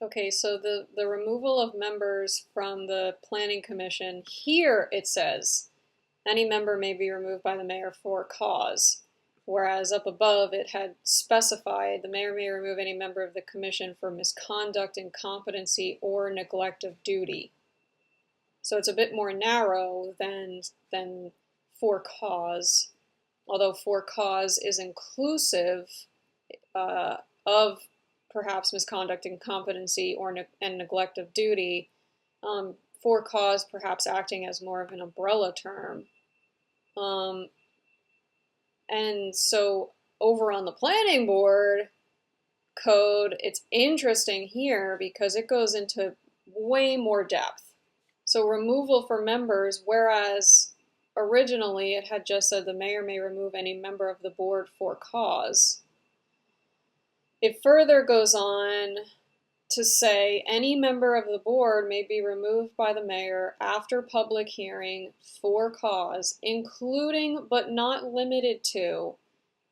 Okay, so the removal of members from the Planning Commission, here it says, any member may be removed by the mayor for cause. Whereas up above it had specified the mayor may remove any member of the commission for misconduct, incompetency, or neglect of duty. So it's a bit more narrow than for cause, although for cause is inclusive of perhaps misconduct, incompetency, and neglect of duty. For cause perhaps acting as more of an umbrella term. And so over on the planning board code, it's interesting here because it goes into way more depth. So removal for members, whereas originally it had just said the mayor may remove any member of the board for cause. It further goes on to say any member of the board may be removed by the mayor after public hearing for cause, including but not limited to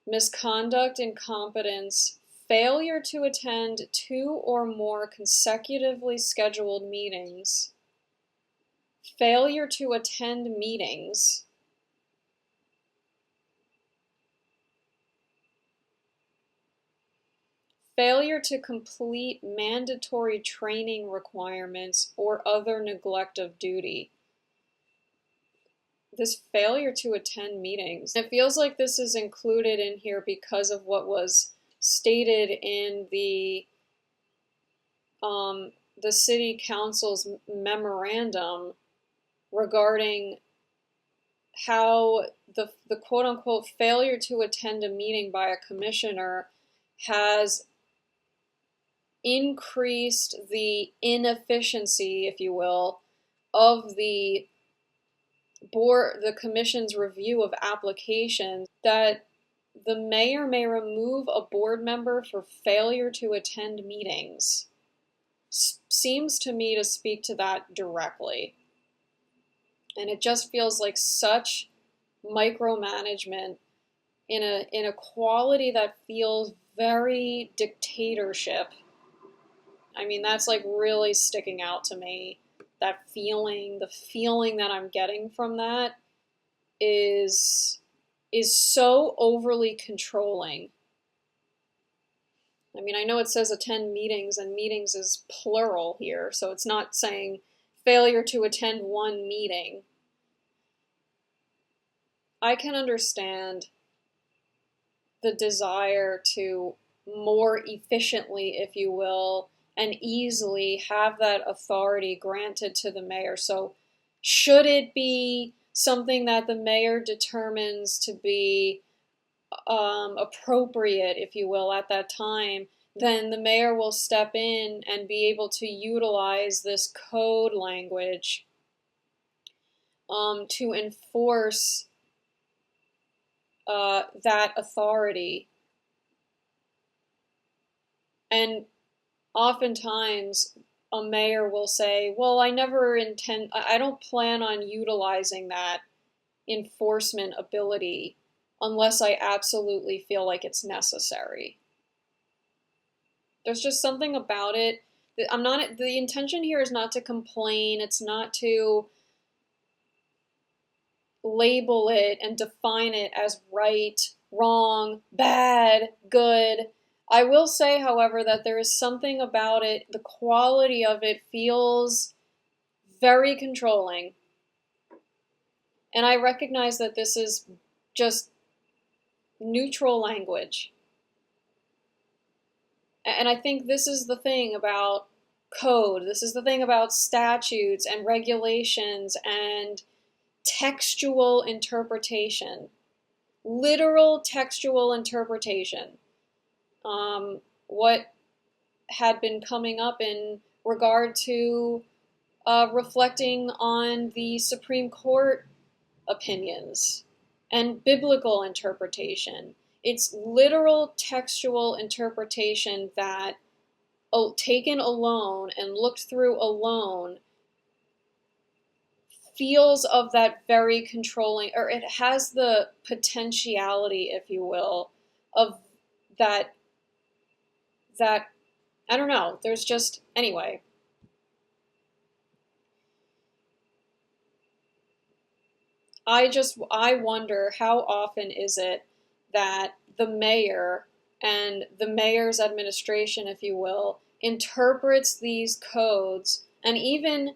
misconduct, incompetence, failure to attend 2 or more consecutively scheduled meetings, failure to attend meetings, failure to complete mandatory training requirements, or other neglect of duty. This failure to attend meetings. It feels like this is included in here because of what was stated in the city council's memorandum regarding how the quote-unquote failure to attend a meeting by a commissioner has increased the inefficiency, if you will, of the board, the commission's review of applications, that the mayor may remove a board member for failure to attend meetings. Seems to me to speak to that directly. And it just feels like such micromanagement in a quality that feels very dictatorship. I mean, that's like really sticking out to me. That feeling, the feeling that I'm getting from that is so overly controlling. I mean, I know it says attend meetings, and meetings is plural here, so it's not saying failure to attend one meeting. I can understand the desire to more efficiently, if you will, and easily have that authority granted to the mayor. So should it be something that the mayor determines to be appropriate, if you will, at that time, then the mayor will step in and be able to utilize this code language to enforce that authority. And oftentimes a mayor will say, well, I don't plan on utilizing that enforcement ability unless I absolutely feel like it's necessary. There's just something about it. The intention here is not to complain. It's not to label it and define it as right, wrong, bad, good. I will say, however, that there is something about it, the quality of it feels very controlling. And I recognize that this is just neutral language. And I think this is the thing about code. This is the thing about statutes and regulations and textual interpretation. Literal textual interpretation. What had been coming up in regard to reflecting on the Supreme Court opinions and biblical interpretation. It's literal textual interpretation that, taken alone and looked through alone, feels of that very controlling, or it has the potentiality, if you will, of that I don't know. There's just, anyway. I wonder how often is it that the mayor and the mayor's administration, if you will, interprets these codes and even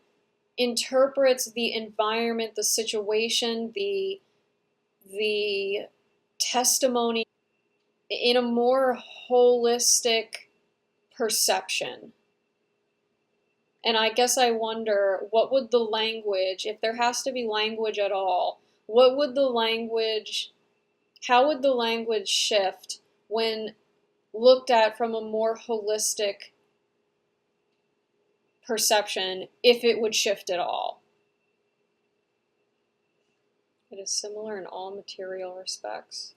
interprets the environment, the situation, the testimony in a more holistic perception. And I guess I wonder, what would the language, if there has to be language at all, how would the language shift when looked at from a more holistic perception, if it would shift at all? It is similar in all material respects.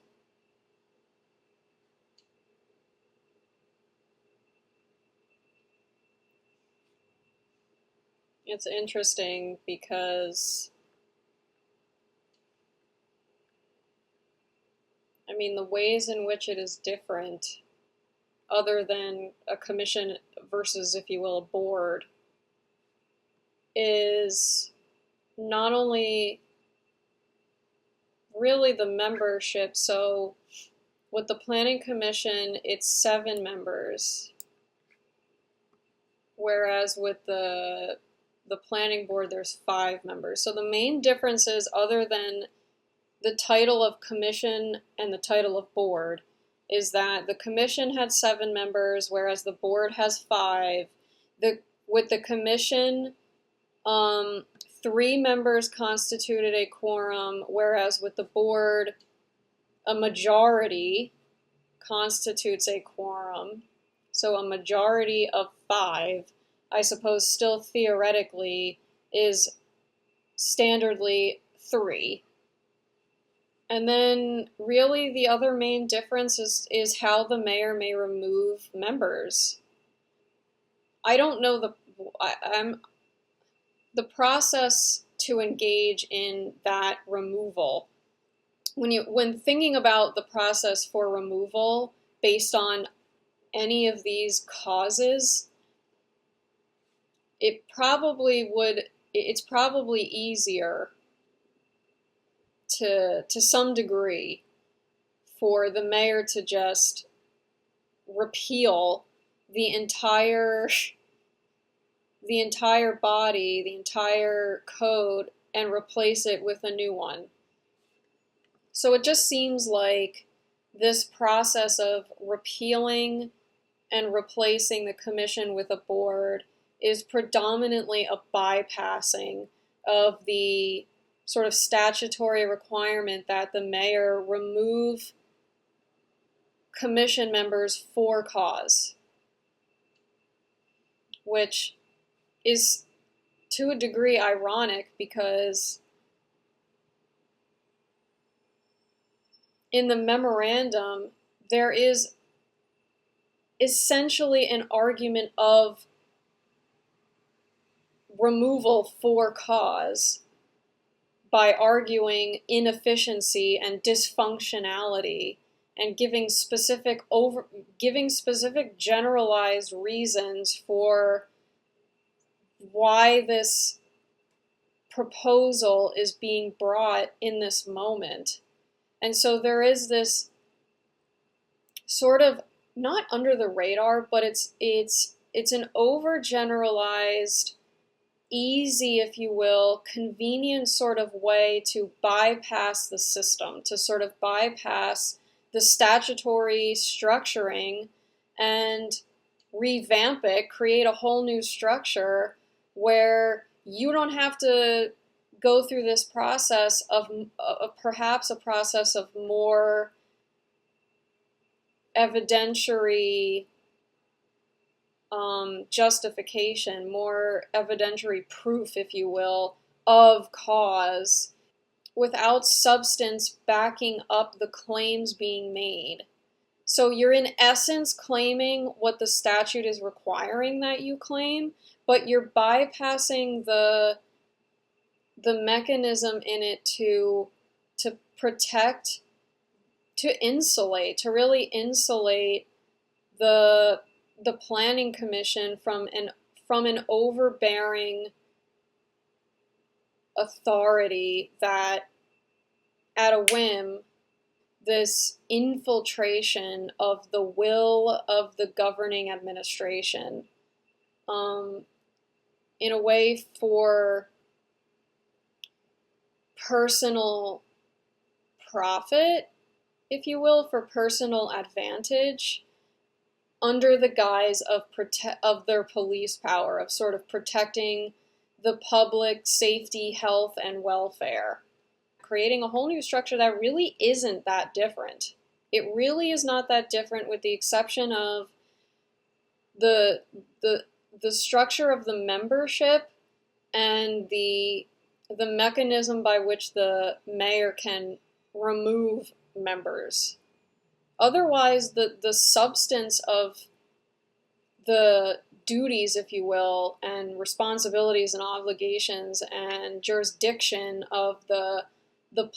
It's interesting because, I mean, the ways in which it is different, other than a commission versus, if you will, a board, is not only really the membership. So with the Planning Commission, it's 7 members, whereas with the Planning Board, there's 5 members. So the main differences, other than the title of commission and the title of board, is that the commission had 7 members, whereas the board has 5. With the commission, 3 members constituted a quorum, whereas with the board, a majority constitutes a quorum. So a majority of 5, I suppose, still theoretically is standardly 3. And then really the other main difference is how the mayor may remove members. I don't know the process to engage in that removal. When thinking about the process for removal based on any of these causes, it's probably easier to some degree for the mayor to just repeal the entire body, the entire code, and replace it with a new one. So it just seems like this process of repealing and replacing the commission with a board is predominantly a bypassing of the sort of statutory requirement that the mayor remove commission members for cause, which is to a degree ironic because in the memorandum there is essentially an argument of removal for cause by arguing inefficiency and dysfunctionality and giving specific generalized reasons for why this proposal is being brought in this moment. And so there is this sort of, not under the radar, but it's an overgeneralized, easy, if you will, convenient sort of way to bypass the system, to sort of bypass the statutory structuring and revamp it, create a whole new structure where you don't have to go through this process of perhaps a process of more evidentiary justification, more evidentiary proof, if you will, of cause, without substance backing up the claims being made. So you're in essence claiming what the statute is requiring that you claim, but you're bypassing the mechanism in it to protect, to insulate, to really insulate the the planning commission from an overbearing authority that, at a whim, this infiltration of the will of the governing administration, in a way for personal profit, if you will, for personal advantage, under the guise of their police power, of sort of protecting the public safety, health, and welfare. Creating a whole new structure that really isn't that different. It really is not that different, with the exception of the structure of the membership and the mechanism by which the mayor can remove members. Otherwise, the substance of the duties, if you will, and responsibilities and obligations and jurisdiction of the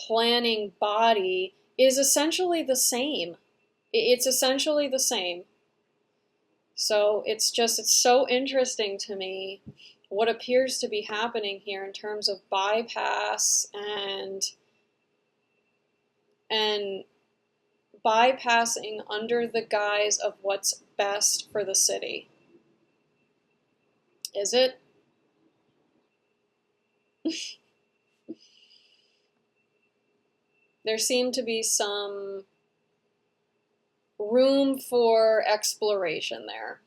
planning body is essentially the same. It's essentially the same. So it's so interesting to me what appears to be happening here in terms of bypass and bypassing under the guise of what's best for the city. Is it? There seemed to be some room for exploration there.